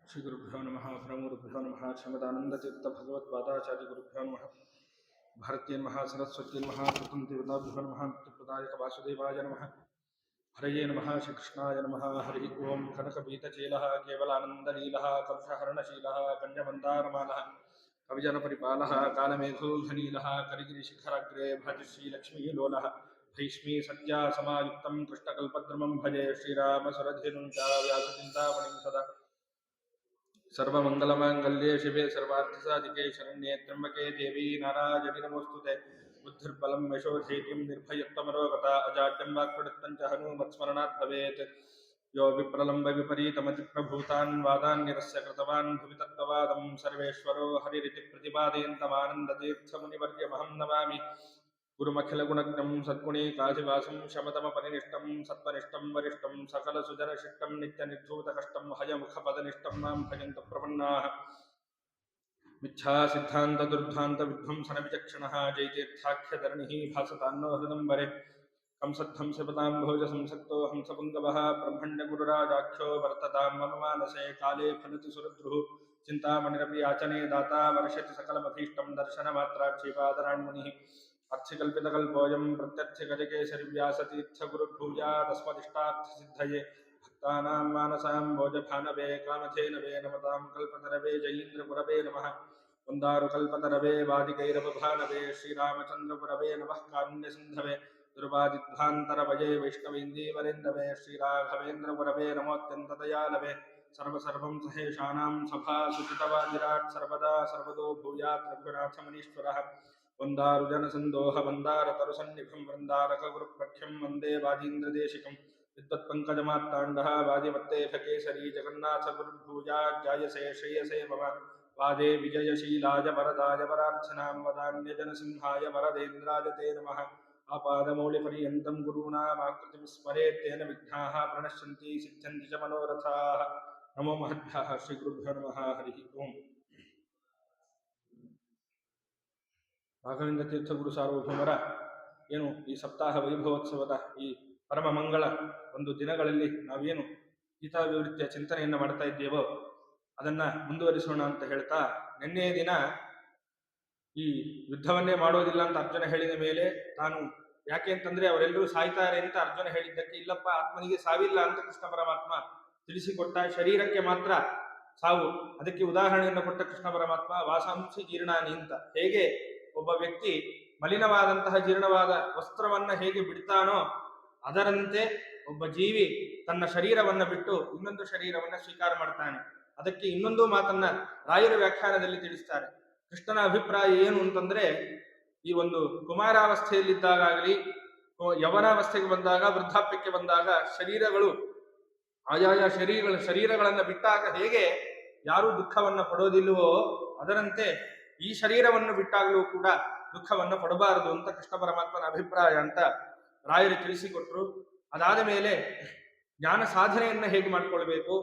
ಶ್ರೀ ಗುರುಭ್ಯೋ ನಮಃ ಪರಮಗುರುಭ್ಯೋ ನಮಃ ಶ್ರೀಮದಾನಂದತೀರ್ಥ ಭಗವತ್ಪಾದಾಚಾರ್ಯ ಗುರುಭ್ಯೋ ನಮಃ ಭಾರತೀಯ ನಮಃ ಸರಸ್ವತಿ ನಮಃ ಸ್ವತಂತ್ರಭ್ಯೋ ನಮಃ ಮುಕ್ತಿಪ್ರದಾಯಕ ವಾಸುದೇವಾಯ ನಮಃ ಹರಯೇ ನಮಃ ಶ್ರೀಕೃಷ್ಣಾಯ ನಮಃ ಹರಿ ಓಂ ಕನಕಪೀತಚೇಲಃ ಕೇವಲಾನಂದಲೀಲಃ ಕಲುಷಹರಣಶೀಲಃ ಕನ್ಯಮಂದಾರಮಾಲಃ ಕವಿಜನಪರಿಪಾಲಃ ಕಾಲಮೇಘೋಘನೀಲಃ ಕರಿಗಿರಿಶಿಖರಾಗ್ರೇ ಭಜಶ್ರೀಲಕ್ಷ್ಮೀಲೋಲಃ ಭೈಷ್ಮೀ ಸತ್ಯ ಸಮಾಯುಕ್ತಂ ಕೃಷ್ಣಕಲ್ಪದ್ರಮಂ ಭಜೆ ಶ್ರೀರಾಮಸುರಧೀನುಂ ಚ ವ್ಯಾಸಚಿಂತಾಮಣಿಂ ಸದಾ ಸರ್ವಮಂಗಲಮಾಂಗಲ್ಯೆ ಶಿವೆ ಸರ್ವಾರ್ಥಸಾಧಿಕೆ ಶರಣ್ಯೆ ತ್ರ್ಯಂಬಕೆ ದೇವಿ ನಾರಾಯಣಿ ನಮೋಸ್ತುತೆ ಬುದ್ಧಿರ್ಬಲಂ ಯಶೋಧೈರ್ಯಂ ನಿರ್ಭಯತ್ವಮರೋಗತ ಅಜಾಡ್ಯಂ ವಾಕ್ಪಡುತ್ತಂ ಚ ಹನುಮತ್ಸ್ಮರಣಾತ್ ಭವೇತ್ ಯೋ ವಿಪ್ರಲಂಬ ವಿಪರೀತಮತಿ ಪ್ರಭೂತಾನ್ ವಾದಾನ್ ನಿರಸ್ಯ ಕೃತವಾನ್ ಭುವಿ ತತ್ವವಾದಂ ಸರ್ವೇಶ್ವರೋ ಹರಿರಿತಿ ಪ್ರತಿಪಾದಯಂತಮಾನಂದತೀರ್ಥಮುನಿವರ್ಯಮಹಂ ನಮಾಮಿ ಗುರುಮಖಿಲಗುಣಜ್ಞಂ ಸದ್ಗುಣೀಕಾಧಿವಾಸಂ ಶಮತಮಪರಿನಿಷ್ಠಂ ಸತ್ವನಿಷ್ಠಂ ವರಿಷ್ಠಂ ಸಕಲಸುಜನಶಿಷ್ಟಂ ನಿತ್ಯನಿರ್ಧೂತಕಷ್ಟಂ ಹಯಮುಖಪದನಿಷ್ಠಂ ಮಾಂ ಭಜಂತ ಪ್ರಪನ್ನಾಃ ಮಿಥ್ಯಾಸಿದ್ಧಾಂತದುರ್ಧಾಂತವಿಧ್ವಂಸನವಿಚಕ್ಷಣಃ ಜೈತೀರ್ಥಾಖ್ಯಧರಣಿಃ ಭಾಸತಾನ್ನೋ ಹೃದಂಬರೆ ಹಂಸಧ್ವಂಸಪದಾಂಭೋಜಸಂಸಕ್ತೋ ಹಂಸಪುಂಗವಃ ಬ್ರಹ್ಮಣ್ಯಗುರುರಾಜಾಖ್ಯೋ ವರ್ತತಾಂ ಮಮ ಮಾನಸೇ ಕಾಲೇ ಫಲತಿ ಸುರದ್ರುಃ ಚಿಂತಾಮಣಿರಪಿ ಯಾಚನೆ ದಾತಾ ವರ್ಷತಿ ಸಕಲಮಭೀಷ್ಟಂ ದರ್ಶನಮಾತ್ರಾಕ್ಷಿಪಾದರಾಣ್ಮುನಿಃ ಅರ್ಥಿಕಲ್ಪಿತಕಲ್ಪೋಯಂ ಪ್ರತ್ಯರ್ಥಿಗಜಕೇಸರಿ ವ್ಯಾಸತೀರ್ಥಗುರುರ್ಭೂಯಾದಸ್ಮದಿಷ್ಟಾರ್ಥಸಿದ್ಧಯೇ ಭಕ್ತಾನಾಂ ಮಾನಸಾಂ ಭೋಜಭಾನವೇ ಕಾಮಧೇನವೇ ನಮತಾಂ ಕಲ್ಪತರವೇ ಜಯೀಂದ್ರಪುರವೇ ನಮಃ ವಂದಾರು ಕಲ್ಪತರವೇ ವಾದಿಕೈರವಭಾನವೇ ಶ್ರೀರಾಮಚಂದ್ರಪುರವೇ ನಮಃ ಕಾರುಣ್ಯಸಿಂಧವೇ ದುರ್ವಾದಿಧ್ವಾಂತರವಯೇ ವೈಷ್ಣವೇಂದೀವರೆಂದವೇ ಶ್ರೀರಾಘವೇಂದ್ರಪುರವೇ ನಮೋತ್ಯಂತದಯಾಲವೇ ಸರ್ವಸರ್ವಂ ಸಹೇಶಾನಾಂ ಸಭಾ ಸುಚಿತವಾದಿರಾಟ್ ಸರ್ವದಾ ಸರ್ವದೋ ಭೂಯಾತ್ ರಘುನಾಥಮನೀಶ್ವರಃ ವಂದಾರು ಜನಸಂದೋಹ ವಂದಾರ ತರುಸನ್ನಿಭಂ ವೃಂದಾರಕ ಗುರುಪ್ರಖ್ಯಂ ವಂದೇ ವಾದೀಂದ್ರದೇಶಿಕಂ ವಿದ್ವತ್ಪಂಕಜಮಾತ್ತಾಂಡಃ ವಾದಿಮತ್ತೇಫಕೇಸರಿ ಜಗನ್ನಾಥ ಗುರುರ್ಭೂಯಾಜ್ಜಾಯಸೇ ಶ್ರೇಯಸೇ ಮಮ ವಾದೇ ವಿಜಯಶೀಲಾಯ ವರದಾಯ ವರಾರ್ಚನಾಂ ವದಾನ್ಯಜನಸಿಂಹಾಯ ವರದೇಂದ್ರಾಯ ತೇ ನಮಃ ಆಪಾದಮೌಳಿಪರ್ಯಂತಂ ಗುರುಣಾಮಾಕೃತಿಂ ಸ್ಮರೇತ್ತೇನ ವಿಘ್ನಾಃ ಪ್ರಣಶ್ಯಂತಿ ಸಿದ್ಧ್ಯಂತಿ ಚ ಮನೋರಥಾಃ ನಮೋ ಮಹದ್ಭ್ಯಃ ಶ್ರೀ ಗುರುಭ್ಯೋ ನಮಃ ಹರಿ ಓಂ. ರಾಘವೇಂದ್ರ ತೀರ್ಥ ಗುರು ಸಾರ್ವಭೌಮರ ಏನು ಈ ಸಪ್ತಾಹ ವೈಭವೋತ್ಸವದ ಈ ಪರಮ ಮಂಗಳ ಒಂದು ದಿನಗಳಲ್ಲಿ ನಾವೇನು ಗೀತಾಭಿವೃತ್ತಿಯ ಚಿಂತನೆಯನ್ನು ಮಾಡ್ತಾ ಇದ್ದೇವೋ ಅದನ್ನ ಮುಂದುವರಿಸೋಣ ಅಂತ ಹೇಳ್ತಾ, ನಿನ್ನೆಯ ದಿನ ಈ ಯುದ್ಧವನ್ನೇ ಮಾಡೋದಿಲ್ಲ ಅಂತ ಅರ್ಜುನ ಹೇಳಿದ ಮೇಲೆ ತಾನು ಯಾಕೆ ಅಂತಂದ್ರೆ ಅವರೆಲ್ಲರೂ ಸಾಯ್ತಾರೆ ಅಂತ ಅರ್ಜುನ ಹೇಳಿದ್ದಕ್ಕೆ, ಇಲ್ಲಪ್ಪ ಆತ್ಮನಿಗೆ ಸಾವಿಲ್ಲ ಅಂತ ಕೃಷ್ಣ ಪರಮಾತ್ಮ ತಿಳಿಸಿಕೊಟ್ಟ. ಶರೀರಕ್ಕೆ ಮಾತ್ರ ಸಾವು, ಅದಕ್ಕೆ ಉದಾಹರಣೆಯನ್ನು ಕೊಟ್ಟ ಕೃಷ್ಣ ಪರಮಾತ್ಮ ವಾಸಾಂಸಿ ಜೀರ್ಣಾನಿ ಅಂತ. ಹೇಗೆ ಒಬ್ಬ ವ್ಯಕ್ತಿ ಮಲಿನವಾದಂತಹ ಜೀರ್ಣವಾದ ವಸ್ತ್ರವನ್ನ ಹೇಗೆ ಬಿಡ್ತಾನೋ ಅದರಂತೆ ಒಬ್ಬ ಜೀವಿ ತನ್ನ ಶರೀರವನ್ನ ಬಿಟ್ಟು ಇನ್ನೊಂದು ಶರೀರವನ್ನ ಸ್ವೀಕಾರ ಮಾಡ್ತಾನೆ. ಅದಕ್ಕೆ ಇನ್ನೊಂದು ಮಾತನ್ನ ರಾಯರ ವ್ಯಾಖ್ಯಾನದಲ್ಲಿ ತಿಳಿಸ್ತಾರೆ. ಕೃಷ್ಣನ ಅಭಿಪ್ರಾಯ ಏನು ಅಂತಂದ್ರೆ, ಈ ಒಂದು ಕುಮಾರಾವಸ್ಥೆಯಲ್ಲಿದ್ದಾಗಲಿ ಯವನಾವಸ್ಥೆಗೆ ಬಂದಾಗ ವೃದ್ಧಾಪ್ಯಕ್ಕೆ ಬಂದಾಗ ಶರೀರಗಳು ಆಯಾಯ ಶರೀರಗಳನ್ನ ಬಿಟ್ಟಾಗ ಹೇಗೆ ಯಾರೂ ದುಃಖವನ್ನ ಪಡೋದಿಲ್ವೋ ಅದರಂತೆ ಈ ಶರೀರವನ್ನು ಬಿಟ್ಟಾಗಲೂ ಕೂಡ ದುಃಖವನ್ನು ಪಡಬಾರದು ಅಂತ ಕೃಷ್ಣ ಪರಮಾತ್ಮನ ಅಭಿಪ್ರಾಯ ಅಂತ ರಾಯರು ತಿಳಿಸಿಕೊಟ್ರು. ಅದಾದ ಮೇಲೆ ಜ್ಞಾನ ಸಾಧನೆಯನ್ನ ಹೇಗೆ ಮಾಡ್ಕೊಳ್ಬೇಕು,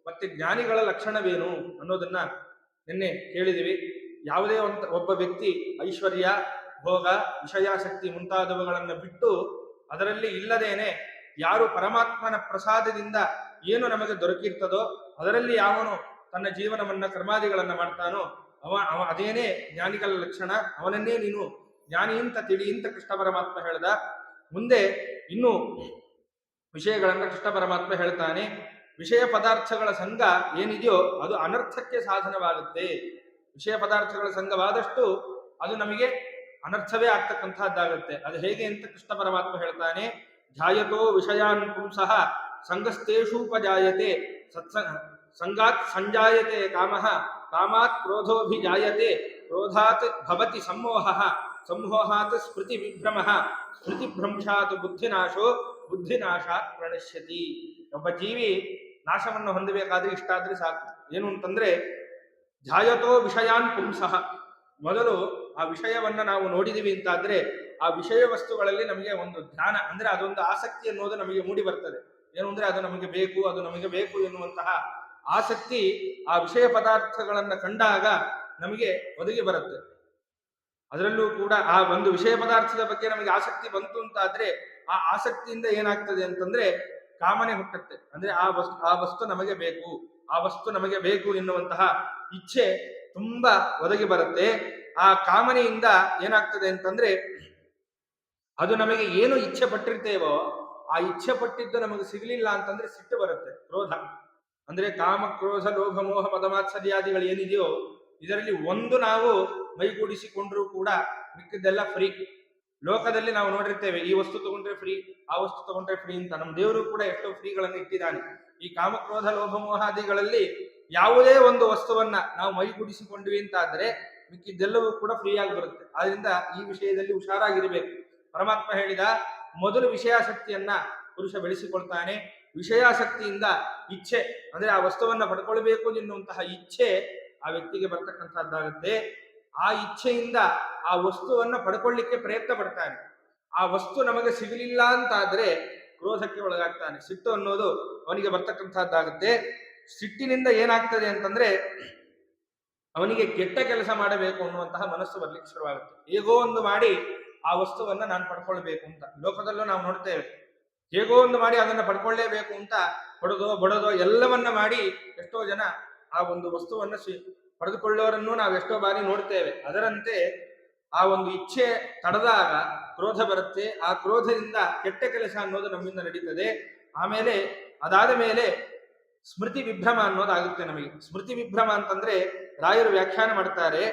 ಮತ್ತೆ ಜ್ಞಾನಿಗಳ ಲಕ್ಷಣವೇನು ಅನ್ನೋದನ್ನ ನಿನ್ನೆ ಕೇಳಿದಿವಿ. ಯಾವುದೇ ಒಬ್ಬ ವ್ಯಕ್ತಿ ಐಶ್ವರ್ಯ, ಭೋಗ, ವಿಷಯಾಸಕ್ತಿ ಮುಂತಾದವುಗಳನ್ನು ಬಿಟ್ಟು ಅದರಲ್ಲಿ ಇಲ್ಲದೇನೆ ಯಾರು ಪರಮಾತ್ಮನ ಪ್ರಸಾದದಿಂದ ಏನು ನಮಗೆ ದೊರಕಿರ್ತದೋ ಅದರಲ್ಲಿ ಯಾವನು ತನ್ನ ಜೀವನವನ್ನ ಕರ್ಮಾದಿಗಳನ್ನ ಮಾಡ್ತಾನೋ ಅವ ಅದೇನೇ ಜ್ಞಾನಿಗಳ ಲಕ್ಷಣ. ಅವನನ್ನೇ ನೀನು ಜ್ಞಾನಿ ಅಂತ ತಿಳಿ ಅಂತ ಕೃಷ್ಣ ಪರಮಾತ್ಮ ಹೇಳ್ದ. ಮುಂದೆ ಇನ್ನು ವಿಷಯಗಳನ್ನ ಕೃಷ್ಣ ಪರಮಾತ್ಮ ಹೇಳ್ತಾನೆ. ವಿಷಯ ಪದಾರ್ಥಗಳ ಸಂಘ ಏನಿದೆಯೋ ಅದು ಅನರ್ಥಕ್ಕೆ ಸಾಧನವಾಗುತ್ತೆ. ವಿಷಯ ಪದಾರ್ಥಗಳ ಸಂಘವಾದಷ್ಟು ಅದು ನಮಗೆ ಅನರ್ಥವೇ ಆಗ್ತಕ್ಕಂಥದ್ದಾಗುತ್ತೆ. ಅದು ಹೇಗೆ ಅಂತ ಕೃಷ್ಣ ಪರಮಾತ್ಮ ಹೇಳ್ತಾನೆ. ಧ್ಯಾಯತೋ ವಿಷಯಾನ್ ಪುಂಸಃ ಸಂಗಸ್ತೇಷೂಪಜಾಯತೆ ಸಂಗಾತ್ ಸಂಜಾಯತೆ ಕಾಮಃ ಕಾಮಾತ್ ಕ್ರೋಧೋಭಿಜಾಯತೆ ಕ್ರೋಧಾತ್ ಭವತಿ ಸಂಮೋಹಃ ಸಂಮೋಹಾತ್ ಸ್ಮೃತಿ ವಿಭ್ರಮಃ ಸ್ಮೃತಿಭ್ರಂಶಾತ್ ಬುದ್ಧಿನಾಶೋ ಬುದ್ಧಿನಾಶಾತ್ ಪ್ರಣಶ್ಯತಿ. ಒಬ್ಬ ಜೀವಿ ನಾಶವನ್ನು ಹೊಂದಬೇಕಾದ್ರೆ ಇಷ್ಟಾದ್ರೆ ಸಾಕು. ಏನು ಅಂತಂದ್ರೆ, ಧ್ಯಾಯತೋ ವಿಷಯಾನ್ ಪುಂಸಃ, ಮೊದಲು ಆ ವಿಷಯವನ್ನ ನಾವು ನೋಡಿದೀವಿ ಅಂತಾದ್ರೆ ಆ ವಿಷಯ ವಸ್ತುಗಳಲ್ಲಿ ನಮಗೆ ಒಂದು ಧ್ಯಾನ ಅಂದ್ರೆ ಅದೊಂದು ಆಸಕ್ತಿ ಅನ್ನೋದು ನಮಗೆ ಮೂಡಿ ಬರ್ತದೆ. ಏನು ಅಂದ್ರೆ ಅದು ನಮಗೆ ಬೇಕು, ಅದು ನಮಗೆ ಬೇಕು ಎನ್ನುವಂತಹ ಆಸಕ್ತಿ ಆ ವಿಷಯ ಪದಾರ್ಥಗಳನ್ನ ಕಂಡಾಗ ನಮಗೆ ಒದಗಿ ಬರುತ್ತೆ. ಅದರಲ್ಲೂ ಕೂಡ ಆ ಒಂದು ವಿಷಯ ಪದಾರ್ಥದ ಬಗ್ಗೆ ನಮಗೆ ಆಸಕ್ತಿ ಬಂತು ಅಂತಾದ್ರೆ ಆ ಆಸಕ್ತಿಯಿಂದ ಏನಾಗ್ತದೆ ಅಂತಂದ್ರೆ ಕಾಮನೆ ಹುಟ್ಟುತ್ತೆ. ಅಂದ್ರೆ ಆ ವಸ್ತು ನಮಗೆ ಬೇಕು, ಆ ವಸ್ತು ನಮಗೆ ಬೇಕು ಎನ್ನುವಂತಹ ಇಚ್ಛೆ ತುಂಬಾ ಒದಗಿ ಬರುತ್ತೆ. ಆ ಕಾಮನೆಯಿಂದ ಏನಾಗ್ತದೆ ಅಂತಂದ್ರೆ, ಅದು ನಮಗೆ ಏನು ಇಚ್ಛೆ ಪಟ್ಟಿರ್ತೇವೋ ಆ ಇಚ್ಛೆ ಪಟ್ಟಿದ್ದು ನಮಗೆ ಸಿಗಲಿಲ್ಲ ಅಂತಂದ್ರೆ ಸಿಟ್ಟು ಬರುತ್ತೆ, ಕ್ರೋಧ. ಅಂದ್ರೆ ಕಾಮ, ಕ್ರೋಧ, ಲೋಭ, ಮೋಹ, ಮದಮಾತ್ಸರ್ಯಾದಿಗಳು ಏನಿದೆಯೋ ಇದರಲ್ಲಿ ಒಂದು ನಾವು ಮೈಗೂಡಿಸಿಕೊಂಡ್ರೂ ಕೂಡ ಮಿಕ್ಕಿದ್ದೆಲ್ಲ ಫ್ರೀ. ಲೋಕದಲ್ಲಿ ನಾವು ನೋಡಿರ್ತೇವೆ, ಈ ವಸ್ತು ತಗೊಂಡ್ರೆ ಫ್ರೀ, ಆ ವಸ್ತು ತಗೊಂಡ್ರೆ ಫ್ರೀ ಅಂತ. ನಮ್ಮ ದೇವರು ಕೂಡ ಎಷ್ಟೋ ಫ್ರೀಗಳನ್ನು ಇಟ್ಟಿದ್ದಾನೆ. ಈ ಕಾಮಕ್ರೋಧ ಲೋಭ ಮೋಹಾದಿಗಳಲ್ಲಿ ಯಾವುದೇ ಒಂದು ವಸ್ತುವನ್ನ ನಾವು ಮೈಗೂಡಿಸಿಕೊಂಡ್ವಿ ಅಂತಾದ್ರೆ ಮಿಕ್ಕಿದ್ದೆಲ್ಲವೂ ಕೂಡ ಫ್ರೀ ಆಗಿ ಬರುತ್ತೆ. ಆದ್ರಿಂದ ಈ ವಿಷಯದಲ್ಲಿ ಹುಷಾರಾಗಿರಬೇಕು. ಪರಮಾತ್ಮ ಹೇಳಿದ, ಮೊದಲು ವಿಷಯಾಸಕ್ತಿಯನ್ನ ಪುರುಷ ಬೆಳೆಸಿಕೊಳ್ತಾನೆ. ವಿಷಯಾಸಕ್ತಿಯಿಂದ ಇಚ್ಛೆ, ಅಂದ್ರೆ ಆ ವಸ್ತುವನ್ನ ಪಡ್ಕೊಳ್ಬೇಕು ಎನ್ನುವಂತಹ ಇಚ್ಛೆ ಆ ವ್ಯಕ್ತಿಗೆ ಬರ್ತಕ್ಕಂಥದ್ದಾಗುತ್ತೆ. ಆ ಇಚ್ಛೆಯಿಂದ ಆ ವಸ್ತುವನ್ನ ಪಡ್ಕೊಳ್ಳಿಕ್ಕೆ ಪ್ರಯತ್ನ ಪಡ್ತಾನೆ. ಆ ವಸ್ತು ನಮಗೆ ಸಿಗಲಿಲ್ಲ ಅಂತಾದ್ರೆ ಕ್ರೋಧಕ್ಕೆ ಒಳಗಾಗ್ತಾನೆ. ಸಿಟ್ಟು ಅನ್ನೋದು ಅವನಿಗೆ ಬರ್ತಕ್ಕಂಥದ್ದಾಗುತ್ತೆ. ಸಿಟ್ಟಿನಿಂದ ಏನಾಗ್ತದೆ ಅಂತಂದ್ರೆ ಅವನಿಗೆ ಕೆಟ್ಟ ಕೆಲಸ ಮಾಡಬೇಕು ಅನ್ನುವಂತಹ ಮನಸ್ಸು ಬರ್ಲಿಕ್ಕೆ ಶುರುವಾಗುತ್ತೆ. ಹೇಗೋ ಒಂದು ಮಾಡಿ ಆ ವಸ್ತುವನ್ನ ನಾನು ಪಡ್ಕೊಳ್ಬೇಕು ಅಂತ. ಲೋಕದಲ್ಲೂ ನಾವು ನೋಡ್ತೇವೆ, ಹೇಗೋ ಒಂದು ಮಾಡಿ ಅದನ್ನ ಪಡ್ಕೊಳ್ಳೇಬೇಕು ಅಂತ ಹೊಡೆದೋ ಬಡದೋ ಎಲ್ಲವನ್ನ ಮಾಡಿ ಎಷ್ಟೋ ಜನ ಆ ಒಂದು ವಸ್ತುವನ್ನ ಪಡೆದುಕೊಳ್ಳೋರನ್ನು ನಾವು ಎಷ್ಟೋ ಬಾರಿ ನೋಡ್ತೇವೆ. ಅದರಂತೆ ಆ ಒಂದು ಇಚ್ಛೆ ತಡೆದಾಗ ಕ್ರೋಧ ಬರುತ್ತೆ. ಆ ಕ್ರೋಧದಿಂದ ಕೆಟ್ಟ ಕೆಲಸ ಅನ್ನೋದು ನಮ್ಮಿಂದ ನಡೀತದೆ. ಆಮೇಲೆ ಅದಾದ ಮೇಲೆ ಸ್ಮೃತಿ ವಿಭ್ರಮ ಅನ್ನೋದಾಗುತ್ತೆ ನಮಗೆ. ಸ್ಮೃತಿ ವಿಭ್ರಮ ಅಂತಂದ್ರೆ ರಾಯರು ವ್ಯಾಖ್ಯಾನ ಮಾಡ್ತಾರೆ,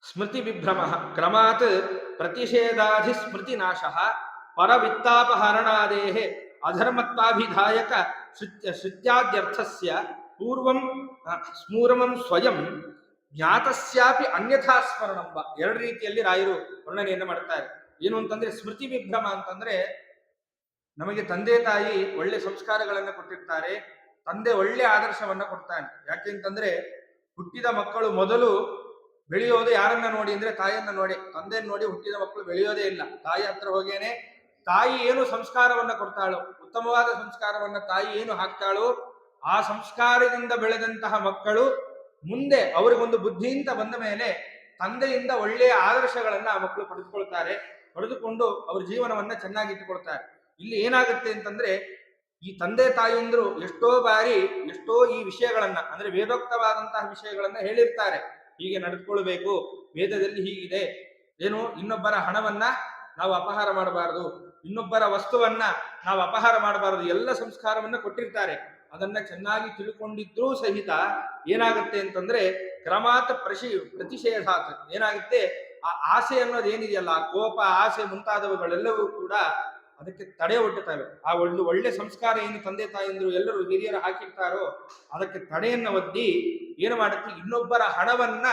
ಸ್ಮೃತಿ ವಿಭ್ರಮ ಕ್ರಮಾತ್ ಪ್ರತಿಷೇಧಾಧಿ ಸ್ಮೃತಿ ನಾಶ ಪರವಿತ್ತಾಪಹರಣಾದೇಹೆ ಅಧರ್ಮತ್ವಾಭಿಧಾಯಕ ಶ್ರುತ್ಯಾದ್ಯರ್ಥಸ್ಯ ಪೂರ್ವಂ ಸ್ಮೂರಮಂ ಸ್ವಯಂ ಜ್ಞಾತಸ್ಯಾಪಿ ಅನ್ಯಥಾ ಸ್ಮರಣಂಬ. ಎರಡು ರೀತಿಯಲ್ಲಿ ರಾಯರು ವರ್ಣನೆಯನ್ನು ಮಾಡ್ತಾರೆ. ಏನು ಅಂತಂದ್ರೆ, ಸ್ಮೃತಿ ವಿಭ್ರಮ ಅಂತಂದ್ರೆ ನಮಗೆ ತಂದೆ ತಾಯಿ ಒಳ್ಳೆ ಸಂಸ್ಕಾರಗಳನ್ನು ಕೊಟ್ಟಿರ್ತಾರೆ, ತಂದೆ ಒಳ್ಳೆ ಆದರ್ಶವನ್ನ ಕೊಡ್ತಾನೆ. ಯಾಕೆಂತಂದ್ರೆ ಹುಟ್ಟಿದ ಮಕ್ಕಳು ಮೊದಲು ಬೆಳೆಯೋದು ಯಾರನ್ನ ನೋಡಿ ಅಂದ್ರೆ ತಾಯಿಯನ್ನ ನೋಡಿ. ತಂದೆಯನ್ನು ನೋಡಿ ಹುಟ್ಟಿದ ಮಕ್ಕಳು ಬೆಳೆಯೋದೇ ಇಲ್ಲ. ತಾಯಿ ಹತ್ರ ಹೋಗೇನೆ ತಾಯಿ ಏನು ಸಂಸ್ಕಾರವನ್ನ ಕೊಡ್ತಾಳೋ, ಉತ್ತಮವಾದ ಸಂಸ್ಕಾರವನ್ನ ತಾಯಿ ಏನು ಹಾಕ್ತಾಳೋ ಆ ಸಂಸ್ಕಾರದಿಂದ ಬೆಳೆದಂತಹ ಮಕ್ಕಳು ಮುಂದೆ ಅವರಿಗೊಂದು ಬುದ್ಧಿ ಅಂತ ಬಂದ ಮೇಲೆ ತಂದೆಯಿಂದ ಒಳ್ಳೆಯ ಆದರ್ಶಗಳನ್ನ ಆ ಮಕ್ಕಳು ಪಡೆದುಕೊಳ್ತಾರೆ. ಪಡೆದುಕೊಂಡು ಅವ್ರ ಜೀವನವನ್ನ ಚೆನ್ನಾಗಿ ಇಟ್ಟುಕೊಳ್ತಾರೆ. ಇಲ್ಲಿ ಏನಾಗುತ್ತೆ ಅಂತಂದ್ರೆ, ಈ ತಂದೆ ತಾಯಿಯಂದ್ರು ಎಷ್ಟೋ ಬಾರಿ ಎಷ್ಟೋ ಈ ವಿಷಯಗಳನ್ನ ಅಂದ್ರೆ ವೇದೋಕ್ತವಾದಂತಹ ವಿಷಯಗಳನ್ನ ಹೇಳಿರ್ತಾರೆ. ಹೀಗೆ ನಡೆದುಕೊಳ್ಬೇಕು, ವೇದದಲ್ಲಿ ಹೀಗಿದೆ, ಏನು ಇನ್ನೊಬ್ಬರ ಹಣವನ್ನ ನಾವು ಅಪಹಾರ ಮಾಡಬಾರದು, ಇನ್ನೊಬ್ಬರ ವಸ್ತುವನ್ನ ನಾವು ಅಪಹಾರ ಮಾಡಬಾರದು, ಎಲ್ಲ ಸಂಸ್ಕಾರವನ್ನ ಕೊಟ್ಟಿರ್ತಾರೆ. ಅದನ್ನ ಚೆನ್ನಾಗಿ ತಿಳ್ಕೊಂಡಿದ್ರೂ ಸಹಿತ ಏನಾಗುತ್ತೆ ಅಂತಂದ್ರೆ ಕ್ರಮಾತ್ ಪ್ರತಿಷೇಧಾತ್ ಏನಾಗುತ್ತೆ, ಆ ಆಸೆ ಅನ್ನೋದು ಏನಿದೆಯಲ್ಲ, ಕೋಪ, ಆಸೆ ಮುಂತಾದವುಗಳೆಲ್ಲವೂ ಕೂಡ ಅದಕ್ಕೆ ತಡೆ ಒಡ್ಡುತ್ತವೆ. ಆ ಒಳ್ಳೆ ಸಂಸ್ಕಾರ ಏನು ತಂದೆ ತಾಯಿಯಂದ್ರು ಎಲ್ಲರೂ ಹಿರಿಯರು ಹಾಕಿರ್ತಾರೋ ಅದಕ್ಕೆ ತಡೆಯನ್ನ ಒಡ್ಡಿ ಏನು ಮಾಡುತ್ತೆ, ಇನ್ನೊಬ್ಬರ ಹಣವನ್ನ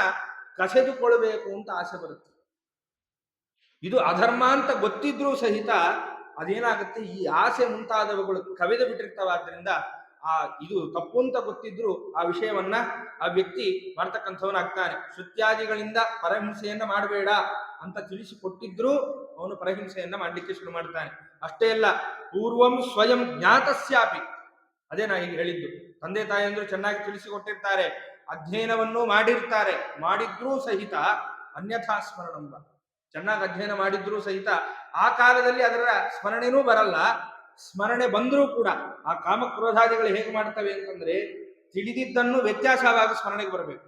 ಕಸೆದುಕೊಳ್ಬೇಕು ಅಂತ ಆಸೆ ಬರುತ್ತೆ. ಇದು ಅಧರ್ಮ ಅಂತ ಗೊತ್ತಿದ್ರೂ ಸಹಿತ ಅದೇನಾಗುತ್ತೆ, ಈ ಆಸೆ ಮುಂತಾದವುಗಳು ಕವಿದು ಬಿಟ್ಟಿರ್ತಾವಾದ್ರಿಂದ ಇದು ತಪ್ಪು ಅಂತ ಗೊತ್ತಿದ್ರು ಆ ವಿಷಯವನ್ನ ಆ ವ್ಯಕ್ತಿ ಮಾಡ್ತಕ್ಕಂಥವನಾಗ್ತಾನೆ. ಶ್ರುತ್ಯಾದಿಗಳಿಂದ ಪರಹಿಂಸೆಯನ್ನ ಮಾಡಬೇಡ ಅಂತ ತಿಳಿಸಿಕೊಟ್ಟಿದ್ರು ಅವನು ಪರಹಿಂಸೆಯನ್ನ ಮಾಡ್ಲಿಕ್ಕೆ ಶುರು ಮಾಡ್ತಾನೆ. ಅಷ್ಟೇ ಅಲ್ಲ, ಪೂರ್ವಂ ಸ್ವಯಂ ಜ್ಞಾತಸ್ಯಾಪಿ, ಅದೇ ನಾ ಈಗ ಹೇಳಿದ್ದು. ತಂದೆ ತಾಯಿಯಂದ್ರು ಚೆನ್ನಾಗಿ ತಿಳಿಸಿಕೊಟ್ಟಿರ್ತಾರೆ, ಅಧ್ಯಯನವನ್ನು ಮಾಡಿರ್ತಾರೆ, ಮಾಡಿದ್ರೂ ಸಹಿತ ಅನ್ಯಥಾ ಸ್ಮರಣಂಬ, ಚೆನ್ನಾಗಿ ಅಧ್ಯಯನ ಮಾಡಿದ್ರೂ ಸಹಿತ ಆ ಕಾಲದಲ್ಲಿ ಅದರ ಸ್ಮರಣೆನೂ ಬರಲ್ಲ. ಸ್ಮರಣೆ ಬಂದರೂ ಕೂಡ ಆ ಕಾಮಕ್ರೋಧಾದಿಗಳು ಹೇಗೆ ಮಾಡ್ತವೆ ಅಂತಂದ್ರೆ ತಿಳಿದಿದ್ದನ್ನು ವ್ಯತ್ಯಾಸವಾಗಿ ಸ್ಮರಣೆಗೆ ಬರಬೇಕು.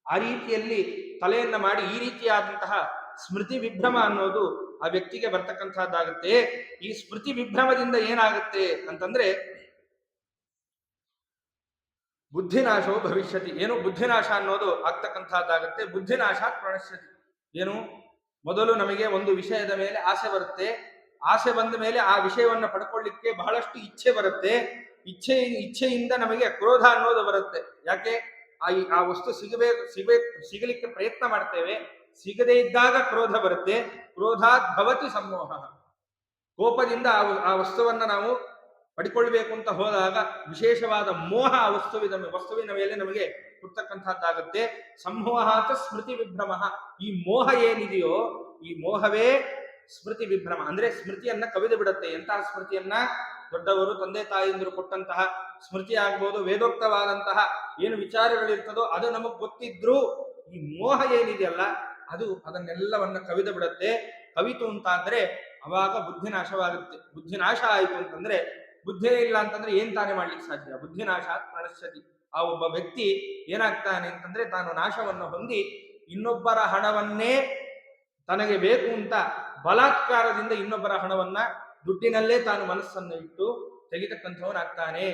ಆ ರೀತಿಯಲ್ಲಿ ತಲೆಯನ್ನ ಮಾಡಿ ಈ ರೀತಿಯಾದಂತಹ ಸ್ಮೃತಿ ವಿಭ್ರಮ ಅನ್ನೋದು ಆ ವ್ಯಕ್ತಿಗೆ ಬರ್ತಕ್ಕಂಥದ್ದಾಗುತ್ತೆ. ಈ ಸ್ಮೃತಿ ವಿಭ್ರಮದಿಂದ ಏನಾಗುತ್ತೆ ಅಂತಂದ್ರೆ ಬುದ್ಧಿನಾಶವು ಭವಿಷ್ಯತಿ, ಏನು ಬುದ್ಧಿನಾಶ ಅನ್ನೋದು ಆಗ್ತಕ್ಕಂಥದ್ದಾಗುತ್ತೆ. ಬುದ್ಧಿನಾಶ ಪ್ರಣಶ್ಯತಿ, ಏನು ಮೊದಲು ನಮಗೆ ಒಂದು ವಿಷಯದ ಮೇಲೆ ಆಸೆ ಬರುತ್ತೆ, ಆಸೆ ಬಂದ ಮೇಲೆ ಆ ವಿಷಯವನ್ನ ಪಡ್ಕೊಳ್ಳಿಕ್ಕೆ ಬಹಳಷ್ಟು ಇಚ್ಛೆ ಬರುತ್ತೆ, ಇಚ್ಛೆಯಿಂದ ನಮಗೆ ಕ್ರೋಧ ಅನ್ನೋದು ಬರುತ್ತೆ. ಯಾಕೆ, ಆ ವಸ್ತು ಸಿಗಲಿಕ್ಕೆ ಪ್ರಯತ್ನ ಮಾಡ್ತೇವೆ, ಸಿಗದೇ ಇದ್ದಾಗ ಕ್ರೋಧ ಬರುತ್ತೆ. ಕ್ರೋಧಾತ್ ಭವತಿ ಸಮೋಹ, ಕೋಪದಿಂದ ಆ ವಸ್ತುವನ್ನ ನಾವು ಪಡ್ಕೊಳ್ಬೇಕು ಅಂತ ಹೋದಾಗ ವಿಶೇಷವಾದ ಮೋಹ ಆ ವಸ್ತುವಿನ ಮೇಲೆ ನಮಗೆ ಹುಟ್ಟತಕ್ಕಂಥದ್ದಾಗುತ್ತೆ. ಸಂಮೋಹಾತ ಸ್ಮೃತಿ ವಿಭ್ರಮ, ಈ ಮೋಹ ಏನಿದೆಯೋ ಈ ಮೋಹವೇ ಸ್ಮೃತಿ ವಿಭ್ರಮ. ಅಂದ್ರೆ ಸ್ಮೃತಿಯನ್ನ ಕವಿದು ಬಿಡುತ್ತೆ. ಎಂತಹ ಸ್ಮೃತಿಯನ್ನ, ದೊಡ್ಡವರು ತಂದೆ ತಾಯಿಯಂದರು ಕೊಟ್ಟಂತಹ ಸ್ಮೃತಿ ಆಗ್ಬೋದು, ವೇದೋಕ್ತವಾದಂತಹ ಏನು ವಿಚಾರಗಳಿರ್ತದೋ ಅದು ನಮಗ್ ಗೊತ್ತಿದ್ರು ಈ ಮೋಹ ಏನಿದೆಯಲ್ಲ ಅದು ಅದನ್ನೆಲ್ಲವನ್ನ ಕವಿದು ಬಿಡುತ್ತೆ. ಕವಿತು ಅಂತಾದ್ರೆ ಅವಾಗ ಬುದ್ಧಿನಾಶವಾಗುತ್ತೆ. ಬುದ್ಧಿನಾಶ ಆಯಿತು ಅಂತಂದ್ರೆ ಬುದ್ಧಿನೇ ಇಲ್ಲ ಅಂತಂದ್ರೆ ಏನ್ ತಾನೇ ಮಾಡ್ಲಿಕ್ಕೆ ಸಾಧ್ಯ? ಬುದ್ಧಿನಾಶಾತ್ ಪ್ರಣಶ್ಯತಿ. ಆ ಒಬ್ಬ ವ್ಯಕ್ತಿ ಏನಾಗ್ತಾನೆ ಅಂತಂದ್ರೆ ತಾನು ನಾಶವನ್ನು ಹೊಂದಿ ಇನ್ನೊಬ್ಬರ ಹಣವನ್ನೇ ತನಗೆ ಬೇಕು ಅಂತ ಬಲಾತ್ಕಾರದಿಂದ ಇನ್ನೊಬ್ಬರ ಹಣವನ್ನ ದುಡ್ಡಿನಲ್ಲೇ ತಾನು ಮನಸ್ಸನ್ನು ಇಟ್ಟು ತೆಗಿತಕ್ಕಂಥವನಾಗ್ತಾನೆ.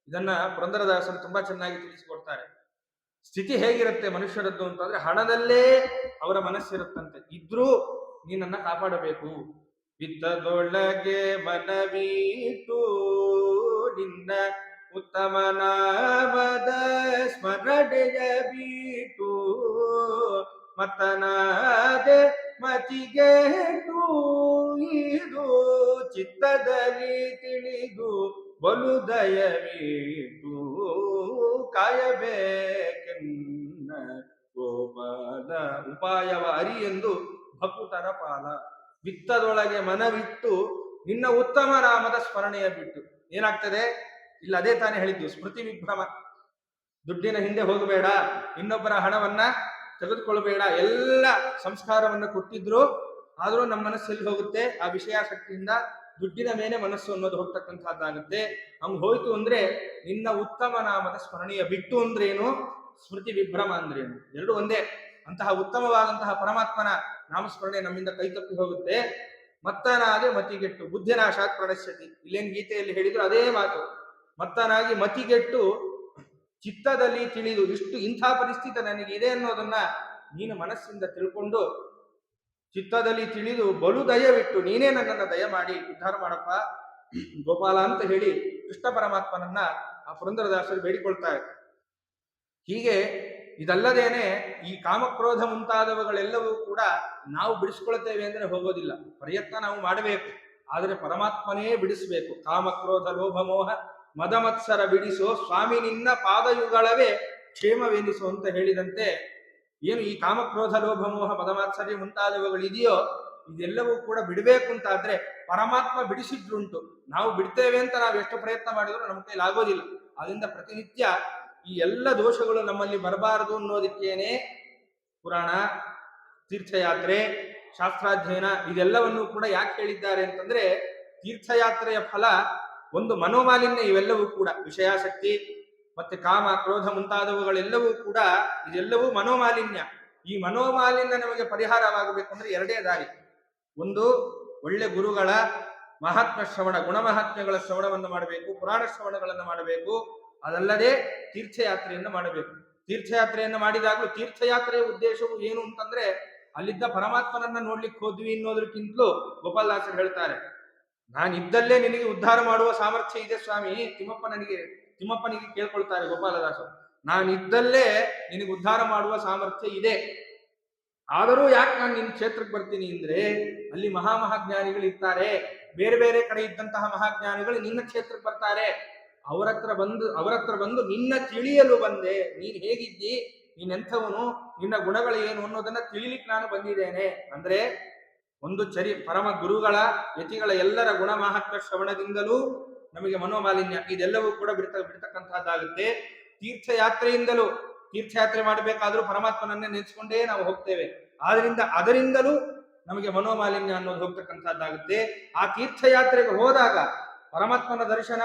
ಇದನ್ನ ಪುರಂದರದಾಸರು ತುಂಬಾ ಚೆನ್ನಾಗಿ ತಿಳಿಸಿಕೊಡ್ತಾರೆ. ಸ್ಥಿತಿ ಹೇಗಿರುತ್ತೆ ಮನುಷ್ಯರದ್ದು ಅಂತಂದ್ರೆ ಹಣದಲ್ಲೇ ಅವರ ಮನಸ್ಸಿರುತ್ತಂತೆ. ಇದ್ರೂ ನೀನನ್ನ ಕಾಪಾಡಬೇಕು. ಬಿದ್ದದೊಳಗೆ ಮನವೀಟು ನಿನ್ನ ಉತ್ತಮ ನಾಮದ ಸ್ಮರಣೆಯ ಬೀಟು ಮತನಾದೆ ಮತಿಗೆಟು ಇದು ಚಿತ್ತದಲ್ಲಿ ತಿಳಿದು ಬಲು ದಯವಿಟ್ಟು ಕಾಯಬೇಕೆನ್ನ ಗೋಪಾಲ. ಉಪಾಯವ ಅರಿ ಎಂದು ಭಕುತರ ಪಾಲ. ವಿತ್ತದೊಳಗೆ ಮನವಿಟ್ಟು ನಿನ್ನ ಉತ್ತಮ ನಾಮದ ಸ್ಮರಣೆಯ ಬಿಟ್ಟು ಏನಾಗ್ತದೆ? ಇಲ್ಲ ಅದೇ ತಾನೇ ಹೇಳಿದ್ದು, ಸ್ಮೃತಿ ವಿಭ್ರಮ. ದುಡ್ಡಿನ ಹಿಂದೆ ಹೋಗಬೇಡ, ಇನ್ನೊಬ್ಬರ ಹಣವನ್ನ ತೆಗೆದುಕೊಳ್ಬೇಡ. ಎಲ್ಲ ಸಂಸ್ಕಾರವನ್ನ ಕೊಟ್ಟಿದ್ರು ಆದ್ರೂ ನಮ್ಮ ಮನಸ್ಸಲ್ಲಿ ಹೋಗುತ್ತೆ ಆ ವಿಷಯಾಸಕ್ತಿಯಿಂದ. ದುಡ್ಡಿನ ಮೇಲೆ ಮನಸ್ಸು ಅನ್ನೋದು ಹೋಗ್ತಕ್ಕಂಥದ್ದಾಗುತ್ತೆ. ಹಂಗ್ ಹೋಯ್ತು ಅಂದ್ರೆ ನಿನ್ನ ಉತ್ತಮ ನಾಮದ ಸ್ಮರಣೆಯ ಬಿಟ್ಟು ಅಂದ್ರೇನು, ಸ್ಮೃತಿ ವಿಭ್ರಮ ಅಂದ್ರೇನು, ಎರಡು ಒಂದೇ. ಅಂತಹ ಉತ್ತಮವಾದಂತಹ ಪರಮಾತ್ಮನ ನಾಮಸ್ಮರಣೆ ನಮ್ಮಿಂದ ಕೈತಪ್ಪಿ ಹೋಗುತ್ತೆ. ಮತ್ತನಾಗೆ ಮತಿಗೆಟ್ಟು ಬುದ್ಧಿನಾಶಾತ್ ಪ್ರಣಶ್ಯತಿ. ಇಲ್ಲೇನ್ ಗೀತೆಯಲ್ಲಿ ಹೇಳಿದ್ರು ಅದೇ ಮಾತು. ಮತ್ತನಾಗಿ ಮತಿಗೆಟ್ಟು ಚಿತ್ತದಲ್ಲಿ ತಿಳಿದು ಇಷ್ಟು ಇಂಥ ಪರಿಸ್ಥಿತಿ ನನಗಿದೆ ಅನ್ನೋದನ್ನ ನೀನು ಮನಸ್ಸಿಂದ ತಿಳ್ಕೊಂಡು ಚಿತ್ತದಲ್ಲಿ ತಿಳಿದು ಬಲು ದಯವಿಟ್ಟು ನೀನೇ ನನ್ನನ್ನು ದಯಮಾಡಿ ಉದ್ಧಾರ ಮಾಡಪ್ಪ ಗೋಪಾಲ ಅಂತ ಹೇಳಿ ಕೃಷ್ಣ ಪರಮಾತ್ಮನನ್ನ ಆ ಪುರಂದರದಾಸರು ಬೇಡಿಕೊಳ್ತಾರೆ. ಹೀಗೆ ಇದಲ್ಲದೇನೆ ಈ ಕಾಮಕ್ರೋಧ ಮುಂತಾದವುಗಳೆಲ್ಲವೂ ಕೂಡ ನಾವು ಬಿಡಿಸ್ಕೊಳ್ತೇವೆ ಅಂದ್ರೆ ಹೋಗೋದಿಲ್ಲ. ಪ್ರಯತ್ನ ನಾವು ಮಾಡಬೇಕು, ಆದರೆ ಪರಮಾತ್ಮನೇ ಬಿಡಿಸ್ಬೇಕು. ಕಾಮಕ್ರೋಧ ಲೋಭ ಮೋಹ ಮದ ಮತ್ಸರ ಬಿಡಿಸೋ ಸ್ವಾಮಿ ನಿನ್ನ ಪಾದಯುಗಳವೇ ಕ್ಷೇಮವೆನಿಸು ಅಂತ ಹೇಳಿದಂತೆ ಏನು ಈ ಕಾಮಕ್ರೋಧ ಲೋಭ ಮೋಹ ಮದಮಾತ್ಸರ್ಯ ಮುಂತಾದವುಗಳಿದೆಯೋ ಇದೆಲ್ಲವೂ ಕೂಡ ಬಿಡಬೇಕು ಅಂತಾದ್ರೆ ಪರಮಾತ್ಮ ಬಿಡಿಸಿದ್ರುಂಟು. ನಾವು ಬಿಡ್ತೇವೆ ಅಂತ ನಾವು ಎಷ್ಟು ಪ್ರಯತ್ನ ಮಾಡಿದ್ರು ನಮ್ಮ ಕೈಲಿ ಆಗೋದಿಲ್ಲ. ಅದರಿಂದ ಪ್ರತಿನಿತ್ಯ ಈ ಎಲ್ಲ ದೋಷಗಳು ನಮ್ಮಲ್ಲಿ ಬರಬಾರದು ಅನ್ನೋದಕ್ಕೇನೆ ಪುರಾಣ, ತೀರ್ಥಯಾತ್ರೆ, ಶಾಸ್ತ್ರಾಧ್ಯಯನ ಇದೆಲ್ಲವನ್ನು ಕೂಡ ಯಾಕೆ ಹೇಳಿದ್ದಾರೆ ಅಂತಂದ್ರೆ ತೀರ್ಥಯಾತ್ರೆಯ ಫಲ ಒಂದು ಮನೋಮಾಲಿನ್ಯ. ಇವೆಲ್ಲವೂ ಕೂಡ ವಿಷಯಾಸಕ್ತಿ ಮತ್ತೆ ಕಾಮ ಕ್ರೋಧ ಮುಂತಾದವುಗಳೆಲ್ಲವೂ ಕೂಡ ಇದೆಲ್ಲವೂ ಮನೋಮಾಲಿನ್ಯ. ಈ ಮನೋಮಾಲಿನ್ಯ ನಮಗೆ ಪರಿಹಾರವಾಗಬೇಕು ಅಂದ್ರೆ ಎರಡೇ ದಾರಿ. ಒಂದು ಒಳ್ಳೆ ಗುರುಗಳ ಮಹಾತ್ಮ ಶ್ರವಣ, ಗುಣಮಹಾತ್ಮ್ಯಗಳ ಶ್ರವಣವನ್ನು ಮಾಡಬೇಕು, ಪುರಾಣ ಶ್ರವಣಗಳನ್ನು ಮಾಡಬೇಕು. ಅದಲ್ಲದೆ ತೀರ್ಥಯಾತ್ರೆಯನ್ನು ಮಾಡಬೇಕು. ತೀರ್ಥಯಾತ್ರೆಯನ್ನು ಮಾಡಿದಾಗಲೂ ತೀರ್ಥಯಾತ್ರೆಯ ಉದ್ದೇಶವು ಏನು ಅಂತಂದ್ರೆ ಅಲ್ಲಿದ್ದ ಪರಮಾತ್ಮನನ್ನ ನೋಡ್ಲಿಕ್ಕೆ ಹೋದ್ವಿ ಅನ್ನೋದಕ್ಕಿಂತಲೂ ಗೋಪಾಲದಾಸರು ಹೇಳ್ತಾರೆ, ನಾನಿದ್ದಲ್ಲೇ ನಿನಗೆ ಉದ್ಧಾರ ಮಾಡುವ ಸಾಮರ್ಥ್ಯ ಇದೆ ಸ್ವಾಮಿ. ತಿಮ್ಮಪ್ಪನಿಗೆ ಕೇಳ್ಕೊಳ್ತಾರೆ ಗೋಪಾಲದಾಸರು, ನಾನಿದ್ದಲ್ಲೇ ನಿನಗೆ ಉದ್ಧಾರ ಮಾಡುವ ಸಾಮರ್ಥ್ಯ ಇದೆ. ಆದರೂ ಯಾಕೆ ನಾನು ನಿನ್ನ ಕ್ಷೇತ್ರಕ್ಕೆ ಬರ್ತೀನಿ ಅಂದ್ರೆ ಅಲ್ಲಿ ಮಹಾಮಹಾಜ್ಞಾನಿಗಳು ಇರ್ತಾರೆ. ಬೇರೆ ಬೇರೆ ಕಡೆ ಇದ್ದಂತಹ ಮಹಾಜ್ಞಾನಿಗಳು ನಿನ್ನ ಕ್ಷೇತ್ರಕ್ಕೆ ಬರ್ತಾರೆ. ಅವರ ಹತ್ರ ಬಂದು ನಿನ್ನ ತಿಳಿಯಲು ಬಂದೆ. ನೀನ್ ಹೇಗಿದ್ದಿ, ನೀನೆಂಥವನು, ನಿನ್ನ ಗುಣಗಳು ಏನು ಅನ್ನೋದನ್ನ ತಿಳಿಲಿಕ್ಕೆ ನಾನು ಬಂದಿದ್ದೇನೆ. ಅಂದ್ರೆ ಒಂದು ಪರಮ ಗುರುಗಳ ಯತಿಗಳ ಎಲ್ಲರ ಗುಣ ಮಹಾತ್ಮ ಶ್ರವಣದಿಂದಲೂ ನಮಗೆ ಮನೋಮಾಲಿನ್ಯ ಇದೆಲ್ಲವೂ ಕೂಡ ಬಿಡ್ತಕ್ಕಂತಹದ್ದಾಗುತ್ತೆ. ತೀರ್ಥಯಾತ್ರೆಯಿಂದಲೂ, ತೀರ್ಥಯಾತ್ರೆ ಮಾಡಬೇಕಾದ್ರೂ ಪರಮಾತ್ಮನನ್ನೇ ನೆನೆಸ್ಕೊಂಡೇ ನಾವು ಹೋಗ್ತೇವೆ. ಅದರಿಂದಲೂ ನಮಗೆ ಮನೋಮಾಲಿನ್ಯ ಅನ್ನೋದು ಹೋಗ್ತಕ್ಕಂಥದ್ದಾಗುತ್ತೆ. ಆ ತೀರ್ಥಯಾತ್ರೆಗೆ ಹೋದಾಗ ಪರಮಾತ್ಮನ ದರ್ಶನ,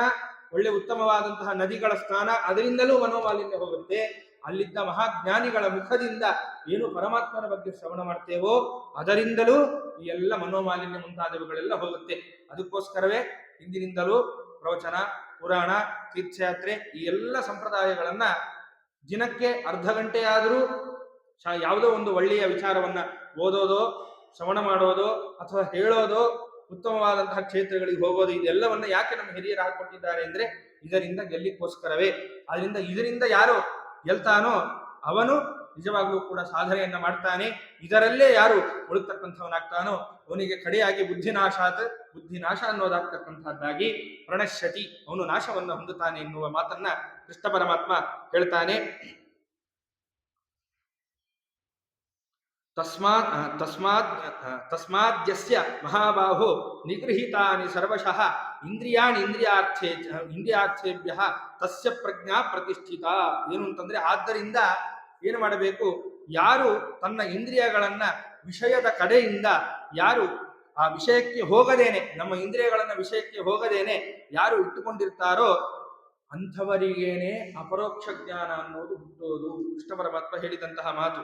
ಒಳ್ಳೆ ಉತ್ತಮವಾದಂತಹ ನದಿಗಳ ಸ್ನಾನ, ಅದರಿಂದಲೂ ಮನೋಮಾಲಿನ್ಯ ಹೋಗುತ್ತೆ. ಅಲ್ಲಿದ್ದ ಮಹಾಜ್ಞಾನಿಗಳ ಮುಖದಿಂದ ಏನು ಪರಮಾತ್ಮನ ಬಗ್ಗೆ ಶ್ರವಣ ಮಾಡ್ತೇವೋ ಅದರಿಂದಲೂ ಈ ಎಲ್ಲ ಮನೋಮಾಲಿನ್ಯ ಮುಂತಾದವುಗಳೆಲ್ಲ ಹೋಗುತ್ತೆ. ಅದಕ್ಕೋಸ್ಕರವೇ ಹಿಂದಿನಿಂದಲೂ ಪ್ರವಚನ, ಪುರಾಣ, ತೀರ್ಥಯಾತ್ರೆ ಈ ಎಲ್ಲ ಸಂಪ್ರದಾಯಗಳನ್ನ ದಿನಕ್ಕೆ ಅರ್ಧ ಗಂಟೆಯಾದರೂ ಯಾವುದೋ ಒಂದು ಒಳ್ಳೆಯ ವಿಚಾರವನ್ನ ಓದೋದೋ, ಶ್ರವಣ ಮಾಡೋದೋ ಅಥವಾ ಹೇಳೋದೋ, ಉತ್ತಮವಾದಂತಹ ಕ್ಷೇತ್ರಗಳಿಗೆ ಹೋಗೋದು, ಇದೆಲ್ಲವನ್ನ ಯಾಕೆ ನಮ್ಮ ಹಿರಿಯರು ಹಾಕೊಟ್ಟಿದ್ದಾರೆ ಅಂದ್ರೆ ಇದರಿಂದ ಗೆಲ್ಲಿಕ್ಕೋಸ್ಕರವೇ. ಇದರಿಂದ ಯಾರು ಗೆಲ್ತಾನೋ ಅವನು ನಿಜವಾಗ್ಲೂ ಕೂಡ ಸಾಧನೆಯನ್ನ ಮಾಡ್ತಾನೆ. ಇದರಲ್ಲೇ ಯಾರು ಉಳಿತಕ್ಕಂಥವನಾಗ್ತಾನೋ ಅವನಿಗೆ ಕಡೆಯಾಗಿ ಬುದ್ಧಿನಾಶ ಅನ್ನೋದಾಗ್ತಕ್ಕಂಥದ್ದಾಗಿ ಪ್ರಣಶ್ಯತಿ, ಅವನು ನಾಶವನ್ನು ಹೊಂದುತ್ತಾನೆ ಎನ್ನುವ ಮಾತನ್ನ ಕೃಷ್ಣ ಪರಮಾತ್ಮ ಹೇಳ್ತಾನೆ. ತಸ್ಮಾದ್ಯಸ್ಯ ಮಹಾಬಾಹೋ ನಿಗೃಹೀತಾನಿ ಸರ್ವಶಃ ಇಂದ್ರಿಯಾರ್ಥೇಭ್ಯ ತಸ್ಯ ಪ್ರಜ್ಞಾ ಪ್ರತಿಷ್ಠಿತ. ಏನು ಅಂತಂದ್ರೆ ಆದ್ದರಿಂದ ಏನು ಮಾಡಬೇಕು, ಯಾರು ತನ್ನ ಇಂದ್ರಿಯಗಳನ್ನ ವಿಷಯದ ಕಡೆಯಿಂದ ಯಾರು ಆ ವಿಷಯಕ್ಕೆ ಹೋಗದೇನೆ, ನಮ್ಮ ಇಂದ್ರಿಯಗಳನ್ನ ವಿಷಯಕ್ಕೆ ಹೋಗದೇನೆ ಯಾರು ಇಟ್ಟುಕೊಂಡಿರ್ತಾರೋ ಅಂಥವರಿಗೇನೆ ಅಪರೋಕ್ಷ ಜ್ಞಾನ ಅನ್ನೋದು ಹುಟ್ಟೋದು. ಕೃಷ್ಣ ಪರಮಾತ್ಮ ಹೇಳಿದಂತಹ ಮಾತು.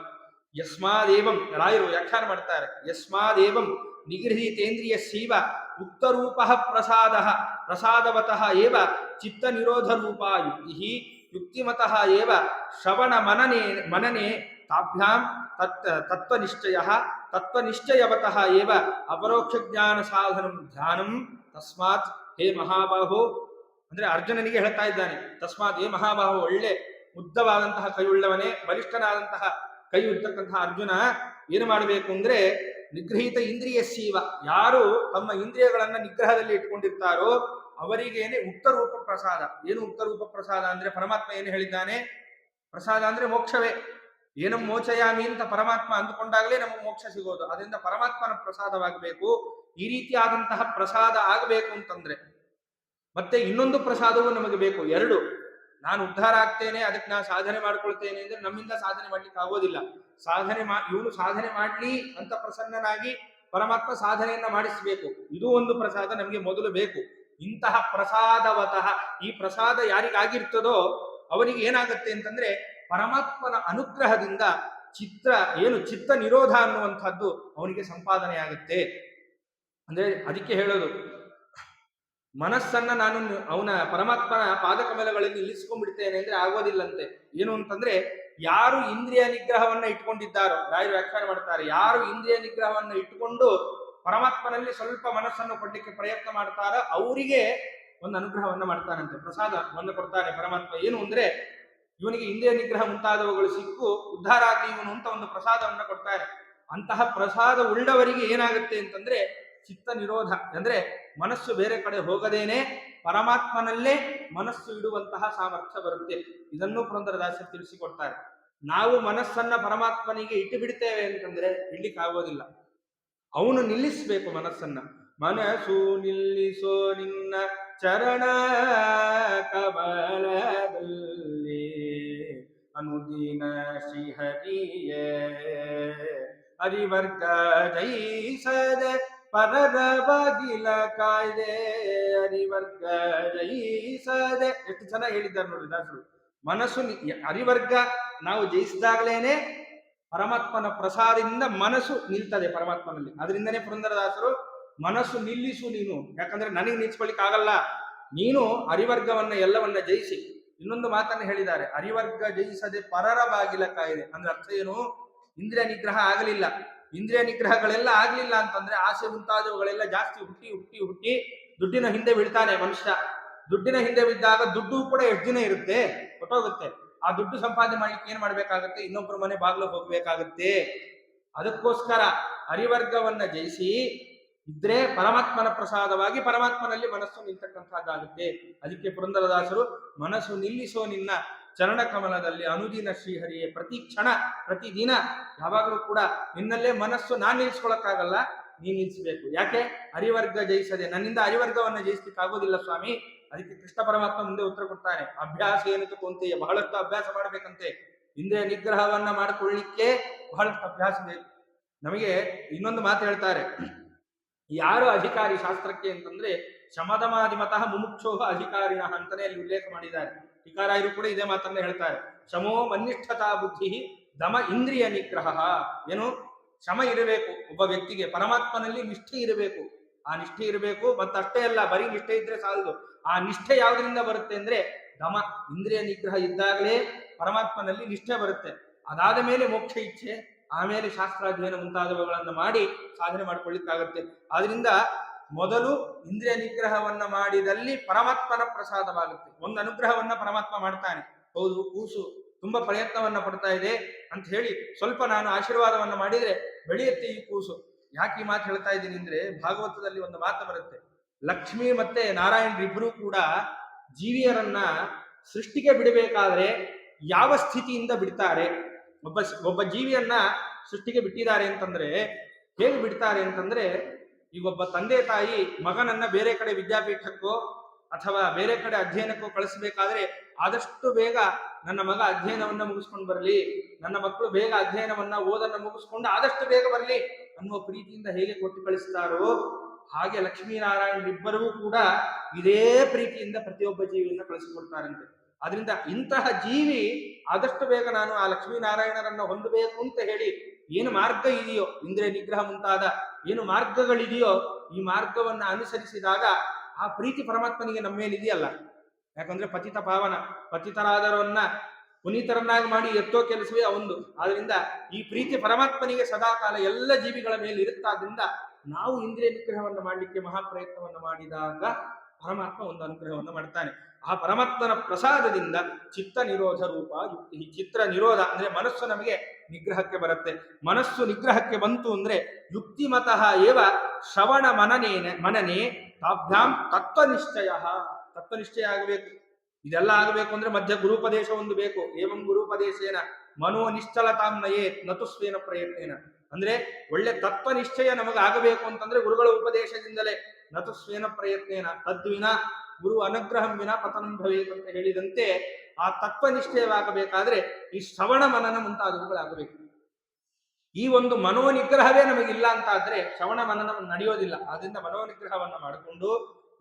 ಯಸ್ಮಾದೇವಂ, ರಾಯರು ವ್ಯಾಖ್ಯಾನ ಮಾಡ್ತಾರೆ, ಯಸ್ಮಾದೇವಂ ನಿಗೃಹೀತೇಂದ್ರಿಯ ಸೀವ ಉಕ್ತರೂಪ ಪ್ರಸಾದ ಪ್ರಸಾದವತಃ ಏವ ಚಿತ್ತ ನಿರೋಧ ರೂಪಾ ಯುಕ್ತಿ ಯುಕ್ತಿಮತಃ ಏವ ಶ್ರವಣ ಮನನೆ ತಾಭ್ಯಾಂ ತತ್ವನಿಶ್ಚಯವತಃ ಏವ ಅಪರೋಕ್ಷ ಜ್ಞಾನ ಸಾಧನಂ ಧ್ಯಾನಂ. ತಸ್ಮಾತ್ ಹೇ ಮಹಾಬಾಹೋ, ಅಂದ್ರೆ ಅರ್ಜುನನಿಗೆ ಹೇಳ್ತಾ ಇದ್ದಾನೆ, ತಸ್ಮಾತ್ ಹೇ ಮಹಾಬಾಹೋ, ಒಳ್ಳೆ ಉದ್ದವಾದಂತಹ ಕೈಯುಳ್ಳವನೇ, ಬಲಿಷ್ಠನಾದಂತಹ ಕೈ ಇರ್ತಕ್ಕಂತಹ ಅರ್ಜುನ ಏನು ಮಾಡಬೇಕು ಅಂದ್ರೆ ನಿಗೃಹೀತ ಇಂದ್ರಿಯ ಸೀವ, ಯಾರು ತಮ್ಮ ಇಂದ್ರಿಯಗಳನ್ನ ನಿಗ್ರಹದಲ್ಲಿ ಇಟ್ಕೊಂಡಿರ್ತಾರೋ ಅವರಿಗೇನೆ ಉಕ್ತರೂಪ ಪ್ರಸಾದ. ಏನು ಉಕ್ತರೂಪ ಪ್ರಸಾದ ಅಂದ್ರೆ ಪರಮಾತ್ಮ ಏನು ಹೇಳಿದ್ದಾನೆ, ಪ್ರಸಾದ ಅಂದ್ರೆ ಮೋಕ್ಷವೇ. ಏನಂ ಮೋಚಯಾಮಿ ಅಂತ ಪರಮಾತ್ಮ ಅಂದುಕೊಂಡಾಗಲೇ ನಮಗೆ ಮೋಕ್ಷ ಸಿಗೋದು. ಅದರಿಂದ ಪರಮಾತ್ಮನ ಪ್ರಸಾದವಾಗಬೇಕು. ಈ ರೀತಿಯಾದಂತಹ ಪ್ರಸಾದ ಆಗಬೇಕು ಅಂತಂದ್ರೆ ಮತ್ತೆ ಇನ್ನೊಂದು ಪ್ರಸಾದವು ನಮಗೆ ಬೇಕು. ಎರಡು, ನಾನು ಉದ್ಧಾರ ಆಗ್ತೇನೆ, ಅದಕ್ಕೆ ನಾನು ಸಾಧನೆ ಮಾಡ್ಕೊಳ್ತೇನೆ ಅಂದ್ರೆ ನಮ್ಮಿಂದ ಸಾಧನೆ ಮಾಡ್ಲಿಕ್ಕೆ ಆಗೋದಿಲ್ಲ. ಇವನು ಸಾಧನೆ ಮಾಡ್ಲಿ ಅಂತ ಪ್ರಸನ್ನನಾಗಿ ಪರಮಾತ್ಮ ಸಾಧನೆಯನ್ನ ಮಾಡಿಸಬೇಕು. ಇದು ಒಂದು ಪ್ರಸಾದ ನಮಗೆ ಮೊದಲು ಬೇಕು. ಇಂತಹ ಪ್ರಸಾದವತಃ, ಈ ಪ್ರಸಾದ ಯಾರಿಗಾಗಿರ್ತದೋ ಅವನಿಗೆ ಏನಾಗುತ್ತೆ ಅಂತಂದ್ರೆ ಪರಮಾತ್ಮನ ಅನುಗ್ರಹದಿಂದ ಚಿತ್ತ ನಿರೋಧ ಅನ್ನುವಂಥದ್ದು ಅವನಿಗೆ ಸಂಪಾದನೆ ಆಗುತ್ತೆ. ಅಂದ್ರೆ ಅದಕ್ಕೆ ಹೇಳೋದು, ಮನಸ್ಸನ್ನ ನಾನು ಅವನ ಪರಮಾತ್ಮನ ಪಾದಕಮಲಗಳಲ್ಲಿ ನಿಲ್ಲಿಸ್ಕೊಂಡ್ಬಿಡ್ತೇನೆ ಅಂದ್ರೆ ಆಗೋದಿಲ್ಲಂತೆ. ಏನು ಅಂತಂದ್ರೆ ಯಾರು ಇಂದ್ರಿಯ ನಿಗ್ರಹವನ್ನ ಇಟ್ಕೊಂಡಿದ್ದಾರೋ, ರಾಯರು ವ್ಯಾಖ್ಯಾನ ಮಾಡ್ತಾರೆ, ಯಾರು ಇಂದ್ರಿಯ ನಿಗ್ರಹವನ್ನ ಇಟ್ಟುಕೊಂಡು ಪರಮಾತ್ಮನಲ್ಲಿ ಸ್ವಲ್ಪ ಮನಸ್ಸನ್ನು ಕೊಡ್ಲಿಕ್ಕೆ ಪ್ರಯತ್ನ ಮಾಡ್ತಾರೋ ಅವರಿಗೆ ಒಂದು ಅನುಗ್ರಹವನ್ನ ಮಾಡ್ತಾನಂತೆ, ಪ್ರಸಾದವನ್ನು ಕೊಡ್ತಾನೆ ಪರಮಾತ್ಮ. ಏನು ಅಂದ್ರೆ ಇವನಿಗೆ ಇಂದ್ರಿಯ ನಿಗ್ರಹ ಮುಂತಾದವುಗಳು ಸಿಕ್ಕು ಉದ್ಧಾರ ಆಗಲಿ ಇವನು ಅಂತ ಒಂದು ಪ್ರಸಾದವನ್ನ ಕೊಡ್ತಾರೆ. ಅಂತಹ ಪ್ರಸಾದ ಉಳ್ಳವರಿಗೆ ಏನಾಗುತ್ತೆ ಅಂತಂದ್ರೆ ಚಿತ್ತ ನಿರೋಧ, ಅಂದ್ರೆ ಮನಸ್ಸು ಬೇರೆ ಕಡೆ ಹೋಗದೇನೆ ಪರಮಾತ್ಮನಲ್ಲೇ ಮನಸ್ಸು ಇಡುವಂತಹ ಸಾಮರ್ಥ್ಯ ಬರುತ್ತೆ. ಇದನ್ನು ಪುರಂದರದಾಸರು ತಿಳಿಸಿಕೊಡ್ತಾರೆ. ನಾವು ಮನಸ್ಸನ್ನ ಪರಮಾತ್ಮನಿಗೆ ಇಟ್ಟು ಬಿಡ್ತೇವೆ ಅಂತಂದ್ರೆ ಇಡ್ಲಿಕ್ಕಾಗೋದಿಲ್ಲ. ಅವನು ನಿಲ್ಲಿಸಬೇಕು ಮನಸ್ಸನ್ನ. ಮನಸ್ಸು ನಿಲ್ಲಿಸೋ ನಿನ್ನ ಚರಣ ಕಮಲದಲ್ಲಿ ಅನುದಿನ ಶ್ರೀಹರಿಯ ಹರಿವರ್ಗ ಜಯಿಸದೆ ಪರರ ಬಾಗಿಲ ಕಾಯ್ದೆ ಹರಿವರ್ಗ ಜಯಿಸದೆ. ಎಷ್ಟು ಚೆನ್ನಾಗಿ ಹೇಳಿದ್ದಾರೆ ನೋಡಿ ದಾಸರು. ಮನಸ್ಸು ಹರಿವರ್ಗ ನಾವು ಜಯಿಸಿದಾಗಲೇನೆ ಪರಮಾತ್ಮನ ಪ್ರಸಾದದಿಂದ ಮನಸ್ಸು ನಿಲ್ತದೆ ಪರಮಾತ್ಮನಲ್ಲಿ. ಅದರಿಂದನೇ ಪುರಂದರದಾಸರು ಮನಸ್ಸು ನಿಲ್ಲಿಸು ನೀನು, ಯಾಕಂದ್ರೆ ನನಗೆ ನಿಲ್ಲಿಸ್ಕೊಳ್ಳಿಕ್ಕೆ ಆಗಲ್ಲ, ನೀನು ಹರಿವರ್ಗವನ್ನ ಎಲ್ಲವನ್ನ ಜಯಿಸಿ. ಇನ್ನೊಂದು ಮಾತನ್ನು ಹೇಳಿದ್ದಾರೆ, ಹರಿವರ್ಗ ಜಯಿಸದೆ ಪರರ ಬಾಗಿಲ ಕಾಯ್ದೆ. ಅಂದ್ರೆ ಅರ್ಥ ಏನು, ಇಂದ್ರಿಯ ನಿಗ್ರಹ ಆಗಲಿಲ್ಲ, ಇಂದ್ರಿಯ ನಿಗ್ರಹಗಳೆಲ್ಲ ಆಗ್ಲಿಲ್ಲ ಅಂತಂದ್ರೆ ಆಸೆ ಮುಂತಾದವುಗಳೆಲ್ಲ ಜಾಸ್ತಿ ಹುಟ್ಟಿ ಹುಟ್ಟಿ ಹುಟ್ಟಿ ದುಡ್ಡಿನ ಹಿಂದೆ ಬೀಳ್ತಾನೆ ಮನುಷ್ಯ. ದುಡ್ಡಿನ ಹಿಂದೆ ಬಿದ್ದಾಗ ದುಡ್ಡು ಕೂಡ ಎಷ್ಟು ದಿನ ಇರುತ್ತೆ, ಹೊಟ್ಟೋಗುತ್ತೆ. ಆ ದುಡ್ಡು ಸಂಪಾದನೆ ಮಾಡ್ಲಿಕ್ಕೆ ಏನ್ ಮಾಡ್ಬೇಕಾಗತ್ತೆ, ಇನ್ನೊಬ್ಬರ ಮನೆ ಬಾಗಿಲು ಹೋಗ್ಬೇಕಾಗತ್ತೆ. ಅದಕ್ಕೋಸ್ಕರ ಹರಿವರ್ಗವನ್ನ ಜಯಿಸಿ ಇದ್ರೆ ಪರಮಾತ್ಮನ ಪ್ರಸಾದವಾಗಿ ಪರಮಾತ್ಮನಲ್ಲಿ ಮನಸ್ಸು ನಿಲ್ತಕ್ಕಂಥದ್ದಾಗುತ್ತೆ. ಅದಕ್ಕೆ ಪುರಂದರದಾಸರು ಮನಸ್ಸು ನಿಲ್ಲಿಸೋ ನಿನ್ನ ಚರಣ ಕಮಲದಲ್ಲಿ ಅನುದಿನ ಶ್ರೀಹರಿಯೇ, ಪ್ರತಿ ಕ್ಷಣ ಪ್ರತಿದಿನ ಯಾವಾಗಲೂ ಕೂಡ ನಿನ್ನಲ್ಲೇ ಮನಸ್ಸು ನಾನು ನಿಲ್ಲಿಸ್ಕೊಳಕ್ಕಾಗಲ್ಲ, ನೀನ್ ನಿಲ್ಲಿಸಬೇಕು. ಯಾಕೆ, ಹರಿವರ್ಗ ಜಯಿಸದೆ, ನನ್ನಿಂದ ಹರಿವರ್ಗವನ್ನ ಜಯಿಸ್ಲಿಕ್ಕೆ ಆಗೋದಿಲ್ಲ ಸ್ವಾಮಿ. ಅದಕ್ಕೆ ಕೃಷ್ಣ ಪರಮಾತ್ಮ ಮುಂದೆ ಉತ್ತರ ಕೊಡ್ತಾನೆ, ಅಭ್ಯಾಸ ಏನಕ್ಕೆ ಕೊಂತೆಯ, ಬಹಳಷ್ಟು ಅಭ್ಯಾಸ ಮಾಡ್ಬೇಕಂತೆ. ಇಂದ್ರಿಯ ನಿಗ್ರಹವನ್ನ ಮಾಡಿಕೊಳ್ಳಿಕ್ಕೆ ಬಹಳಷ್ಟು ಅಭ್ಯಾಸ ಬೇಕು. ನಮಗೆ ಇನ್ನೊಂದು ಮಾತು ಹೇಳ್ತಾರೆ, ಯಾರು ಅಧಿಕಾರಿ ಶಾಸ್ತ್ರಕ್ಕೆ ಅಂತಂದ್ರೆ ಶಮದಮಾದಿಮತಃ ಮುಮುಕ್ಷೋಹ ಅಧಿಕಾರಿಣ ಅಂತಾನೆ ಅಲ್ಲಿ ಉಲ್ಲೇಖ ಮಾಡಿದ್ದಾರೆ. ಟೀಕಾರಾಯರು ಕೂಡ ಇದೇ ಮಾತನ್ನ ಹೇಳ್ತಾರೆ. ಶಮೋ ಮನ್ನಿಷ್ಠತಾ ಬುದ್ಧಿ ದಮ ಇಂದ್ರಿಯ ನಿಗ್ರಹ. ಏನು, ಶ್ರಮ ಇರಬೇಕು ಒಬ್ಬ ವ್ಯಕ್ತಿಗೆ, ಪರಮಾತ್ಮನಲ್ಲಿ ನಿಷ್ಠೆ ಇರಬೇಕು. ಆ ನಿಷ್ಠೆ ಇರಬೇಕು. ಮತ್ತಷ್ಟೇ ಅಲ್ಲ, ಬರೀ ನಿಷ್ಠೆ ಇದ್ರೆ ಸಾಲದು. ಆ ನಿಷ್ಠೆ ಯಾವುದರಿಂದ ಬರುತ್ತೆ ಅಂದ್ರೆ ದಮ, ಇಂದ್ರಿಯ ನಿಗ್ರಹ ಇದ್ದಾಗಲೇ ಪರಮಾತ್ಮನಲ್ಲಿ ನಿಷ್ಠೆ ಬರುತ್ತೆ. ಅದಾದ ಮೇಲೆ ಮೋಕ್ಷ ಇಚ್ಛೆ, ಆಮೇಲೆ ಶಾಸ್ತ್ರಾಧ್ಯಯನ ಮುಂತಾದವುಗಳನ್ನು ಮಾಡಿ ಸಾಧನೆ ಮಾಡ್ಕೊಳ್ಳಿಕ್ಕಾಗತ್ತೆ. ಆದ್ರಿಂದ ಮೊದಲು ಇಂದ್ರಿಯ ನಿಗ್ರಹವನ್ನ ಮಾಡಿದಲ್ಲಿ ಪರಮಾತ್ಮನ ಪ್ರಸಾದವಾಗುತ್ತೆ. ಒಂದು ಅನುಗ್ರಹವನ್ನ ಪರಮಾತ್ಮ ಮಾಡ್ತಾನೆ. ಹೌದು, ಕೂಸು ತುಂಬಾ ಪ್ರಯತ್ನವನ್ನ ಪಡ್ತಾ ಇದೆ ಅಂತ ಹೇಳಿ ಸ್ವಲ್ಪ ನಾನು ಆಶೀರ್ವಾದವನ್ನ ಮಾಡಿದ್ರೆ ಬೆಳೆಯುತ್ತೆ ಈ ಕೂಸು. ಯಾಕೆ ಈ ಮಾತು ಹೇಳ್ತಾ ಇದ್ದೀನಿ ಅಂದ್ರೆ, ಭಾಗವತದಲ್ಲಿ ಒಂದು ಮಾತು ಬರುತ್ತೆ, ಲಕ್ಷ್ಮಿ ಮತ್ತೆ ನಾರಾಯಣರಿಬ್ಬರೂ ಕೂಡ ಜೀವಿಯರನ್ನ ಸೃಷ್ಟಿಗೆ ಬಿಡಬೇಕಾದ್ರೆ ಯಾವ ಸ್ಥಿತಿಯಿಂದ ಬಿಡ್ತಾರೆ, ಒಬ್ಬ ಜೀವಿಯನ್ನ ಸೃಷ್ಟಿಗೆ ಬಿಟ್ಟಿದ್ದಾರೆ ಅಂತಂದ್ರೆ ಹೇಗೆ ಬಿಡ್ತಾರೆ ಅಂತಂದ್ರೆ, ಈಗ ಒಬ್ಬ ತಂದೆ ತಾಯಿ ಮಗನನ್ನ ಬೇರೆ ಕಡೆ ವಿದ್ಯಾಪೀಠಕ್ಕೋ ಅಥವಾ ಬೇರೆ ಕಡೆ ಅಧ್ಯಯನಕ್ಕೋ ಕಳಿಸಬೇಕಾದ್ರೆ ಆದಷ್ಟು ಬೇಗ ನನ್ನ ಮಗ ಅಧ್ಯಯನವನ್ನ ಮುಗಿಸ್ಕೊಂಡು ಬರಲಿ, ನನ್ನ ಮಕ್ಕಳು ಬೇಗ ಅಧ್ಯಯನವನ್ನ ಓದನ್ನ ಮುಗಿಸ್ಕೊಂಡು ಆದಷ್ಟು ಬೇಗ ಬರಲಿ ಅನ್ನುವ ಪ್ರೀತಿಯಿಂದ ಹೇಗೆ ಕೊಟ್ಟು ಕಳಿಸ್ತಾರೋ ಹಾಗೆ ಲಕ್ಷ್ಮೀನಾರಾಯಣರಿಬ್ಬರೂ ಕೂಡ ಇದೇ ಪ್ರೀತಿಯಿಂದ ಪ್ರತಿಯೊಬ್ಬ ಜೀವಿಯನ್ನು ಕಳಿಸಿಕೊಡ್ತಾರಂತೆ. ಅದರಿಂದ ಇಂತಹ ಜೀವಿ ಆದಷ್ಟು ಬೇಗ ನಾನು ಆ ಲಕ್ಷ್ಮೀನಾರಾಯಣರನ್ನ ಹೊಂದಬೇಕು ಅಂತ ಹೇಳಿ ಏನು ಮಾರ್ಗ ಇದೆಯೋ, ಇಂದ್ರಿಯ ನಿಗ್ರಹ ಮುಂತಾದ ಏನು ಮಾರ್ಗಗಳಿದೆಯೋ, ಈ ಮಾರ್ಗವನ್ನ ಅನುಸರಿಸಿದಾಗ ಆ ಪ್ರೀತಿ ಪರಮಾತ್ಮನಿಗೆ ನಮ್ಮ ಮೇಲೆ ಇದೆಯಲ್ಲ. ಯಾಕಂದ್ರೆ ಪತಿತ ಪಾವನ, ಪತಿತರಾದರನ್ನ ಪುನೀತರನ್ನಾಗಿ ಮಾಡಿ ಎತ್ತೋ ಕೆಲಸವೇ ಅವಂದು. ಆದ್ರಿಂದ ಈ ಪ್ರೀತಿ ಪರಮಾತ್ಮನಿಗೆ ಸದಾಕಾಲ ಎಲ್ಲ ಜೀವಿಗಳ ಮೇಲೆ ಇರುತ್ತಾದ್ರಿಂದ ನಾವು ಇಂದ್ರಿಯ ನಿಗ್ರಹವನ್ನು ಮಾಡಲಿಕ್ಕೆ ಮಹಾಪ್ರಯತ್ನವನ್ನು ಮಾಡಿದಾಗ ಪರಮಾತ್ಮ ಒಂದು ಅನುಗ್ರಹವನ್ನು ಮಾಡ್ತಾನೆ. ಆ ಪರಮಾತ್ಮನ ಪ್ರಸಾದದಿಂದ ಚಿತ್ತ ನಿರೋಧ ರೂಪ ಯುಕ್ತಿ. ಚಿತ್ರ ನಿರೋಧ ಅಂದ್ರೆ ಮನಸ್ಸು ನಮಗೆ ನಿಗ್ರಹಕ್ಕೆ ಬರುತ್ತೆ. ಮನಸ್ಸು ನಿಗ್ರಹಕ್ಕೆ ಬಂತು ಅಂದ್ರೆ ಯುಕ್ತಿಮತಃ ಏವ ಶ್ರವಣ ಮನನೆ ತಾಭ್ಯಾಂ ತತ್ವನಿಶ್ಚಯ. ತತ್ವನಿಶ್ಚಯ ಆಗಬೇಕು. ಇದೆಲ್ಲ ಆಗಬೇಕು ಅಂದ್ರೆ ಮಧ್ಯ ಗುರುಪದೇಶ ಒಂದು ಬೇಕು. ಏವಂ ಗುರುಪದೇಶೇನ ಮನೋ ನಿಶ್ಚಲತಾಂ ನಯೇತ್ ನತುಸ್ವೇನ ಪ್ರಯತ್ನೇನ. ಅಂದ್ರೆ ಒಳ್ಳೆ ತತ್ವ ನಿಶ್ಚಯ ನಮಗೆ ಆಗಬೇಕು ಅಂತಂದ್ರೆ ಗುರುಗಳ ಉಪದೇಶದಿಂದಲೇ, ನತುಸ್ವೇನ ಪ್ರಯತ್ನೇನ ತದ್ವಿನ ಗುರು ಅನುಗ್ರಹಂ ವಿನ ಪತನಂ ಭವೇತ್ ಅಂತ ಹೇಳಿದಂತೆ ಆ ತತ್ವ ನಿಶ್ಚಯವಾಗಬೇಕಾದ್ರೆ ಈ ಶ್ರವಣ ಮನನ ಮುಂತಾದವುಗಳಾಗಬೇಕು. ಈ ಒಂದು ಮನೋನಿಗ್ರಹವೇ ನಮಗಿಲ್ಲ ಅಂತಾದ್ರೆ ಶ್ರವಣ ಮನನ ನಡೆಯೋದಿಲ್ಲ. ಆದ್ರಿಂದ ಮನೋನಿಗ್ರಹವನ್ನ ಮಾಡಿಕೊಂಡು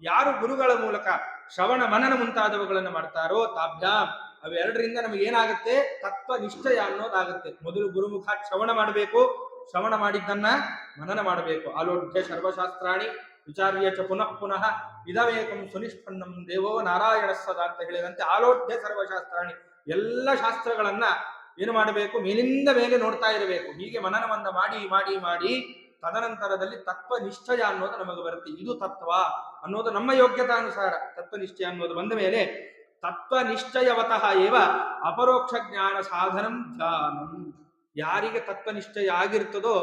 ಯಾರು ಗುರುಗಳ ಮೂಲಕ ಶ್ರವಣ ಮನನ ಮುಂತಾದವುಗಳನ್ನು ಮಾಡ್ತಾರೋ ತಾಭ್ಯಾಂ, ಅವೆರಡರಿಂದ ನಮಗೆ ಏನಾಗುತ್ತೆ? ತತ್ವ ನಿಶ್ಚಯ ಅನ್ನೋದಾಗುತ್ತೆ. ಮೊದಲು ಗುರುಮುಖ ಶ್ರವಣ ಮಾಡಬೇಕು, ಶ್ರವಣ ಮಾಡಿದ್ದನ್ನ ಮನನ ಮಾಡಬೇಕು. ಆಲೋಢ್ಯ ಸರ್ವಶಾಸ್ತ್ರಾಣಿ ವಿಚಾರ್ಯ ಚ ಪುನಃ ಪುನಃ ಇದವೇಕಂ ಸುನಿಷ್ಪನ್ನಂ ದೇವೋ ನಾರಾಯಣ ಸದಾ ಅಂತ ಹೇಳಿದಂತೆ ಆಲೋಢ್ಯ ಸರ್ವಶಾಸ್ತ್ರಾಣಿ, ಎಲ್ಲ ಶಾಸ್ತ್ರಗಳನ್ನ ಏನು ಮಾಡಬೇಕು? ಮೇಲಿಂದ ಮೇಲೆ ನೋಡ್ತಾ ಇರಬೇಕು. ಹೀಗೆ ಮನನವನ್ನ ಮಾಡಿ ಮಾಡಿ ಮಾಡಿ ತದನಂತರದಲ್ಲಿ ತತ್ವ ನಿಶ್ಚಯ ಅನ್ನೋದು ನಮಗೆ ಬರುತ್ತೆ. ಇದು ತತ್ವ ಅನ್ನೋದು ನಮ್ಮ ಯೋಗ್ಯತಾನುಸಾರ ತತ್ವ ನಿಶ್ಚಯ ಅನ್ನೋದು ಬಂದ ಮೇಲೆ ತತ್ವ ನಿಶ್ಚಯವತಃ ಏವ ಅಪರೋಕ್ಷ ಜ್ಞಾನ ಸಾಧನಂ ಧ್ಯಾನಂ. ಯಾರಿಗೆ ತತ್ವ ನಿಶ್ಚಯ ಆಗಿರ್ತದೋ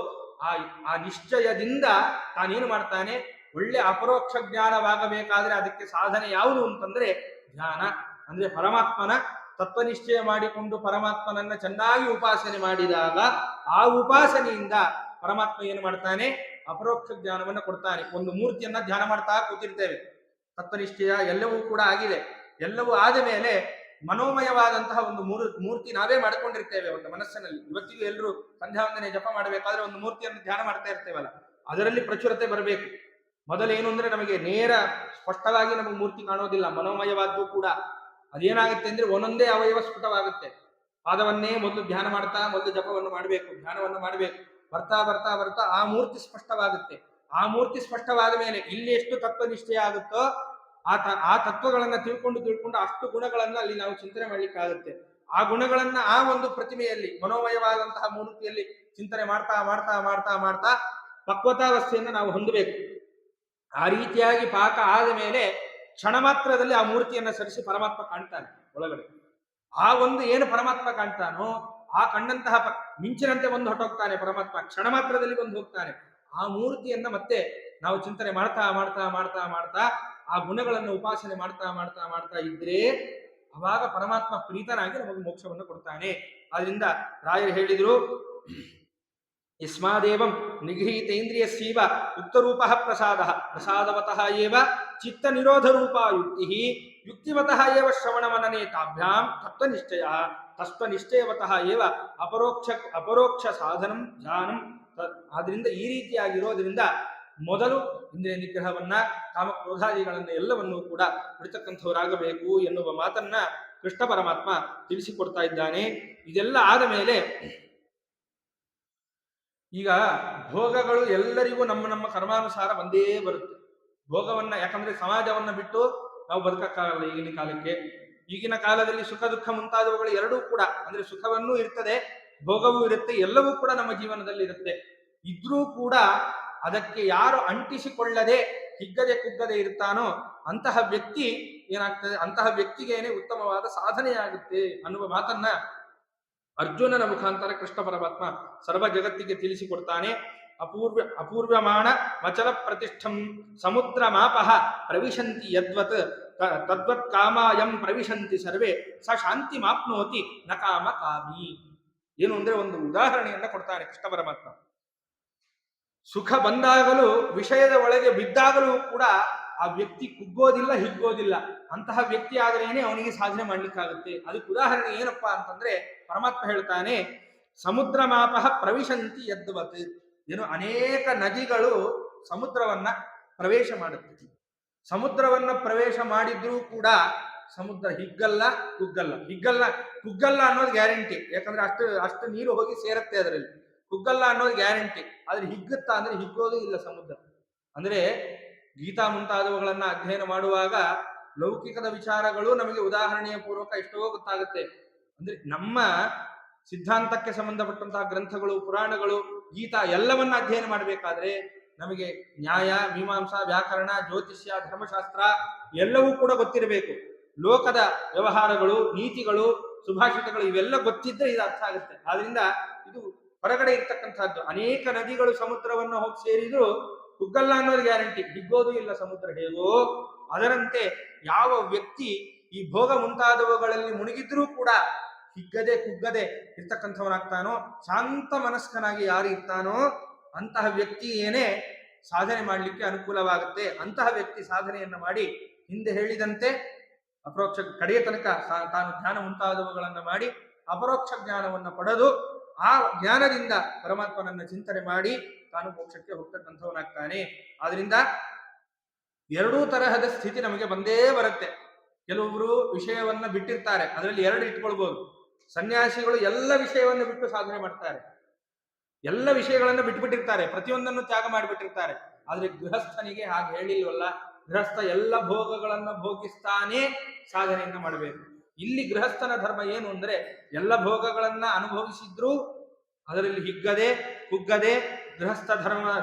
ಆ ನಿಶ್ಚಯದಿಂದ ತಾನೇನು ಮಾಡ್ತಾನೆ? ಒಳ್ಳೆ ಅಪರೋಕ್ಷ ಜ್ಞಾನವಾಗಬೇಕಾದ್ರೆ ಅದಕ್ಕೆ ಸಾಧನೆ ಯಾವುದು ಅಂತಂದ್ರೆ ಧ್ಯಾನ. ಅಂದ್ರೆ ಪರಮಾತ್ಮನ ತತ್ವನಿಶ್ಚಯ ಮಾಡಿಕೊಂಡು ಪರಮಾತ್ಮನನ್ನ ಚೆನ್ನಾಗಿ ಉಪಾಸನೆ ಮಾಡಿದಾಗ ಆ ಉಪಾಸನೆಯಿಂದ ಪರಮಾತ್ಮ ಏನು ಮಾಡ್ತಾನೆ? ಅಪರೋಕ್ಷ ಜ್ಞಾನವನ್ನು ಕೊಡ್ತಾನೆ. ಒಂದು ಮೂರ್ತಿಯನ್ನ ಧ್ಯಾನ ಮಾಡ್ತಾ ಕೂತಿರ್ತೇವೆ, ತತ್ವನಿಶ್ಚಯ ಎಲ್ಲವೂ ಕೂಡ ಆಗಿದೆ. ಎಲ್ಲವೂ ಆದ ಮೇಲೆ ಮನೋಮಯವಾದಂತಹ ಒಂದು ಮೂರ್ತಿ ನಾವೇ ಮಾಡ್ಕೊಂಡಿರ್ತೇವೆ ಒಂದು ಮನಸ್ಸಿನಲ್ಲಿ. ಇವತ್ತಿಗೂ ಎಲ್ಲರೂ ಸಂಧ್ಯಾ ವಂದನೆ ಜಪ ಮಾಡಬೇಕಾದ್ರೆ ಒಂದು ಮೂರ್ತಿಯನ್ನು ಧ್ಯಾನ ಮಾಡ್ತಾ ಇರ್ತೇವಲ್ಲ, ಅದರಲ್ಲಿ ಪ್ರಚುರತೆ ಬರಬೇಕು. ಮೊದಲೇನು ಅಂದ್ರೆ ನಮಗೆ ನೇರ ಸ್ಪಷ್ಟವಾಗಿ ನಮಗೆ ಮೂರ್ತಿ ಕಾಣೋದಿಲ್ಲ, ಮನೋಮಯವಾದ್ದು ಕೂಡ. ಅದೇನಾಗುತ್ತೆ ಅಂದ್ರೆ ಒಂದೊಂದೇ ಅವಯವ ಸ್ಫುಟವಾಗುತ್ತೆ. ಪಾದವನ್ನೇ ಮೊದಲು ಧ್ಯಾನ ಮಾಡ್ತಾ ಮೊದಲು ಜಪವನ್ನು ಮಾಡಬೇಕು, ಧ್ಯಾನವನ್ನು ಮಾಡಬೇಕು. ಬರ್ತಾ ಬರ್ತಾ ಬರ್ತಾ ಆ ಮೂರ್ತಿ ಸ್ಪಷ್ಟವಾಗುತ್ತೆ. ಆ ಮೂರ್ತಿ ಸ್ಪಷ್ಟವಾದ ಮೇಲೆ ಇಲ್ಲಿ ಎಷ್ಟು ತತ್ವ ನಿಶ್ಚಯ ಆಗುತ್ತೋ ಆ ತತ್ವಗಳನ್ನ ತಿಳ್ಕೊಂಡು ಅಷ್ಟು ಗುಣಗಳನ್ನ ಅಲ್ಲಿ ನಾವು ಚಿಂತನೆ ಮಾಡ್ಲಿಕ್ಕಾಗುತ್ತೆ. ಆ ಗುಣಗಳನ್ನ ಆ ಒಂದು ಪ್ರತಿಮೆಯಲ್ಲಿ ಮನೋಮಯವಾದಂತಹ ಮೂರ್ತಿಯಲ್ಲಿ ಚಿಂತನೆ ಮಾಡ್ತಾ ಮಾಡ್ತಾ ಮಾಡ್ತಾ ಮಾಡ್ತಾ ಪಕ್ವತಾವಸ್ಥೆಯನ್ನು ನಾವು ಹೊಂದಬೇಕು. ಆ ರೀತಿಯಾಗಿ ಪಾಕ ಆದ ಮೇಲೆ ಕ್ಷಣ ಮಾತ್ರದಲ್ಲಿ ಆ ಮೂರ್ತಿಯನ್ನ ಸರಿಸಿ ಪರಮಾತ್ಮ ಕಾಣ್ತಾನೆ ಒಳಗಡೆ. ಆ ಒಂದು ಏನು ಪರಮಾತ್ಮ ಕಾಣ್ತಾನೋ ಆ ಕಂಡಂತಹ ಮಿಂಚಿನಂತೆ ಒಂದು ಹೊಟ್ಟೋಗ್ತಾನೆ ಪರಮಾತ್ಮ, ಕ್ಷಣ ಮಾತ್ರದಲ್ಲಿ ಒಂದು ಹೋಗ್ತಾನೆ. ಆ ಮೂರ್ತಿಯನ್ನ ಮತ್ತೆ ನಾವು ಚಿಂತನೆ ಮಾಡ್ತಾ ಮಾಡ್ತಾ ಮಾಡ್ತಾ ಮಾಡ್ತಾ ಆ ಗುಣಗಳನ್ನು ಉಪಾಸನೆ ಮಾಡ್ತಾ ಮಾಡ್ತಾ ಮಾಡ್ತಾ ಇದ್ರೆ ಅವಾಗ ಪರಮಾತ್ಮ ಪ್ರೀತನಾಗಿ ನಮಗೆ ಮೋಕ್ಷವನ್ನು ಕೊಡ್ತಾನೆ. ಆದ್ರಿಂದ ರಾಯರು ಹೇಳಿದ್ರು, ಯಸ್ಮಾದೇವಂ ನಿಗೃಹೀತೇಂದ್ರಿಯಸ್ಯೈವ ಯುಕ್ತರೂಪ ಪ್ರಸಾದವತಃ ಏವ ಚಿತ್ತ ನಿರೋಧ ರೂಪ ಯುಕ್ತಿ ಯುಕ್ತಿವತಃ ಏವ ಶ್ರವಣ ಮನನೆ ತಾಭ್ಯಾಂ ತತ್ವನಿಶ್ಚಯ ತತ್ವನಿಶ್ಚಯವತಃ ಏವ ಅಪರೋಕ್ಷ ಸಾಧನಂ ಧ್ಯಾನಂ. ಆದ್ರಿಂದ ಈ ರೀತಿಯಾಗಿರೋದ್ರಿಂದ ಮೊದಲು ಇಂದ್ರಿಯ ನಿಗ್ರಹವನ್ನ ಕಾಮಕ್ರೋಧಾದಿಗಳನ್ನ ಎಲ್ಲವನ್ನೂ ಕೂಡ ಬಿಡ್ತಕ್ಕಂಥವರಾಗಬೇಕು ಎನ್ನುವ ಮಾತನ್ನ ಕೃಷ್ಣ ಪರಮಾತ್ಮ ತಿಳಿಸಿಕೊಡ್ತಾ ಇದ್ದಾನೆ. ಇದೆಲ್ಲ ಆದ ಮೇಲೆ ಈಗ ಭೋಗಗಳು ಎಲ್ಲರಿಗೂ ನಮ್ಮ ನಮ್ಮ ಕರ್ಮಾನುಸಾರ ಒಂದೇ ಬರುತ್ತೆ. ಭೋಗವನ್ನ ಯಾಕಂದ್ರೆ ಸಮಾಜವನ್ನ ಬಿಟ್ಟು ನಾವು ಬದುಕಕ್ಕಾಗಲ್ಲ ಈಗಿನ ಕಾಲಕ್ಕೆ. ಈಗಿನ ಕಾಲದಲ್ಲಿ ಸುಖ ದುಃಖ ಮುಂತಾದವುಗಳು ಎರಡೂ ಕೂಡ ಅಂದ್ರೆ ಸುಖವನ್ನೂ ಇರ್ತದೆ, ಭೋಗವೂ ಇರುತ್ತೆ, ಎಲ್ಲವೂ ಕೂಡ ನಮ್ಮ ಜೀವನದಲ್ಲಿ ಇರುತ್ತೆ. ಇದ್ರೂ ಕೂಡ ಅದಕ್ಕೆ ಯಾರು ಅಂಟಿಸಿಕೊಳ್ಳದೆ ಹಿಗ್ಗದೆ ಕುಗ್ಗದೆ ಇರ್ತಾನೋ ಅಂತಹ ವ್ಯಕ್ತಿ ಏನಾಗ್ತದೆ? ಅಂತಹ ವ್ಯಕ್ತಿಗೇನೆ ಉತ್ತಮವಾದ ಸಾಧನೆಯಾಗುತ್ತೆ ಅನ್ನುವ ಮಾತನ್ನ ಅರ್ಜುನನ ಮುಖಾಂತರ ಕೃಷ್ಣ ಪರಮಾತ್ಮ ಸರ್ವ ಜಗತ್ತಿಗೆ ತಿಳಿಸಿಕೊಡ್ತಾನೆ. ಅಪೂರ್ವಮಾಣ ಮಚಲ ಪ್ರತಿಷ್ಠಂ ಸಮುದ್ರ ಮಾಪಃ ಪ್ರವಿಶಂತಿ ಯದ್ವತ್ ತದ್ವತ್ ಕಾಮಾಯಂ ಪ್ರವಿಶಂತಿ ಸರ್ವೇ ಸ ಶಾಂತಿ ಮಾಪ್ನೋತಿ ನ ಕಾಮ ಕಾಮಿ. ಏನು ಅಂದ್ರೆ ಒಂದು ಉದಾಹರಣೆಯನ್ನ ಕೊಡ್ತಾನೆ ಕೃಷ್ಣ ಪರಮಾತ್ಮ. ಸುಖ ಬಂದಾಗಲೂ ವಿಷಯದ ಒಳಗೆ ಬಿದ್ದಾಗಲೂ ಕೂಡ ಆ ವ್ಯಕ್ತಿ ಕುಗ್ಗೋದಿಲ್ಲ, ಹಿಗ್ಗೋದಿಲ್ಲ. ಅಂತಹ ವ್ಯಕ್ತಿ ಆದ್ರೇನೆ ಅವನಿಗೆ ಸಾಧನೆ ಮಾಡ್ಲಿಕ್ಕಾಗುತ್ತೆ. ಅದಕ್ಕೆ ಉದಾಹರಣೆ ಏನಪ್ಪಾ ಅಂತಂದ್ರೆ ಪರಮಾತ್ಮ ಹೇಳ್ತಾನೆ, ಸಮುದ್ರ ಮಾಪಃ ಪ್ರವಿಶಂತಿ ಯದ್ವತ್. ಏನು ಅನೇಕ ನದಿಗಳು ಸಮುದ್ರವನ್ನ ಪ್ರವೇಶ ಮಾಡುತ್ತೆ. ಸಮುದ್ರವನ್ನ ಪ್ರವೇಶ ಮಾಡಿದ್ರೂ ಕೂಡ ಸಮುದ್ರ ಹಿಗ್ಗಲ್ಲ, ಕುಗ್ಗಲ್ಲ ಅನ್ನೋದು ಗ್ಯಾರಂಟಿ. ಯಾಕಂದ್ರೆ ಅಷ್ಟು ನೀರು ಹೋಗಿ ಸೇರುತ್ತೆ ಅದರಲ್ಲಿ. ಕುಗ್ಗಲ್ಲ ಅನ್ನೋದು ಗ್ಯಾರಂಟಿ. ಆದ್ರೆ ಹಿಗ್ಗುತ್ತಾ ಅಂದ್ರೆ ಹಿಗ್ಗೋದು ಇಲ್ಲ ಸಮುದ್ರ. ಅಂದ್ರೆ ಗೀತಾ ಮುಂತಾದವುಗಳನ್ನ ಅಧ್ಯಯನ ಮಾಡುವಾಗ ಲೌಕಿಕದ ವಿಚಾರಗಳು ನಮಗೆ ಉದಾಹರಣೆಯ ಪೂರ್ವಕ ಎಷ್ಟೋ ಗೊತ್ತಾಗುತ್ತೆ. ಅಂದ್ರೆ ನಮ್ಮ ಸಿದ್ಧಾಂತಕ್ಕೆ ಸಂಬಂಧಪಟ್ಟಂತಹ ಗ್ರಂಥಗಳು, ಪುರಾಣಗಳು, ಗೀತಾ ಎಲ್ಲವನ್ನ ಅಧ್ಯಯನ ಮಾಡಬೇಕಾದ್ರೆ ನಮಗೆ ನ್ಯಾಯ, ಮೀಮಾಂಸಾ, ವ್ಯಾಕರಣ, ಜ್ಯೋತಿಷ್ಯ, ಧರ್ಮಶಾಸ್ತ್ರ ಎಲ್ಲವೂ ಕೂಡ ಗೊತ್ತಿರಬೇಕು. ಲೋಕದ ವ್ಯವಹಾರಗಳು, ನೀತಿಗಳು, ಸುಭಾಷಿತಗಳು ಇವೆಲ್ಲ ಗೊತ್ತಿದ್ರೆ ಇದು ಅರ್ಥ ಆಗುತ್ತೆ. ಆದ್ರಿಂದ ಇದು ಹೊರಗಡೆ ಇರ್ತಕ್ಕಂಥದ್ದು. ಅನೇಕ ನದಿಗಳು ಸಮುದ್ರವನ್ನು ಹೋಗಿ ಸೇರಿದ್ರು ಕುಗ್ಗಲ್ಲ ಅನ್ನೋದು ಗ್ಯಾರಂಟಿ. ಹಿಗ್ಗೋದು ಇಲ್ಲ ಸಮುದ್ರ ಹೇಗೋ ಅದರಂತೆ ಯಾವ ವ್ಯಕ್ತಿ ಈ ಭೋಗ ಮುಂತಾದವುಗಳಲ್ಲಿ ಮುಳುಗಿದ್ರೂ ಕೂಡ ಹಿಗ್ಗದೆ ಕುಗ್ಗದೆ ಇರ್ತಕ್ಕಂಥವನಾಗ್ತಾನೋ, ಶಾಂತ ಮನಸ್ಕನಾಗಿ ಯಾರು ಇರ್ತಾನೋ ಅಂತಹ ವ್ಯಕ್ತಿ ಏನೇ ಸಾಧನೆ ಮಾಡಲಿಕ್ಕೆ ಅನುಕೂಲವಾಗುತ್ತೆ. ಅಂತಹ ವ್ಯಕ್ತಿ ಸಾಧನೆಯನ್ನ ಮಾಡಿ ಹಿಂದೆ ಹೇಳಿದಂತೆ ಅಪರೋಕ್ಷ ಕಡೆಯ ತನಕ ತಾನು ಜ್ಞಾನ ಮುಂತಾದವುಗಳನ್ನ ಮಾಡಿ ಅಪರೋಕ್ಷ ಜ್ಞಾನವನ್ನ ಪಡೆದು ಆ ಜ್ಞಾನದಿಂದ ಪರಮಾತ್ಮನನ್ನ ಚಿಂತನೆ ಮಾಡಿ ತಾನು ಮೋಕ್ಷಕ್ಕೆ ಹೋಗ್ತಕ್ಕಂಥವನಾಗ್ತಾನೆ. ಆದ್ರಿಂದ ಎರಡೂ ತರಹದ ಸ್ಥಿತಿ ನಮಗೆ ಬಂದೇ ಬರುತ್ತೆ. ಕೆಲವೊಬ್ರು ವಿಷಯವನ್ನ ಬಿಟ್ಟಿರ್ತಾರೆ, ಅದರಲ್ಲಿ ಎರಡು ಇಟ್ಕೊಳ್ಬಹುದು. ಸನ್ಯಾಸಿಗಳು ಎಲ್ಲ ವಿಷಯವನ್ನು ಬಿಟ್ಟು ಸಾಧನೆ ಮಾಡ್ತಾರೆ, ಎಲ್ಲ ವಿಷಯಗಳನ್ನು ಬಿಟ್ಟುಬಿಟ್ಟಿರ್ತಾರೆ, ಪ್ರತಿಯೊಂದನ್ನು ತ್ಯಾಗ ಮಾಡಿಬಿಟ್ಟಿರ್ತಾರೆ. ಆದ್ರೆ ಗೃಹಸ್ಥನಿಗೆ ಹಾಗೆ ಹೇಳಿಲ್ವಲ್ಲ. ಗೃಹಸ್ಥ ಎಲ್ಲ ಭೋಗಗಳನ್ನ ಭೋಗಿಸ್ತಾನೆ ಸಾಧನೆಯನ್ನ ಮಾಡಬೇಕು. ಇಲ್ಲಿ ಗೃಹಸ್ಥನ ಧರ್ಮ ಏನು ಅಂದ್ರೆ ಎಲ್ಲ ಭೋಗಗಳನ್ನ ಅನುಭವಿಸಿದ್ರೂ ಅದರಲ್ಲಿ ಹಿಗ್ಗದೆ ಕುಗ್ಗದೆ ಗೃಹಸ್ಥ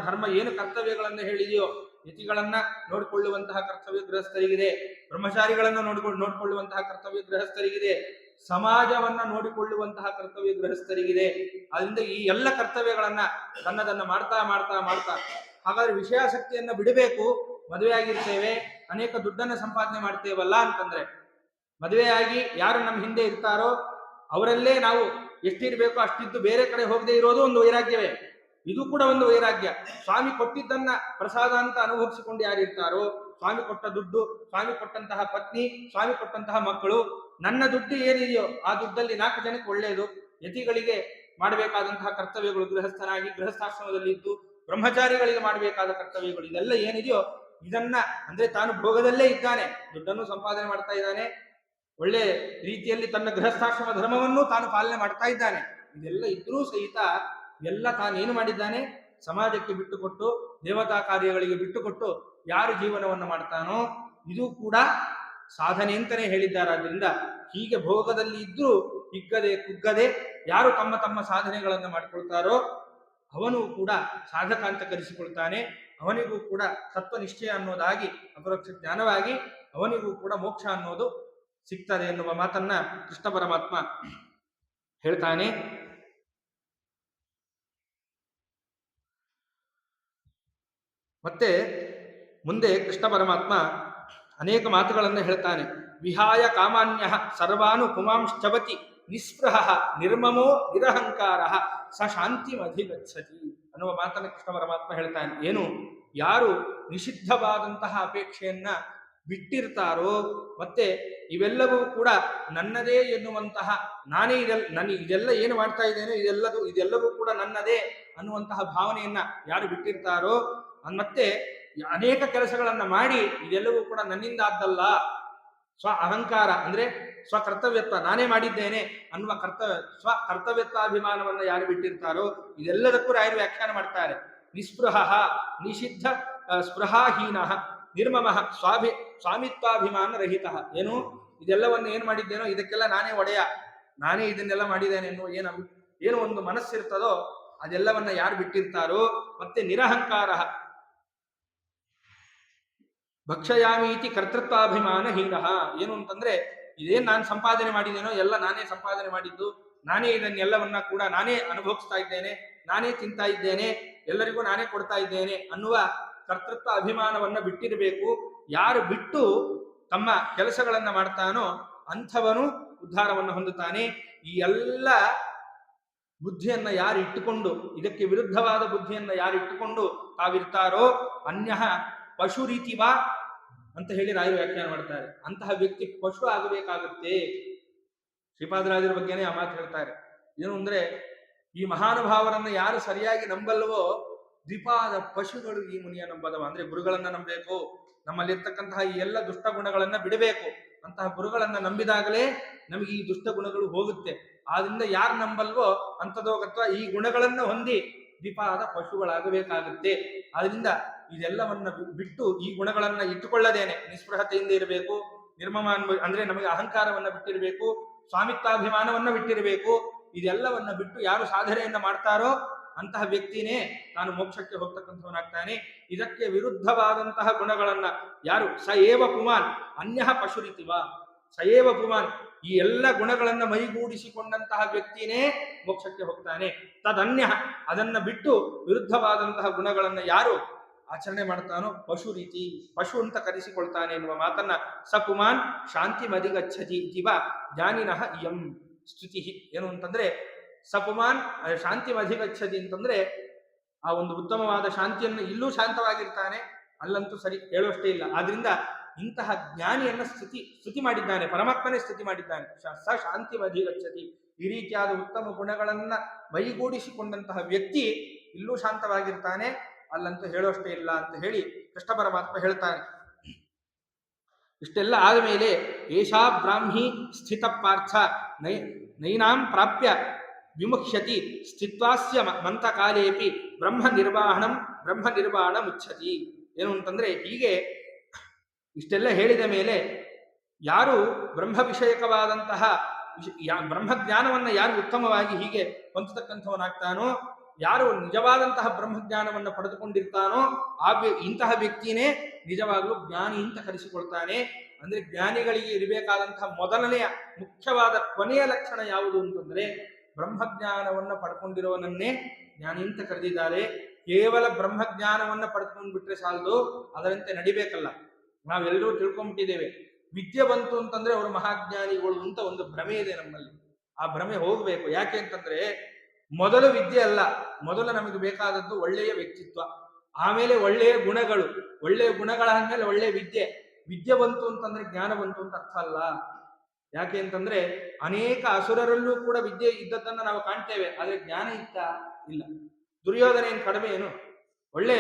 ಧರ್ಮ ಏನು ಕರ್ತವ್ಯಗಳನ್ನು ಹೇಳಿದೆಯೋ, ಯತಿಗಳನ್ನ ನೋಡಿಕೊಳ್ಳುವಂತಹ ಕರ್ತವ್ಯ ಗೃಹಸ್ಥರಿಗಿದೆ, ಬ್ರಹ್ಮಚಾರಿಗಳನ್ನ ನೋಡಿಕೊಳ್ಳುವಂತಹ ಕರ್ತವ್ಯ ಗೃಹಸ್ಥರಿಗಿದೆ, ಸಮಾಜವನ್ನ ನೋಡಿಕೊಳ್ಳುವಂತಹ ಕರ್ತವ್ಯ ಗೃಹಸ್ಥರಿಗಿದೆ. ಅದರಿಂದ ಈ ಎಲ್ಲ ಕರ್ತವ್ಯಗಳನ್ನ ತನ್ನದನ್ನ ಮಾಡ್ತಾ ಮಾಡ್ತಾ ಮಾಡ್ತಾ ಹಾಗಾದ್ರೆ ವಿಷಯಾಸಕ್ತಿಯನ್ನ ಬಿಡಬೇಕು. ಮದುವೆ ಆಗಿರ್ತೇವೆ, ಅನೇಕ ದುಡ್ಡನ್ನ ಸಂಪಾದನೆ ಮಾಡ್ತೇವಲ್ಲ ಅಂತಂದ್ರೆ ಮದುವೆಯಾಗಿ ಯಾರು ನಮ್ಮ ಹಿಂದೆ ಇರ್ತಾರೋ ಅವರಲ್ಲೇ ನಾವು ಎಷ್ಟಿರ್ಬೇಕೋ ಅಷ್ಟಿದ್ದು ಬೇರೆ ಕಡೆ ಹೋಗದೆ ಇರೋದು ಒಂದು ವೈರಾಗ್ಯವೇ. ಇದು ಕೂಡ ಒಂದು ವೈರಾಗ್ಯ. ಸ್ವಾಮಿ ಕೊಟ್ಟಿದ್ದನ್ನ ಪ್ರಸಾದ ಅಂತ ಅನುಭವಿಸಿಕೊಂಡು ಯಾರಿರ್ತಾರೋ, ಸ್ವಾಮಿ ಕೊಟ್ಟ ದುಡ್ಡು, ಸ್ವಾಮಿ ಕೊಟ್ಟಂತಹ ಪತ್ನಿ, ಸ್ವಾಮಿ ಕೊಟ್ಟಂತಹ ಮಕ್ಕಳು, ನನ್ನ ದುಡ್ಡು ಏನಿದೆಯೋ ಆ ದುಡ್ಡಲ್ಲಿ 4 ಜನಕ್ಕೆ ಒಳ್ಳೆಯದು. ಯತಿಗಳಿಗೆ ಮಾಡಬೇಕಾದಂತಹ ಕರ್ತವ್ಯಗಳು, ಗೃಹಸ್ಥನಾಗಿ ಗೃಹಸ್ಥಾಶ್ರಮದಲ್ಲಿ ಇದ್ದು ಬ್ರಹ್ಮಚಾರಿಗಳಿಗೆ ಮಾಡಬೇಕಾದ ಕರ್ತವ್ಯಗಳು, ಇದೆಲ್ಲ ಏನಿದೆಯೋ ಇದನ್ನ ಅಂದ್ರೆ ತಾನು ಭೋಗದಲ್ಲೇ ಇದ್ದಾನೆ, ದುಡ್ಡನ್ನು ಸಂಪಾದನೆ ಮಾಡ್ತಾ ಇದ್ದಾನೆ, ಒಳ್ಳೆ ರೀತಿಯಲ್ಲಿ ತನ್ನ ಗೃಹಸ್ಥಾಶ್ರಮ ಧರ್ಮವನ್ನು ತಾನು ಪಾಲನೆ ಮಾಡ್ತಾ ಇದ್ದಾನೆ. ಇದೆಲ್ಲ ಇದ್ರೂ ಸಹಿತ ಎಲ್ಲ ತಾನೇನು ಮಾಡಿದ್ದಾನೆ, ಸಮಾಜಕ್ಕೆ ಬಿಟ್ಟುಕೊಟ್ಟು ದೇವತಾ ಕಾರ್ಯಗಳಿಗೆ ಬಿಟ್ಟುಕೊಟ್ಟು ಯಾರು ಜೀವನವನ್ನು ಮಾಡ್ತಾನೋ ಇದು ಕೂಡ ಸಾಧನೆ ಅಂತಾನೆ ಹೇಳಿದ್ದಾರಾದ್ರಿಂದ ಹೀಗೆ ಭೋಗದಲ್ಲಿ ಇದ್ರೂ ಹಿಗ್ಗದೆ ಕುಗ್ಗದೆ ಯಾರು ತಮ್ಮ ತಮ್ಮ ಸಾಧನೆಗಳನ್ನು ಮಾಡಿಕೊಳ್ತಾರೋ ಅವನು ಕೂಡ ಸಾಧಕ ಅಂತ ಕರೆಸಿಕೊಳ್ತಾನೆ. ಅವನಿಗೂ ಕೂಡ ತತ್ವ ನಿಶ್ಚಯ ಅನ್ನೋದಾಗಿ ಅಪರೋಕ್ಷ ಜ್ಞಾನವಾಗಿ ಅವನಿಗೂ ಕೂಡ ಮೋಕ್ಷ ಅನ್ನೋದು ಸಿಗ್ತದೆ ಎನ್ನುವ ಮಾತನ್ನ ಕೃಷ್ಣ ಪರಮಾತ್ಮ ಹೇಳ್ತಾನೆ. ಮತ್ತೆ ಮುಂದೆ ಕೃಷ್ಣ ಪರಮಾತ್ಮ ಅನೇಕ ಮಾತುಗಳನ್ನು ಹೇಳ್ತಾನೆ. ವಿಹಾಯ ಕಾಮಾನ್ಯ ಸರ್ವಾನು ಪುಮಾಂಶ್ಚವತಿ ನಿಸ್ಪೃಹ ನಿರ್ಮಮೋ ನಿರಹಂಕಾರ ಸ ಶಾಂತಿಮಧಿಗಚ್ಚತಿ ಅನ್ನುವ ಮಾತನ್ನು ಕೃಷ್ಣ ಪರಮಾತ್ಮ ಹೇಳ್ತಾನೆ. ಏನು, ಯಾರು ನಿಷಿದ್ಧವಾದಂತಹ ಅಪೇಕ್ಷೆಯನ್ನ ಬಿಟ್ಟಿರ್ತಾರೋ ಮತ್ತೆ ಇವೆಲ್ಲವೂ ಕೂಡ ನನ್ನದೇ ಎನ್ನುವಂತಹ ನಾನೇ ಇದೆಲ್ಲ ಏನು ಮಾಡ್ತಾ ಇದ್ದೇನೋ ಇದೆಲ್ಲವೂ ಕೂಡ ನನ್ನದೇ ಅನ್ನುವಂತಹ ಭಾವನೆಯನ್ನ ಯಾರು ಬಿಟ್ಟಿರ್ತಾರೋ ಮತ್ತೆ ಅನೇಕ ಕೆಲಸಗಳನ್ನ ಮಾಡಿ ಇದೆಲ್ಲವೂ ಕೂಡ ನನ್ನಿಂದ ಆದ್ದಲ್ಲ, ಸ್ವ ಅಹಂಕಾರ ಅಂದ್ರೆ ಸ್ವಕರ್ತವ್ಯತ್ವ, ನಾನೇ ಮಾಡಿದ್ದೇನೆ ಅನ್ನುವ ಕರ್ತವ್ಯತ್ವಾಭಿಮಾನವನ್ನ ಯಾರು ಬಿಟ್ಟಿರ್ತಾರೋ ಇದೆಲ್ಲದಕ್ಕೂ ರಾಯರು ವ್ಯಾಖ್ಯಾನ ಮಾಡ್ತಾರೆ. ನಿಸ್ಪೃಹ ನಿಷಿದ್ಧ ಸ್ಪೃಹಾಹೀನ ನಿರ್ಮಮ ಸ್ವಾಮಿತ್ವಾಭಿಮಾನ ರಹಿತ. ಏನು, ಇದೆಲ್ಲವನ್ನು ಏನ್ ಮಾಡಿದ್ದೇನೋ ಇದಕ್ಕೆಲ್ಲ ನಾನೇ ಒಡೆಯ, ನಾನೇ ಇದನ್ನೆಲ್ಲ ಮಾಡಿದ್ದೇನೆ ಎನ್ನುವ ಏನು ಒಂದು ಮನಸ್ಸಿರ್ತದೋ ಅದೆಲ್ಲವನ್ನ ಯಾರು ಬಿಟ್ಟಿರ್ತಾರೋ ಮತ್ತೆ ನಿರಹಂಕಾರ ಭಕ್ಷಯಾಮೀತಿ ಕರ್ತೃತ್ವಾಭಿಮಾನ ಹೀನ. ಏನು ಅಂತಂದ್ರೆ ಇದೇನ್ ನಾನು ಸಂಪಾದನೆ ಮಾಡಿದ್ದೇನೋ ಎಲ್ಲ ನಾನೇ ಸಂಪಾದನೆ ಮಾಡಿದ್ದು, ನಾನೇ ಇದನ್ನೆಲ್ಲವನ್ನ ಕೂಡ ನಾನೇ ಅನುಭವಿಸ್ತಾ ಇದ್ದೇನೆ, ನಾನೇ ತಿಂತಾ ಇದ್ದೇನೆ, ಎಲ್ಲರಿಗೂ ನಾನೇ ಕೊಡ್ತಾ ಇದ್ದೇನೆ ಅನ್ನುವ ಕರ್ತೃತ್ವ ಅಭಿಮಾನವನ್ನ ಬಿಟ್ಟಿರಬೇಕು. ಯಾರು ಬಿಟ್ಟು ತಮ್ಮ ಕೆಲಸಗಳನ್ನ ಮಾಡ್ತಾನೋ ಅಂಥವನು ಉದ್ಧಾರವನ್ನು ಹೊಂದುತ್ತಾನೆ. ಈ ಎಲ್ಲ ಬುದ್ಧಿಯನ್ನ ಯಾರು ಇಟ್ಟುಕೊಂಡು, ಇದಕ್ಕೆ ವಿರುದ್ಧವಾದ ಬುದ್ಧಿಯನ್ನ ಯಾರು ಇಟ್ಟುಕೊಂಡು ತಾವಿರ್ತಾರೋ ಅನ್ಯ ಪಶು ರೀತಿವಾ ಅಂತ ಹೇಳಿ ರಾಯರು ವ್ಯಾಖ್ಯಾನ ಮಾಡ್ತಾರೆ. ಅಂತಹ ವ್ಯಕ್ತಿ ಪಶು ಆಗಬೇಕಾಗುತ್ತೆ. ಶ್ರೀಪಾದರಾಜರ ಬಗ್ಗೆನೇ ಆ ಮಾತು ಹೇಳ್ತಾರೆ. ಏನು ಅಂದ್ರೆ ಈ ಮಹಾನುಭಾವರನ್ನ ಯಾರು ಸರಿಯಾಗಿ ನಂಬಲ್ವೋ ದ್ವಿಪಾದ ಪಶುಗಳು ಈ ಮುನಿಯ ನಂಬದವ. ಅಂದ್ರೆ ಗುರುಗಳನ್ನ ನಂಬಬೇಕು, ನಮ್ಮಲ್ಲಿರ್ತಕ್ಕಂತಹ ಈ ಎಲ್ಲ ದುಷ್ಟ ಗುಣಗಳನ್ನ ಬಿಡಬೇಕು. ಅಂತಹ ಗುರುಗಳನ್ನ ನಂಬಿದಾಗಲೇ ನಮಗೆ ಈ ದುಷ್ಟ ಗುಣಗಳು ಹೋಗುತ್ತೆ. ಆದ್ರಿಂದ ಯಾರು ನಂಬಲ್ವೋ ಅಂತದೋಗತ್ವ ಈ ಗುಣಗಳನ್ನ ಹೊಂದಿ ದ್ವಿಪಾದ ಪಶುಗಳಾಗಬೇಕಾಗುತ್ತೆ. ಆದ್ರಿಂದ ಇದೆಲ್ಲವನ್ನ ಬಿಟ್ಟು ಈ ಗುಣಗಳನ್ನ ಇಟ್ಟುಕೊಳ್ಳದೇನೆ ನಿಸ್ಪೃಹತೆಯಿಂದ ಇರಬೇಕು. ನಿರ್ಮಮ ಅಂದ್ರೆ ನಮಗೆ ಅಹಂಕಾರವನ್ನ ಬಿಟ್ಟಿರಬೇಕು, ಸ್ವಾಮಿತ್ವಾಭಿಮಾನವನ್ನ ಬಿಟ್ಟಿರಬೇಕು. ಇದೆಲ್ಲವನ್ನ ಬಿಟ್ಟು ಯಾರು ಸಾಧನೆಯನ್ನ ಮಾಡ್ತಾರೋ ಅಂತಹ ವ್ಯಕ್ತಿನೇ ತಾನು ಮೋಕ್ಷಕ್ಕೆ ಹೋಗ್ತಕ್ಕಂಥವನಾಗ್ತಾನೆ. ಇದಕ್ಕೆ ವಿರುದ್ಧವಾದಂತಹ ಗುಣಗಳನ್ನ ಯಾರು ಸಯೇವ ಪುಮಾನ್ ಅನ್ಯ ಪಶುರಿತಿವ, ಸಯೇವ ಪುಮಾನ್ ಈ ಎಲ್ಲ ಗುಣಗಳನ್ನ ಮೈಗೂಡಿಸಿಕೊಂಡಂತಹ ವ್ಯಕ್ತಿನೇ ಮೋಕ್ಷಕ್ಕೆ ಹೋಗ್ತಾನೆ. ತದನ್ಯ ಅದನ್ನ ಬಿಟ್ಟು ವಿರುದ್ಧವಾದಂತಹ ಗುಣಗಳನ್ನ ಯಾರು ಆಚರಣೆ ಮಾಡ್ತಾನೋ ಪಶು ರೀತಿ, ಪಶು ಅಂತ ಕರೆಸಿಕೊಳ್ತಾನೆ ಎನ್ನುವ ಮಾತನ್ನ ಸ ಪುಮಾನ್ ಶಾಂತಿ ಮದಿಗಚ್ಚತಿ ಜೀವ ಜ್ಞಾನಿನಃ ಇಯಂ ಸ್ತುತಿ. ಏನು ಅಂತಂದ್ರೆ ಸಪುಮಾನ್ ಶಾಂತಿ ಮಧಿಗಚ್ಚತಿ ಅಂತಂದ್ರೆ ಆ ಒಂದು ಉತ್ತಮವಾದ ಶಾಂತಿಯನ್ನು ಇಲ್ಲೂ ಶಾಂತವಾಗಿರ್ತಾನೆ, ಅಲ್ಲಂತೂ ಸರಿ ಹೇಳುವಷ್ಟೇ ಇಲ್ಲ. ಆದ್ರಿಂದ ಇಂತಹ ಜ್ಞಾನಿಯನ್ನ ಸ್ತುತಿ ಮಾಡಿದ್ದಾನೆ, ಪರಮಾತ್ಮನೇ ಸ್ತುತಿ ಮಾಡಿದ್ದಾನೆ. ಸ ಶಾಂತಿ ಮಧಿಗಚ್ಚತಿ, ಈ ರೀತಿಯಾದ ಉತ್ತಮ ಗುಣಗಳನ್ನ ಮೈಗೂಡಿಸಿಕೊಂಡಂತಹ ವ್ಯಕ್ತಿ ಇಲ್ಲೂ ಶಾಂತವಾಗಿರ್ತಾನೆ, ಅಲ್ಲಂತೂ ಹೇಳುವಷ್ಟೇ ಇಲ್ಲ ಅಂತ ಹೇಳಿ ಕೃಷ್ಣ ಪರಮಾತ್ಮ ಹೇಳ್ತಾನೆ. ಇಷ್ಟೆಲ್ಲ ಆದಮೇಲೆ ಏಷಾ ಬ್ರಾಹ್ಮಿ ಸ್ಥಿತ ಪಾರ್ಥ ನೈನಾಂ ಪ್ರಾಪ್ಯ ವಿಮುಖ್ಯತಿ ಸ್ಥಿತ್ವಾಸ್ಯ ಮಂತಕಾಲೇಪಿ ಬ್ರಹ್ಮ ನಿರ್ವಾಣ ಮುಚ್ಚತಿ. ಏನು ಅಂತಂದ್ರೆ ಹೀಗೆ ಇಷ್ಟೆಲ್ಲ ಹೇಳಿದ ಮೇಲೆ ಯಾರು ಬ್ರಹ್ಮ ವಿಷಯಕವಾದಂತಹ ಬ್ರಹ್ಮಜ್ಞಾನವನ್ನ ಯಾರು ಉತ್ತಮವಾಗಿ ಹೀಗೆ ಹೊಂದತಕ್ಕಂಥವನಾಗ್ತಾನೋ, ಯಾರು ನಿಜವಾದಂತಹ ಬ್ರಹ್ಮಜ್ಞಾನವನ್ನು ಪಡೆದುಕೊಂಡಿರ್ತಾನೋ ಇಂತಹ ವ್ಯಕ್ತಿನೇ ನಿಜವಾಗ್ಲೂ ಜ್ಞಾನಿ ಅಂತ ಕರೆಸಿಕೊಳ್ತಾನೆ. ಅಂದ್ರೆ ಜ್ಞಾನಿಗಳಿಗೆ ಇರಬೇಕಾದಂತಹ ಮೊದಲನೆಯ ಮುಖ್ಯವಾದ ಕೊನೆಯ ಲಕ್ಷಣ ಯಾವುದು ಅಂತಂದ್ರೆ ಬ್ರಹ್ಮಜ್ಞಾನವನ್ನ ಪಡ್ಕೊಂಡಿರುವವನನ್ನೇ ಜ್ಞಾನಿ ಅಂತ ಕರೆದಿದ್ದಾರೆ. ಕೇವಲ ಬ್ರಹ್ಮಜ್ಞಾನವನ್ನ ಪಡ್ಕೊಂಡು ಬಿಟ್ರೆ ಸಾಲದು, ಅದರಂತೆ ನಡಿಬೇಕಲ್ಲ. ನಾವೆಲ್ಲರೂ ತಿಳ್ಕೊಂಡ್ಬಿಟ್ಟಿದ್ದೇವೆ, ವಿದ್ಯೆ ಬಂತು ಅಂತಂದ್ರೆ ಅವರು ಮಹಾಜ್ಞಾನಿಗಳು ಅಂತ ಒಂದು ಭ್ರಮೆ ಇದೆ ನಮ್ಮಲ್ಲಿ. ಆ ಭ್ರಮೆ ಹೋಗ್ಬೇಕು. ಯಾಕೆ ಅಂತಂದ್ರೆ ಮೊದಲು ವಿದ್ಯೆ ಅಲ್ಲ, ಮೊದಲು ನಮಗೆ ಬೇಕಾದದ್ದು ಒಳ್ಳೆಯ ವ್ಯಕ್ತಿತ್ವ, ಆಮೇಲೆ ಒಳ್ಳೆಯ ಗುಣಗಳು, ಒಳ್ಳೆಯ ಗುಣಗಳಾದ್ಮೇಲೆ ಒಳ್ಳೆಯ ವಿದ್ಯೆ ಬಂತು ಅಂತಂದ್ರೆ ಜ್ಞಾನ ಬಂತು ಅಂತ ಅರ್ಥ ಅಲ್ಲ. ಯಾಕೆ ಅಂತಂದ್ರೆ ಅನೇಕ ಅಸುರರಲ್ಲೂ ಕೂಡ ವಿದ್ಯೆ ಇದ್ದದ್ದನ್ನ ನಾವು ಕಾಣ್ತೇವೆ, ಆದ್ರೆ ಜ್ಞಾನ ಇಲ್ಲ. ದುರ್ಯೋಧನ ಏನ್ ಕಡಿಮೆ ಏನು? ಒಳ್ಳೆ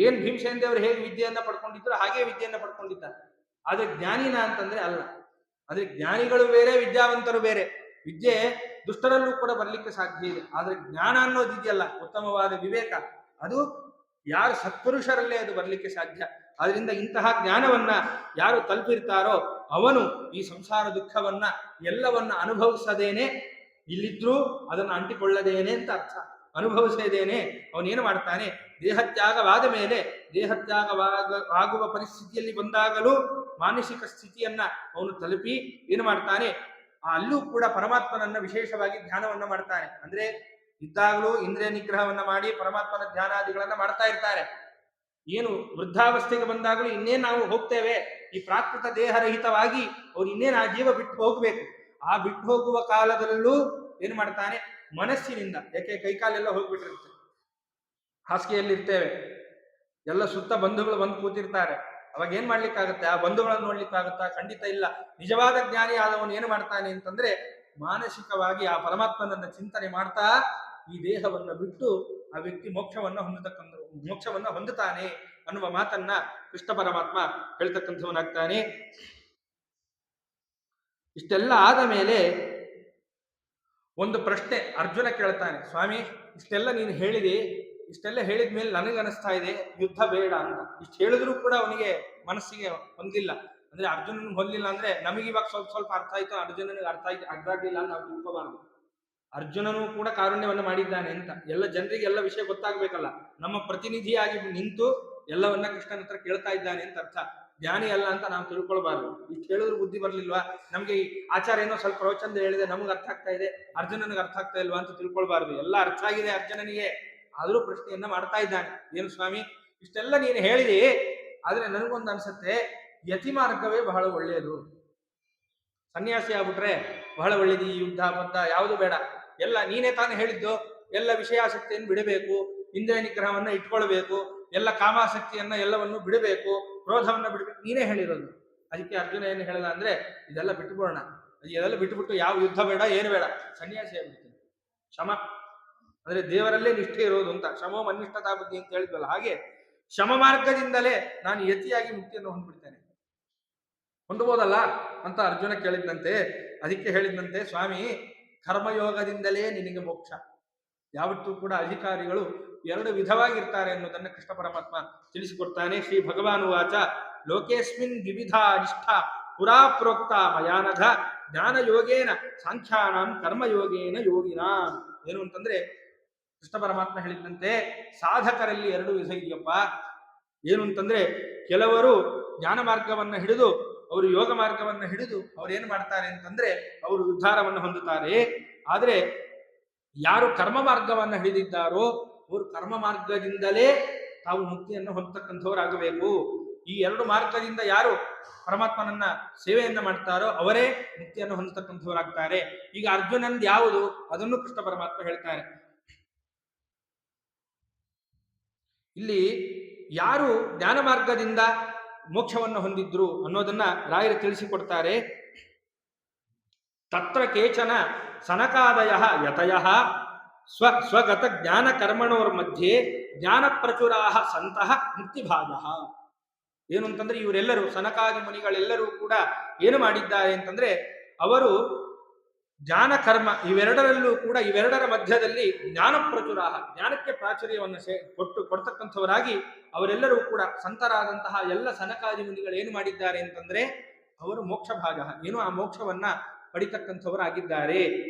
ಏನ್ ಭೀಮಸೇನ ದೇವರು ಹೇಗೆ ವಿದ್ಯೆಯನ್ನ ಪಡ್ಕೊಂಡಿದ್ರು ಹಾಗೆ ವಿದ್ಯೆಯನ್ನ ಪಡ್ಕೊಂಡಿದ್ದಾರೆ. ಆದ್ರೆ ಜ್ಞಾನಿನ ಅಂತಂದ್ರೆ ಅಲ್ಲ. ಆದ್ರೆ ಜ್ಞಾನಿಗಳು ಬೇರೆ, ವಿದ್ಯಾವಂತರು ಬೇರೆ. ವಿದ್ಯೆ ದುಷ್ಟರಲ್ಲೂ ಕೂಡ ಬರ್ಲಿಕ್ಕೆ ಸಾಧ್ಯ ಇದೆ, ಆದ್ರೆ ಜ್ಞಾನ ಅನ್ನೋದಿದೆಯಲ್ಲ, ಉತ್ತಮವಾದ ವಿವೇಕ, ಅದು ಯಾರು ಸತ್ಪುರುಷರಲ್ಲೇ ಅದು ಬರ್ಲಿಕ್ಕೆ ಸಾಧ್ಯ. ಅದರಿಂದ ಇಂತಹ ಜ್ಞಾನವನ್ನ ಯಾರು ತಲುಪಿರ್ತಾರೋ ಅವನು ಈ ಸಂಸಾರ ದುಃಖವನ್ನ ಎಲ್ಲವನ್ನ ಅನುಭವಿಸದೇನೆ, ಇಲ್ಲಿದ್ರೂ ಅದನ್ನು ಅಂಟಿಕೊಳ್ಳದೇನೆ ಅಂತ ಅರ್ಥ. ಅನುಭವಿಸದೇನೆ ಅವನೇನು ಮಾಡ್ತಾನೆ, ದೇಹತ್ಯಾಗವಾದ ಮೇಲೆ ದೇಹತ್ಯಾಗವಾಗುವ ಪರಿಸ್ಥಿತಿಯಲ್ಲಿ ಬಂದಾಗಲೂ ಮಾನಸಿಕ ಸ್ಥಿತಿಯನ್ನ ಅವನು ತಲುಪಿ ಏನು ಮಾಡ್ತಾನೆ, ಅಲ್ಲೂ ಕೂಡ ಪರಮಾತ್ಮನನ್ನ ವಿಶೇಷವಾಗಿ ಧ್ಯಾನವನ್ನ ಮಾಡ್ತಾನೆ. ಅಂದ್ರೆ ಇದ್ದಾಗಲೂ ಇಂದ್ರಿಯ ನಿಗ್ರಹವನ್ನ ಮಾಡಿ ಪರಮಾತ್ಮನ ಧ್ಯಾನಾದಿಗಳನ್ನ ಮಾಡ್ತಾ ಇರ್ತಾರೆ. ಏನು ವೃದ್ಧಾವಸ್ಥೆಗೆ ಬಂದಾಗಲೂ ಇನ್ನೇನು ನಾವು ಹೋಗ್ತೇವೆ, ಈ ಪ್ರಾಕೃತ ದೇಹರಹಿತವಾಗಿ ಅವ್ರು ಇನ್ನೇನು ಆ ಜೀವ ಬಿಟ್ಟು ಹೋಗ್ಬೇಕು. ಆ ಬಿಟ್ಟು ಹೋಗುವ ಕಾಲದಲ್ಲೂ ಏನು ಮಾಡ್ತಾನೆ, ಮನಸ್ಸಿನಿಂದ, ಯಾಕೆ ಕೈಕಾಲೆಲ್ಲ ಹೋಗ್ಬಿಟ್ಟಿರುತ್ತೆ, ಹಾಸಿಗೆಯಲ್ಲಿರ್ತೇವೆ, ಎಲ್ಲ ಸುತ್ತ ಬಂಧುಗಳು ಬಂದು ಕೂತಿರ್ತಾರೆ, ಅವಾಗ ಏನ್ ಮಾಡ್ಲಿಕ್ಕಾಗತ್ತೆ? ಆ ಬಂಧುಗಳನ್ನು ನೋಡ್ಲಿಕ್ಕಾಗತ್ತಾ? ಖಂಡಿತ ಇಲ್ಲ. ನಿಜವಾದ ಜ್ಞಾನಿ ಆದವನು ಏನು ಮಾಡ್ತಾನೆ ಅಂತಂದ್ರೆ ಮಾನಸಿಕವಾಗಿ ಆ ಪರಮಾತ್ಮನನ್ನ ಚಿಂತನೆ ಮಾಡ್ತಾ ಈ ದೇಹವನ್ನ ಬಿಟ್ಟು ಆ ವ್ಯಕ್ತಿ ಮೋಕ್ಷವನ್ನ ಹೊಂದುತ್ತಾನೆ ಅನ್ನುವ ಮಾತನ್ನ ಕೃಷ್ಣ ಪರಮಾತ್ಮ ಹೇಳ್ತಕ್ಕಂಥವನಾಗ್ತಾನೆ. ಇಷ್ಟೆಲ್ಲ ಆದ ಮೇಲೆ ಒಂದು ಪ್ರಶ್ನೆ ಅರ್ಜುನ ಕೇಳ್ತಾನೆ, ಸ್ವಾಮಿ ಇಷ್ಟೆಲ್ಲ ನೀನು ಹೇಳಿದಿ, ಇಷ್ಟೆಲ್ಲ ಹೇಳಿದ್ಮೇಲೆ ನನಗನ್ನಿಸ್ತಾ ಇದೆ ಯುದ್ಧ ಬೇಡ ಅಂತ. ಇಷ್ಟು ಹೇಳಿದ್ರು ಕೂಡ ಅವನಿಗೆ ಮನಸ್ಸಿಗೆ ಹೊಂದಿಲ್ಲ. ಅಂದ್ರೆ ಅರ್ಜುನನಿಗೆ ಹೊಂದಿಲ್ಲ ಅಂದ್ರೆ ನಮಗಿವಾಗ ಸ್ವಲ್ಪ ಅರ್ಥ ಆಯ್ತು, ಅರ್ಜುನನಿಗೆ ಅರ್ಥ ಆಗ್ಲಿಲ್ಲ ಅಂತ ನಾವು ತಿಳ್ಕೋಬಾರ್ದು. ಅರ್ಜುನನು ಕೂಡ ಕಾರುಣ್ಯವನ್ನು ಮಾಡಿದ್ದಾನೆ ಅಂತ ಎಲ್ಲ ಜನರಿಗೆ ಎಲ್ಲ ವಿಷಯ ಗೊತ್ತಾಗ್ಬೇಕಲ್ಲ. ನಮ್ಮ ಪ್ರತಿನಿಧಿಯಾಗಿ ನಿಂತು ಎಲ್ಲವನ್ನ ಕೃಷ್ಣನ ಹತ್ರ ಕೇಳ್ತಾ ಇದ್ದಾನೆ ಅಂತ ಅರ್ಥ. ಜ್ಞಾನಿ ಅಲ್ಲ ಅಂತ ನಾವು ತಿಳ್ಕೊಳ್ಬಾರ್ದು. ಇಷ್ಟು ಹೇಳಿದ್ರು ಬುದ್ಧಿ ಬರ್ಲಿಲ್ವಾ, ನಮ್ಗೆ ಈ ಆಚಾರ ಏನೋ ಸ್ವಲ್ಪ ಪ್ರವಚನ ಹೇಳಿದೆ, ನಮ್ಗೆ ಅರ್ಥ ಆಗ್ತಾ ಇದೆ, ಅರ್ಜುನನಿಗೆ ಅರ್ಥ ಆಗ್ತಾ ಇಲ್ವಾ ಅಂತ ತಿಳ್ಕೊಳ್ಬಾರ್ದು. ಎಲ್ಲ ಅರ್ಥ ಆಗಿದೆ ಅರ್ಜುನನಿಗೆ, ಆದ್ರೂ ಪ್ರಶ್ನೆಯನ್ನ ಮಾಡ್ತಾ ಇದ್ದಾನೆ. ಏನು ಸ್ವಾಮಿ ಇಷ್ಟೆಲ್ಲ ನೀನು ಹೇಳಿದಿ, ಆದ್ರೆ ನನಗೊಂದು ಅನ್ಸುತ್ತೆ ಯತಿ ಮಾರ್ಗವೇ ಬಹಳ ಒಳ್ಳೆಯದು, ಸನ್ಯಾಸಿ ಆಗ್ಬಿಟ್ರೆ ಬಹಳ ಒಳ್ಳೇದು, ಈ ಯುದ್ಧ ಬದ್ಧ ಯಾವುದು ಬೇಡ, ಎಲ್ಲ ನೀನೇ ತಾನೇ ಹೇಳಿದ್ದು, ಎಲ್ಲ ವಿಷಯಾಸಕ್ತಿಯನ್ನು ಬಿಡಬೇಕು, ಇಂದ್ರಿಯ ನಿಗ್ರಹವನ್ನ ಇಟ್ಕೊಳ್ಬೇಕು, ಎಲ್ಲ ಕಾಮಾಸಕ್ತಿಯನ್ನ ಎಲ್ಲವನ್ನು ಬಿಡಬೇಕು, ಕ್ರೋಧವನ್ನ ಬಿಡಬೇಕು, ನೀನೇ ಹೇಳಿರೋದು. ಅದಕ್ಕೆ ಅರ್ಜುನ ಏನು ಹೇಳಿದ ಅಂದ್ರೆ ಇದೆಲ್ಲ ಬಿಟ್ಟುಬಿಡೋಣ, ಇದೆಲ್ಲ ಬಿಟ್ಟುಬಿಟ್ಟು ಯಾವ ಯುದ್ಧ ಬೇಡ, ಏನು ಬೇಡ, ಸನ್ಯಾಸಿ ಆಗ್ಬಿಡ್ತೀನಿ, ಕ್ಷಮ ಅಂದ್ರೆ ದೇವರಲ್ಲೇ ನಿಷ್ಠೆ ಇರೋದು ಅಂತ. ಶಮೋ ಮನ್ನಿಷ್ಠತಾ ಬುದ್ಧಿ ಅಂತ ಹೇಳಿದ್ವಲ್ಲ, ಹಾಗೆ ಶಮ ಮಾರ್ಗದಿಂದಲೇ ನಾನು ಯತಿಯಾಗಿ ಮುಕ್ತಿಯನ್ನು ಹೊಂದ್ಬಿಡ್ತೇನೆ. ಹೊಂದಬಹುದಲ್ಲ ಅಂತ ಅರ್ಜುನ ಕೇಳಿದ್ದಂತೆ. ಅದಕ್ಕೆ ಹೇಳಿದ್ದಂತೆ, ಸ್ವಾಮಿ ಕರ್ಮಯೋಗದಿಂದಲೇ ನಿನಗೆ ಮೋಕ್ಷ. ಯಾವತ್ತೂ ಕೂಡ ಅಧಿಕಾರಿಗಳು ಎರಡು ವಿಧವಾಗಿರ್ತಾರೆ ಅನ್ನೋದನ್ನ ಕೃಷ್ಣ ಪರಮಾತ್ಮ ತಿಳಿಸಿಕೊಡ್ತಾನೆ. ಶ್ರೀ ಭಗವಾನ್ ವಾಚ ಲೋಕೇಸ್ಮಿನ್ ವಿವಿಧ ನಿಷ್ಠ ಪುರಾ ಪ್ರೋಕ್ತ ಮಯಾನಘ ಜ್ಞಾನ ಯೋಗೇನ ಸಾಂಖ್ಯಾನಾಂ ಕರ್ಮಯೋಗೇನ ಯೋಗಿನ. ಏನು ಅಂತಂದ್ರೆ ಕೃಷ್ಣ ಪರಮಾತ್ಮ ಹೇಳಿದಂತೆ ಸಾಧಕರಲ್ಲಿ ಎರಡು ವಿಧ ಇದೆಯಪ್ಪ. ಏನು ಅಂತಂದ್ರೆ ಕೆಲವರು ಜ್ಞಾನ ಮಾರ್ಗವನ್ನ ಹಿಡಿದು, ಅವರು ಯೋಗ ಮಾರ್ಗವನ್ನ ಹಿಡಿದು ಅವ್ರು ಏನ್ ಮಾಡ್ತಾರೆ ಅಂತಂದ್ರೆ ಅವರು ಉದ್ಧಾರವನ್ನು ಹೊಂದುತ್ತಾರೆ. ಆದ್ರೆ ಯಾರು ಕರ್ಮ ಮಾರ್ಗವನ್ನ ಹಿಡಿದಿದ್ದಾರೋ ಅವರು ಕರ್ಮ ಮಾರ್ಗದಿಂದಲೇ ತಾವು ಮುಕ್ತಿಯನ್ನು ಹೊಂದತಕ್ಕಂಥವರಾಗಬೇಕು. ಈ ಎರಡು ಮಾರ್ಗದಿಂದ ಯಾರು ಪರಮಾತ್ಮನನ್ನ ಸೇವೆಯನ್ನ ಮಾಡ್ತಾರೋ ಅವರೇ ಮುಕ್ತಿಯನ್ನು ಹೊಂದತಕ್ಕಂಥವರಾಗ್ತಾರೆ. ಈಗ ಅರ್ಜುನಂದ್ ಯಾವುದು ಅದನ್ನು ಕೃಷ್ಣ ಪರಮಾತ್ಮ ಹೇಳ್ತಾರೆ. ಇಲ್ಲಿ ಯಾರು ಜ್ಞಾನ ಮಾರ್ಗದಿಂದ ಮೋಕ್ಷವನ್ನು ಹೊಂದಿದ್ರು ಅನ್ನೋದನ್ನ ರಾಯರು ತಿಳಿಸಿಕೊಡ್ತಾರೆ. ತತ್ರ ಕೇಚನ ಸನಕಾದಯ ಯತಯ ಸ್ವಗತ ಜ್ಞಾನ ಕರ್ಮಣೋರ್ ಮಧ್ಯೆ ಜ್ಞಾನ ಪ್ರಚುರಾಹ ಸಂತಹ ಮುಕ್ತಿಭಾಗ. ಏನು ಅಂತಂದ್ರೆ ಇವರೆಲ್ಲರೂ ಸನಕಾದಿ ಮುನಿಗಳೆಲ್ಲರೂ ಕೂಡ ಏನು ಮಾಡಿದ್ದಾರೆ ಅಂತಂದ್ರೆ ಅವರು ಜ್ಞಾನ ಕರ್ಮ ಇವೆರಡರಲ್ಲೂ ಕೂಡ ಇವೆರಡರ ಮಧ್ಯದಲ್ಲಿ ಜ್ಞಾನ ಪ್ರಚುರಾಹ ಜ್ಞಾನಕ್ಕೆ ಪ್ರಾಚುರ್ಯವನ್ನು ಕೊಡ್ತಕ್ಕಂಥವರಾಗಿ ಅವರೆಲ್ಲರೂ ಕೂಡ ಸಂತರಾದಂತಹ ಎಲ್ಲ ಸನಕಾದಿ ಮುನಿಗಳು ಏನು ಮಾಡಿದ್ದಾರೆ ಅಂತಂದ್ರೆ ಅವರು ಮೋಕ್ಷ ಭಾಗ ಏನು ಆ ಮೋಕ್ಷವನ್ನ ಪಡಿತಕ್ಕಂಥವರಾಗಿದ್ದಾರೆ.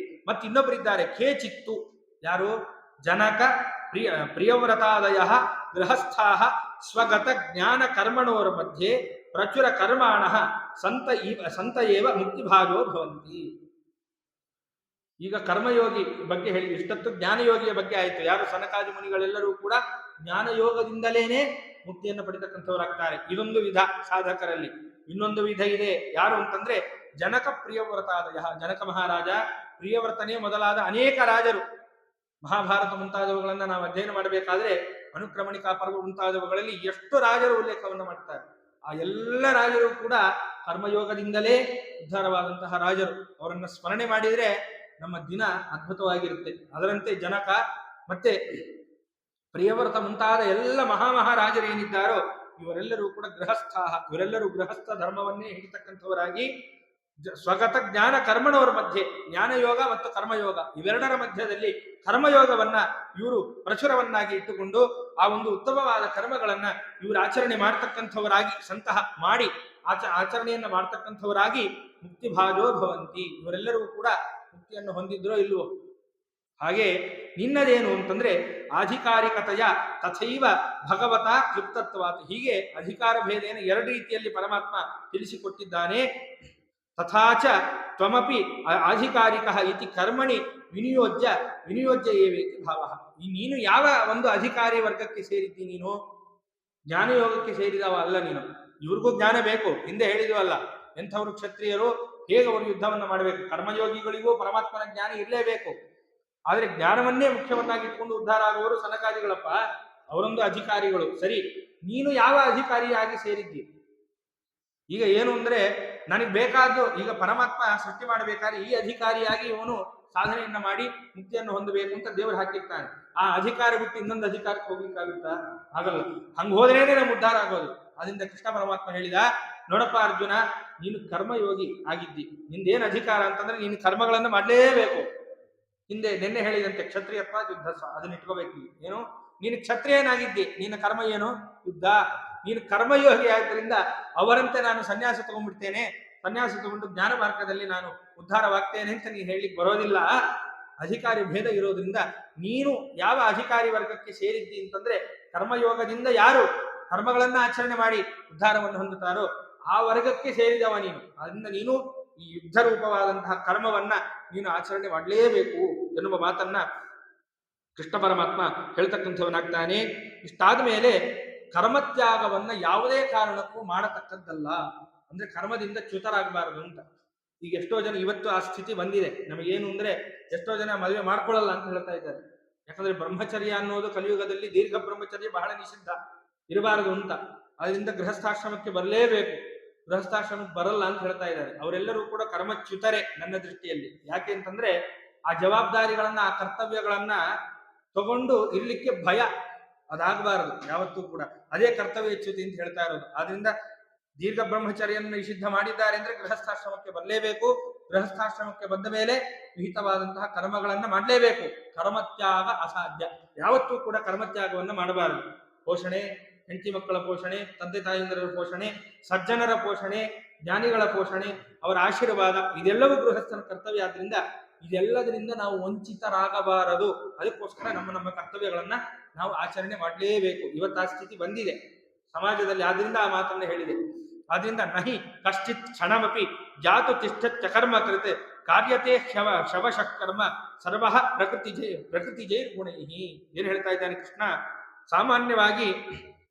ಮತ್ತೆ ಇನ್ನೊಬ್ಬರಿದ್ದಾರೆ ಕೇಚಿತ್ತು. ಯಾರು? ಜನಕ ಪ್ರಿಯವ್ರತಾದಯ ಗೃಹಸ್ಥಾ ಸ್ವಗತ ಜ್ಞಾನ ಕರ್ಮಣೋರ ಮಧ್ಯೆ ಪ್ರಚುರ ಕರ್ಮಾಣ ಸಂತ ಏವ ಮುಕ್ತಿಭಾಗೋ ಭವಂತಿ. ಈಗ ಕರ್ಮಯೋಗಿ ಬಗ್ಗೆ ಹೇಳಿ, ಇಷ್ಟೊತ್ತು ಜ್ಞಾನಯೋಗಿಯ ಬಗ್ಗೆ ಆಯಿತು. ಯಾರು? ಸನಕಾದಿ ಮುನಿಗಳೆಲ್ಲರೂ ಕೂಡ ಜ್ಞಾನಯೋಗದಿಂದಲೇನೆ ಮುಕ್ತಿಯನ್ನು ಪಡಿತಕ್ಕಂಥವರಾಗ್ತಾರೆ. ಇದೊಂದು ವಿಧ ಸಾಧಕರಲ್ಲಿ. ಇನ್ನೊಂದು ವಿಧ ಇದೆ. ಯಾರು ಅಂತಂದ್ರೆ ಜನಕ ಪ್ರಿಯವ್ರತಾದಯ. ಜನಕ ಮಹಾರಾಜ, ಪ್ರಿಯವ್ರತನೇ ಮೊದಲಾದ ಅನೇಕ ರಾಜರು. ಮಹಾಭಾರತ ಮುಂತಾದವುಗಳನ್ನ ನಾವು ಅಧ್ಯಯನ ಮಾಡಬೇಕಾದ್ರೆ ಅನುಕ್ರಮಣಿಕಾ ಪರ್ವ ಮುಂತಾದವುಗಳಲ್ಲಿ ಎಷ್ಟು ರಾಜರು ಉಲ್ಲೇಖವನ್ನು ಮಾಡ್ತಾರೆ. ಆ ಎಲ್ಲ ರಾಜರು ಕೂಡ ಕರ್ಮಯೋಗದಿಂದಲೇ ಉದ್ಧಾರವಾದಂತಹ ರಾಜರು. ಅವರನ್ನ ಸ್ಮರಣೆ ಮಾಡಿದ್ರೆ ನಮ್ಮ ದಿನ ಅದ್ಭುತವಾಗಿರುತ್ತೆ. ಅದರಂತೆ ಜನಕ ಮತ್ತೆ ಪ್ರಿಯವ್ರತ ಮುಂತಾದ ಎಲ್ಲ ಮಹಾರಾಜರು ಏನಿದ್ದಾರೋ ಇವರೆಲ್ಲರೂ ಕೂಡ ಗೃಹಸ್ಥಾಹ. ಇವರೆಲ್ಲರೂ ಗೃಹಸ್ಥ ಧರ್ಮವನ್ನೇ ಹಿಡಿತಕ್ಕಂಥವರಾಗಿ ಸ್ವಗತ ಜ್ಞಾನ ಕರ್ಮಣವರ ಮಧ್ಯೆ ಜ್ಞಾನಯೋಗ ಮತ್ತು ಕರ್ಮಯೋಗ ಇವೆರಡರ ಮಧ್ಯದಲ್ಲಿ ಕರ್ಮಯೋಗವನ್ನ ಇವರು ಪ್ರಚುರವನ್ನಾಗಿ ಇಟ್ಟುಕೊಂಡು ಆ ಒಂದು ಉತ್ತಮವಾದ ಕರ್ಮಗಳನ್ನ ಇವರು ಆಚರಣೆ ಮಾಡ್ತಕ್ಕಂಥವರಾಗಿ ಸಂತಹ ಮಾಡಿ ಆಚರಣೆಯನ್ನ ಮಾಡ್ತಕ್ಕಂಥವರಾಗಿ ಮುಕ್ತಿಭಾಜೋ ಭವಂತಿ. ಇವರೆಲ್ಲರೂ ಕೂಡ ಮುಕ್ತಿಯನ್ನು ಹೊಂದಿದ್ರೋ ಇಲ್ವೋ. ಹಾಗೆ ನಿನ್ನದೇನು ಅಂತಂದ್ರೆ ಆಧಿಕಾರಿಕತೆಯ ತಥೈವ ಭಗವತ ಕ್ಲುಪ್ತತ್ವಾತ್. ಹೀಗೆ ಅಧಿಕಾರ ಭೇದೇನ ಎರಡು ರೀತಿಯಲ್ಲಿ ಪರಮಾತ್ಮ ತಿಳಿಸಿಕೊಟ್ಟಿದ್ದಾನೆ. ತಥಾಚ ತ್ವಮಪಿ ಆಧಿಕಾರಿಕ ಇತಿ ಕರ್ಮಣಿ ವಿನಿಯೋಜ್ಯ ಏವೇತಿ ಭಾವ. ನೀನು ಯಾವ ಒಂದು ಅಧಿಕಾರಿ ವರ್ಗಕ್ಕೆ ಸೇರಿದ್ದಿ? ನೀನು ಜ್ಞಾನಯೋಗಕ್ಕೆ ಸೇರಿದವ ಅಲ್ಲ. ನೀನು ಇವ್ರಿಗೂ ಜ್ಞಾನ ಬೇಕು. ಹಿಂದೆ ಹೇಳಿದ್ವಲ್ಲ, ಎಂಥವರು ಕ್ಷತ್ರಿಯರು, ಹೇಗೆ ಅವರು ಯುದ್ಧವನ್ನು ಮಾಡಬೇಕು. ಕರ್ಮಯೋಗಿಗಳಿಗೂ ಪರಮಾತ್ಮನ ಜ್ಞಾನ ಇರಲೇಬೇಕು. ಆದರೆ ಜ್ಞಾನವನ್ನೇ ಮುಖ್ಯವನ್ನಾಗಿ ಇಟ್ಕೊಂಡು ಉದ್ಧಾರ ಆಗುವವರು ಸನಕಾದಿಗಳಪ್ಪ. ಅವರೊಂದು ಅಧಿಕಾರಿಗಳು. ಸರಿ, ನೀನು ಯಾವ ಅಧಿಕಾರಿಯಾಗಿ ಸೇರಿದ್ದಿ? ಈಗ ಏನು ಅಂದ್ರೆ ನನಗೆ ಬೇಕಾದ್ದು, ಈಗ ಪರಮಾತ್ಮ ಸೃಷ್ಟಿ ಮಾಡಬೇಕಾದ್ರೆ ಈ ಅಧಿಕಾರಿಯಾಗಿ ಇವನು ಸಾಧನೆಯನ್ನ ಮಾಡಿ ಮುಕ್ತಿಯನ್ನು ಹೊಂದಬೇಕು ಅಂತ ದೇವರು ಹಾಕಿರ್ತಾನೆ. ಆ ಅಧಿಕಾರ ಬಿಟ್ಟು ಇನ್ನೊಂದು ಅಧಿಕಾರಕ್ಕೆ ಹೋಗ್ಲಿಕ್ಕಾಗುತ್ತಾ? ಆಗಲ್ಲ. ಹಂಗ ಹೋದ್ರೇನೆ ನಮ್ಮ ಉದ್ಧಾರ ಆಗೋದು. ಅದರಿಂದ ಕೃಷ್ಣ ಪರಮಾತ್ಮ ಹೇಳಿದ, ನೋಡಪ್ಪ ಅರ್ಜುನ, ನೀನು ಕರ್ಮಯೋಗಿ ಆಗಿದ್ದಿ. ನಿಂದೇನು ಅಧಿಕಾರ ಅಂತಂದ್ರೆ ನೀನು ಕರ್ಮಗಳನ್ನು ಮಾಡಲೇಬೇಕು. ಹಿಂದೆ ನಿನ್ನೆ ಹೇಳಿದಂತೆ ಕ್ಷತ್ರಿಯಪ್ಪ ಯುದ್ಧ, ಅದನ್ನ ಇಟ್ಕೋಬೇಕು. ಏನು? ನೀನು ಕ್ಷತ್ರಿಯನಾಗಿದ್ದಿ, ನಿನ್ನ ಕರ್ಮ ಏನು? ಯುದ್ಧ. ನೀನು ಕರ್ಮಯೋಗಿ ಆದ್ದರಿಂದ ಅವರಂತೆ ನಾನು ಸನ್ಯಾಸ ತಗೊಂಡ್ಬಿಡ್ತೇನೆ, ಸನ್ಯಾಸ ತಗೊಂಡು ಜ್ಞಾನ ಮಾರ್ಗದಲ್ಲಿ ನಾನು ಉದ್ಧಾರವಾಗ್ತೇನೆ ಅಂತ ನೀನು ಹೇಳಲಿಕ್ಕೆ ಬರೋದಿಲ್ಲ. ಅಧಿಕಾರಿ ಭೇದ ಇರೋದ್ರಿಂದ ನೀನು ಯಾವ ಅಧಿಕಾರಿ ವರ್ಗಕ್ಕೆ ಸೇರಿದ್ದಿ ಅಂತಂದ್ರೆ ಕರ್ಮಯೋಗದಿಂದ ಯಾರು ಕರ್ಮಗಳನ್ನ ಆಚರಣೆ ಮಾಡಿ ಉದ್ಧಾರವನ್ನು ಹೊಂದುತ್ತಾರೋ ಆ ವರ್ಗಕ್ಕೆ ಸೇರಿದವ ನೀನು. ಅದರಿಂದ ನೀನು ಈ ಯುದ್ಧ ರೂಪವಾದಂತಹ ಕರ್ಮವನ್ನ ನೀನು ಆಚರಣೆ ಮಾಡಲೇಬೇಕು ಎನ್ನುವ ಮಾತನ್ನ ಕೃಷ್ಣ ಪರಮಾತ್ಮ ಹೇಳ್ತಕ್ಕಂಥವನಾಗ್ತಾನೆ. ಇಷ್ಟಾದ ಮೇಲೆ ಕರ್ಮತ್ಯಾಗವನ್ನ ಯಾವುದೇ ಕಾರಣಕ್ಕೂ ಮಾಡತಕ್ಕದ್ದಲ್ಲ. ಅಂದ್ರೆ ಕರ್ಮದಿಂದ ಚ್ಯುತರಾಗಬಾರದು ಅಂತ. ಈಗ ಎಷ್ಟೋ ಜನ ಇವತ್ತು ಆ ಸ್ಥಿತಿ ಬಂದಿದೆ ನಮಗೇನು ಅಂದ್ರೆ ಎಷ್ಟೋ ಜನ ಮದುವೆ ಮಾಡ್ಕೊಳ್ಳಲ್ಲ ಅಂತ ಹೇಳ್ತಾ ಇದ್ದಾರೆ. ಯಾಕಂದ್ರೆ ಬ್ರಹ್ಮಚರ್ಯ ಅನ್ನೋದು ಕಲಿಯುಗದಲ್ಲಿ ದೀರ್ಘ ಬ್ರಹ್ಮಚರ್ಯ ಬಹಳ ನಿಷಿದ್ಧ, ಇರಬಾರದು ಅಂತ. ಅದರಿಂದ ಗೃಹಸ್ಥಾಶ್ರಮಕ್ಕೆ ಬರಲೇಬೇಕು, ಗೃಹಸ್ಥಾಶ್ರಮಕ್ಕೆ ಬರಲ್ಲ ಅಂತ ಹೇಳ್ತಾ ಇದ್ದಾರೆ. ಅವರೆಲ್ಲರೂ ಕೂಡ ಕರ್ಮಚ್ಯುತರೆ ನನ್ನ ದೃಷ್ಟಿಯಲ್ಲಿ. ಯಾಕೆ ಅಂತಂದ್ರೆ ಆ ಜವಾಬ್ದಾರಿಗಳನ್ನ, ಆ ಕರ್ತವ್ಯಗಳನ್ನ ತಗೊಂಡು ಇರ್ಲಿಕ್ಕೆ ಭಯ, ಅದಾಗಬಾರದು ಯಾವತ್ತೂ ಕೂಡ. ಅದೇ ಕರ್ತವ್ಯಚ್ಯುತಿ ಅಂತ ಹೇಳ್ತಾ ಇರೋದು. ಆದ್ರಿಂದ ದೀರ್ಘ ಬ್ರಹ್ಮಚರ್ಯನ್ನು ನಿಷಿದ್ಧ ಮಾಡಿದ್ದಾರೆ ಅಂದ್ರೆ ಗೃಹಸ್ಥಾಶ್ರಮಕ್ಕೆ ಬರಲೇಬೇಕು. ಗೃಹಸ್ಥಾಶ್ರಮಕ್ಕೆ ಬಂದ ಮೇಲೆ ವಿಹಿತವಾದಂತಹ ಕರ್ಮಗಳನ್ನ ಮಾಡಲೇಬೇಕು. ಕರ್ಮತ್ಯಾಗ ಅಸಾಧ್ಯ. ಯಾವತ್ತೂ ಕೂಡ ಕರ್ಮತ್ಯಾಗವನ್ನ ಮಾಡಬಾರದು. ಪೋಷಣೆ, ಹೆಂಡತಿ ಮಕ್ಕಳ ಪೋಷಣೆ, ತಂದೆ ತಾಯಿಂದರ ಪೋಷಣೆ, ಸಜ್ಜನರ ಪೋಷಣೆ, ಜ್ಞಾನಿಗಳ ಪೋಷಣೆ, ಅವರ ಆಶೀರ್ವಾದ, ಇದೆಲ್ಲವೂ ಗೃಹಸ್ಥನ ಕರ್ತವ್ಯ. ಆದ್ರಿಂದ ಇದೆಲ್ಲದರಿಂದ ನಾವು ವಂಚಿತರಾಗಬಾರದು. ಅದಕ್ಕೋಸ್ಕರ ನಮ್ಮ ಕರ್ತವ್ಯಗಳನ್ನ ನಾವು ಆಚರಣೆ ಮಾಡಲೇಬೇಕು. ಇವತ್ತು ಆ ಸ್ಥಿತಿ ಬಂದಿದೆ ಸಮಾಜದಲ್ಲಿ, ಆದ್ರಿಂದ ಆ ಮಾತನ್ನ ಹೇಳಿದೆ. ಆದ್ರಿಂದ ನಹಿ ಕಶ್ಚಿತ್ ಕ್ಷಣಮಪಿ ಜಾತು ತಿಷ್ಠತ್ಯ ಕರ್ಮ ಕೃತೆ ಕಾರ್ಯತೆ ಶವಶಃಕರ್ಮ ಸರ್ವ ಪ್ರಕೃತಿ ಗುಣೈ. ಏನು ಹೇಳ್ತಾ ಇದ್ದಾನೆ ಕೃಷ್ಣ? ಸಾಮಾನ್ಯವಾಗಿ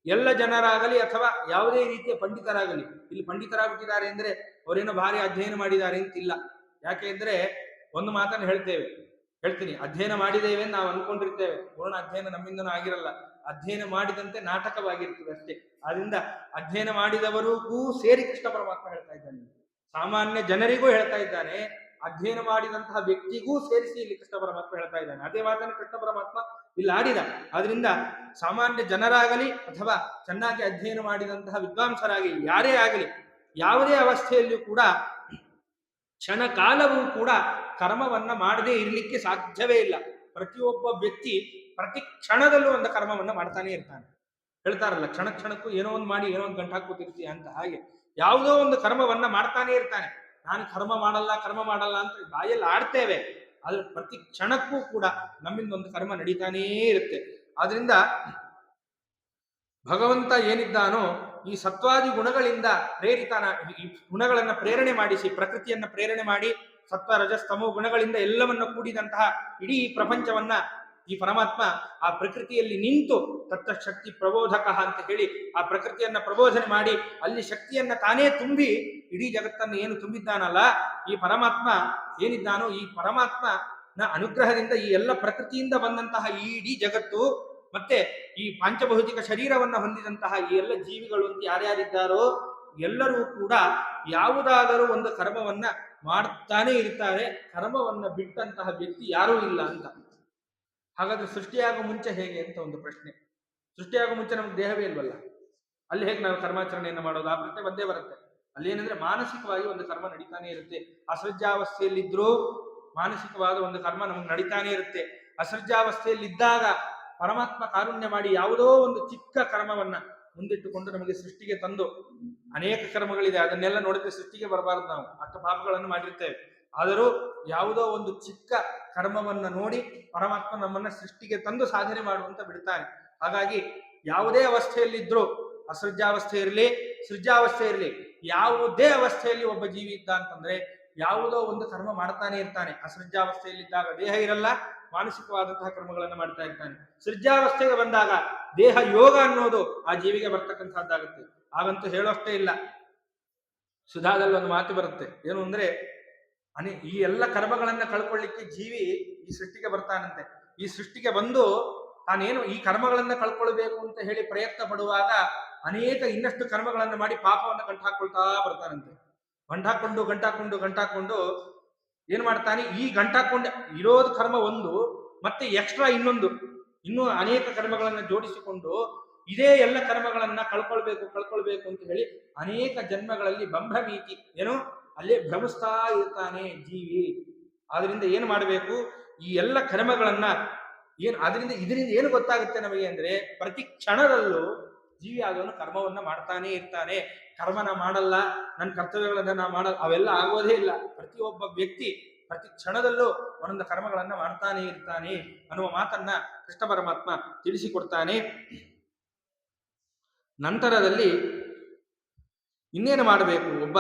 ಎಲ್ಲ ಜನರಾಗಲಿ ಅಥವಾ ಯಾವುದೇ ರೀತಿಯ ಪಂಡಿತರಾಗಲಿ, ಇಲ್ಲಿ ಪಂಡಿತರಾಗ್ಬಿಟ್ಟಿದ್ದಾರೆ ಅಂದ್ರೆ ಅವರೇನೋ ಭಾರಿ ಅಧ್ಯಯನ ಮಾಡಿದ್ದಾರೆ ಅಂತಿಲ್ಲ. ಯಾಕೆ ಅಂದ್ರೆ ಒಂದು ಮಾತನ್ನು ಹೇಳ್ತೀನಿ, ಅಧ್ಯಯನ ಮಾಡಿದ್ದೇವೆ ನಾವು ಅನ್ಕೊಂಡಿರ್ತೇವೆ, ಪೂರ್ಣ ಅಧ್ಯಯನ ನಮ್ಮಿಂದನೂ ಆಗಿರಲ್ಲ. ಅಧ್ಯಯನ ಮಾಡಿದಂತೆ ನಾಟಕವಾಗಿರ್ತದೆ ಅಷ್ಟೇ. ಆದ್ರಿಂದ ಅಧ್ಯಯನ ಮಾಡಿದವರಿಗೂ ಸೇರಿ ಕೃಷ್ಣ ಪರಮಾತ್ಮ ಹೇಳ್ತಾ ಇದ್ದಾನೆ. ಸಾಮಾನ್ಯ ಜನರಿಗೂ ಹೇಳ್ತಾ ಇದ್ದಾನೆ, ಅಧ್ಯಯನ ಮಾಡಿದಂತಹ ವ್ಯಕ್ತಿಗೂ ಸೇರಿಸಿ ಇಲ್ಲಿ ಕೃಷ್ಣ ಪರಮಾತ್ಮ ಹೇಳ್ತಾ ಇದ್ದಾನೆ. ಅದೇ ಮಾತನ್ನು ಕೃಷ್ಣ ಪರಮಾತ್ಮ ಇಲ್ಲಿ ಆಡಿದ. ಆದ್ರಿಂದ ಸಾಮಾನ್ಯ ಜನರಾಗಲಿ ಅಥವಾ ಚೆನ್ನಾಗಿ ಅಧ್ಯಯನ ಮಾಡಿದಂತಹ ವಿದ್ವಾಂಸರಾಗಲಿ ಯಾರೇ ಆಗಲಿ, ಯಾವುದೇ ಅವಸ್ಥೆಯಲ್ಲಿಯೂ ಕೂಡ ಕ್ಷಣ ಕಾಲವೂ ಕೂಡ ಕರ್ಮವನ್ನ ಮಾಡದೇ ಇರಲಿಕ್ಕೆ ಸಾಧ್ಯವೇ ಇಲ್ಲ. ಪ್ರತಿಯೊಬ್ಬ ವ್ಯಕ್ತಿ ಪ್ರತಿ ಕ್ಷಣದಲ್ಲೂ ಒಂದು ಕರ್ಮವನ್ನ ಮಾಡ್ತಾನೆ ಇರ್ತಾನೆ. ಹೇಳ್ತಾರಲ್ಲ, ಕ್ಷಣ ಕ್ಷಣಕ್ಕೂ ಏನೋ ಒಂದು ಮಾಡಿ ಏನೋ ಒಂದು ಗಂಟು ಹಾಕೋತಿರ್ತೀಯ ಅಂತ. ಹಾಗೆ ಯಾವುದೋ ಒಂದು ಕರ್ಮವನ್ನ ಮಾಡ್ತಾನೆ ಇರ್ತಾನೆ. ನಾನು ಕರ್ಮ ಮಾಡಲ್ಲ ಅಂತ ಬಾಯಲ್ಲಿ ಆಡ್ತೇವೆ, ಆದ್ರೆ ಪ್ರತಿ ಕ್ಷಣಕ್ಕೂ ಕೂಡ ನಮ್ಮಿಂದ ಒಂದು ಕರ್ಮ ನಡೀತಾನೇ ಇರುತ್ತೆ. ಆದ್ರಿಂದ ಭಗವಂತ ಏನಿದ್ದಾನೋ ಈ ಸತ್ವಾದಿ ಗುಣಗಳಿಂದ ಪ್ರೇರಿತನ, ಈ ಗುಣಗಳನ್ನ ಪ್ರೇರಣೆ ಮಾಡಿಸಿ, ಪ್ರಕೃತಿಯನ್ನ ಪ್ರೇರಣೆ ಮಾಡಿ ಸತ್ವ ರಜಸ್ತಮೋ ಗುಣಗಳಿಂದ ಎಲ್ಲವನ್ನ ಕೂಡಿದಂತಹ ಇಡೀ ಪ್ರಪಂಚವನ್ನ ಈ ಪರಮಾತ್ಮ ಆ ಪ್ರಕೃತಿಯಲ್ಲಿ ನಿಂತು ತತ್ತಶಕ್ತಿ ಪ್ರಬೋಧಕ ಅಂತ ಹೇಳಿ ಆ ಪ್ರಕೃತಿಯನ್ನ ಪ್ರಬೋಧನೆ ಮಾಡಿ ಅಲ್ಲಿ ಶಕ್ತಿಯನ್ನ ತಾನೇ ತುಂಬಿ ಇಡೀ ಜಗತ್ತನ್ನು ಏನು ತುಂಬಿದ್ದಾನಲ್ಲ ಈ ಪರಮಾತ್ಮ ಏನಿದ್ದಾನೋ, ಈ ಪರಮಾತ್ಮನ ಅನುಗ್ರಹದಿಂದ ಈ ಎಲ್ಲ ಪ್ರಕೃತಿಯಿಂದ ಬಂದಂತಹ ಈ ಇಡೀ ಜಗತ್ತು ಮತ್ತೆ ಈ ಪಾಂಚಭೌತಿಕ ಶರೀರವನ್ನ ಹೊಂದಿದಂತಹ ಈ ಎಲ್ಲ ಜೀವಿಗಳು ಅಂತ ಯಾರ್ಯಾರಿದ್ದಾರೋ ಎಲ್ಲರೂ ಕೂಡ ಯಾವುದಾದರೂ ಒಂದು ಕರ್ಮವನ್ನ ಮಾಡ್ತಾನೆ ಇರ್ತಾರೆ. ಕರ್ಮವನ್ನ ಬಿಟ್ಟಂತಹ ವ್ಯಕ್ತಿ ಯಾರೂ ಇಲ್ಲ ಅಂತ. ಹಾಗಾದ್ರೆ ಸೃಷ್ಟಿಯಾಗುವ ಮುಂಚೆ ಹೇಗೆ ಅಂತ ಒಂದು ಪ್ರಶ್ನೆ. ಸೃಷ್ಟಿಯಾಗುವ ಮುಂಚೆ ನಮ್ಗೆ ದೇಹವೇ ಇಲ್ವಲ್ಲ, ಅಲ್ಲಿ ಹೇಗೆ ನಾವು ಕರ್ಮಾಚರಣೆಯನ್ನು ಮಾಡೋದು? ಆ ಪ್ರಶ್ನೆ ಬಂದೇ ಬರುತ್ತೆ. ಅಲ್ಲಿ ಏನಂದ್ರೆ ಮಾನಸಿಕವಾಗಿ ಒಂದು ಕರ್ಮ ನಡೀತಾನೆ ಇರುತ್ತೆ. ಅಸೃಜಾವಸ್ಥೆಯಲ್ಲಿದ್ರೂ ಮಾನಸಿಕವಾದ ಒಂದು ಕರ್ಮ ನಮ್ಗೆ ನಡೀತಾನೆ ಇರುತ್ತೆ. ಅಸೃಜಾವಸ್ಥೆಯಲ್ಲಿದ್ದಾಗ ಪರಮಾತ್ಮ ಕಾರುಣ್ಯ ಮಾಡಿ ಯಾವುದೋ ಒಂದು ಚಿಕ್ಕ ಕರ್ಮವನ್ನ ಮುಂದಿಟ್ಟುಕೊಂಡು ನಮಗೆ ಸೃಷ್ಟಿಗೆ ತಂದು, ಅನೇಕ ಕರ್ಮಗಳಿದೆ ಅದನ್ನೆಲ್ಲ ನೋಡಿದ್ರೆ ಸೃಷ್ಟಿಗೆ ಬರಬಾರದು, ನಾವು ಅಷ್ಟು ಪಾಪಗಳನ್ನು ಮಾಡಿರ್ತೇವೆ. ಆದರೂ ಯಾವುದೋ ಒಂದು ಚಿಕ್ಕ ಕರ್ಮವನ್ನ ನೋಡಿ ಪರಮಾತ್ಮ ನಮ್ಮನ್ನ ಸೃಷ್ಟಿಗೆ ತಂದು ಸಾಧನೆ ಮಾಡುವಂತ ಬಿಡ್ತಾನೆ. ಹಾಗಾಗಿ ಯಾವುದೇ ಅವಸ್ಥೆಯಲ್ಲಿದ್ರೂ, ಅಸೃಜಾವಸ್ಥೆ ಇರಲಿ ಸೃಜಾವಸ್ಥೆ ಇರಲಿ, ಯಾವುದೇ ಅವಸ್ಥೆಯಲ್ಲಿ ಒಬ್ಬ ಜೀವಿ ಇದ್ದ ಅಂತಂದ್ರೆ ಯಾವುದೋ ಒಂದು ಕರ್ಮ ಮಾಡ್ತಾನೆ ಇರ್ತಾನೆ. ಅಸೃಜಾವಸ್ಥೆಯಲ್ಲಿದ್ದಾಗ ದೇಹ ಇರಲ್ಲ, ಮಾನಸಿಕವಾದಂತಹ ಕರ್ಮಗಳನ್ನು ಮಾಡ್ತಾ ಇರ್ತಾನೆ. ಸೃಜಾವಸ್ಥೆಗೆ ಬಂದಾಗ ದೇಹ ಯೋಗ ಅನ್ನೋದು ಆ ಜೀವಿಗೆ ಬರ್ತಕ್ಕಂಥದ್ದಾಗುತ್ತೆ. ಹಾಗಂತೂ ಹೇಳೋಷ್ಟೇ ಇಲ್ಲ. ಸುಧಾದಲ್ಲಿ ಒಂದು ಮಾತು ಬರುತ್ತೆ, ಏನು ಅಂದ್ರೆ ಈ ಎಲ್ಲ ಕರ್ಮಗಳನ್ನ ಕಳ್ಕೊಳ್ಳಿಕ್ಕೆ ಜೀವಿ ಈ ಸೃಷ್ಟಿಗೆ ಬರ್ತಾನಂತೆ. ಈ ಸೃಷ್ಟಿಗೆ ಬಂದು ತಾನೇನು ಈ ಕರ್ಮಗಳನ್ನ ಕಳ್ಕೊಳ್ಬೇಕು ಅಂತ ಹೇಳಿ ಪ್ರಯತ್ನ ಪಡುವಾಗ ಅನೇಕ ಇನ್ನಷ್ಟು ಕರ್ಮಗಳನ್ನ ಮಾಡಿ ಪಾಪವನ್ನು ಗಂಟಾಕೊಳ್ತಾ ಬರ್ತಾನಂತೆ. ಗಂಟಾಕೊಂಡು ಏನ್ ಮಾಡ್ತಾನೆ, ಈ ಗಂಟಾಕೊಂಡ ಇರೋದು ಕರ್ಮ ಒಂದು, ಮತ್ತೆ ಎಕ್ಸ್ಟ್ರಾ ಇನ್ನೂ ಅನೇಕ ಕರ್ಮಗಳನ್ನ ಜೋಡಿಸಿಕೊಂಡು ಇದೇ ಎಲ್ಲ ಕರ್ಮಗಳನ್ನ ಕಳ್ಕೊಳ್ಬೇಕು ಅಂತ ಹೇಳಿ ಅನೇಕ ಜನ್ಮಗಳಲ್ಲಿ ಬಂಭ್ರಮೀತಿ ಏನು ಅಲ್ಲೇ ಭ್ರಮಿಸ್ತಾ ಇರ್ತಾನೆ ಜೀವಿ. ಆದ್ರಿಂದ ಏನು ಮಾಡಬೇಕು, ಈ ಎಲ್ಲ ಕರ್ಮಗಳನ್ನ ಇದರಿಂದ ಏನು ಗೊತ್ತಾಗುತ್ತೆ ನಮಗೆ ಅಂದ್ರೆ, ಪ್ರತಿ ಕ್ಷಣದಲ್ಲೂ ಜೀವಿ ಆದವನು ಕರ್ಮವನ್ನ ಮಾಡ್ತಾನೆ ಇರ್ತಾನೆ. ಕರ್ಮನ ಮಾಡಲ್ಲ, ನನ್ನ ಕರ್ತವ್ಯಗಳನ್ನ ನಾ ಮಾಡಲ್ಲ, ಅವೆಲ್ಲ ಆಗೋದೇ ಇಲ್ಲ. ಪ್ರತಿಯೊಬ್ಬ ವ್ಯಕ್ತಿ ಪ್ರತಿ ಕ್ಷಣದಲ್ಲೂ ಒಂದೊಂದು ಕರ್ಮಗಳನ್ನ ಮಾಡ್ತಾನೆ ಇರ್ತಾನೆ ಅನ್ನುವ ಮಾತನ್ನ ಕೃಷ್ಣ ಪರಮಾತ್ಮ ತಿಳಿಸಿಕೊಡ್ತಾನೆ. ನಂತರದಲ್ಲಿ ಇನ್ನೇನು ಮಾಡಬೇಕು, ಒಬ್ಬ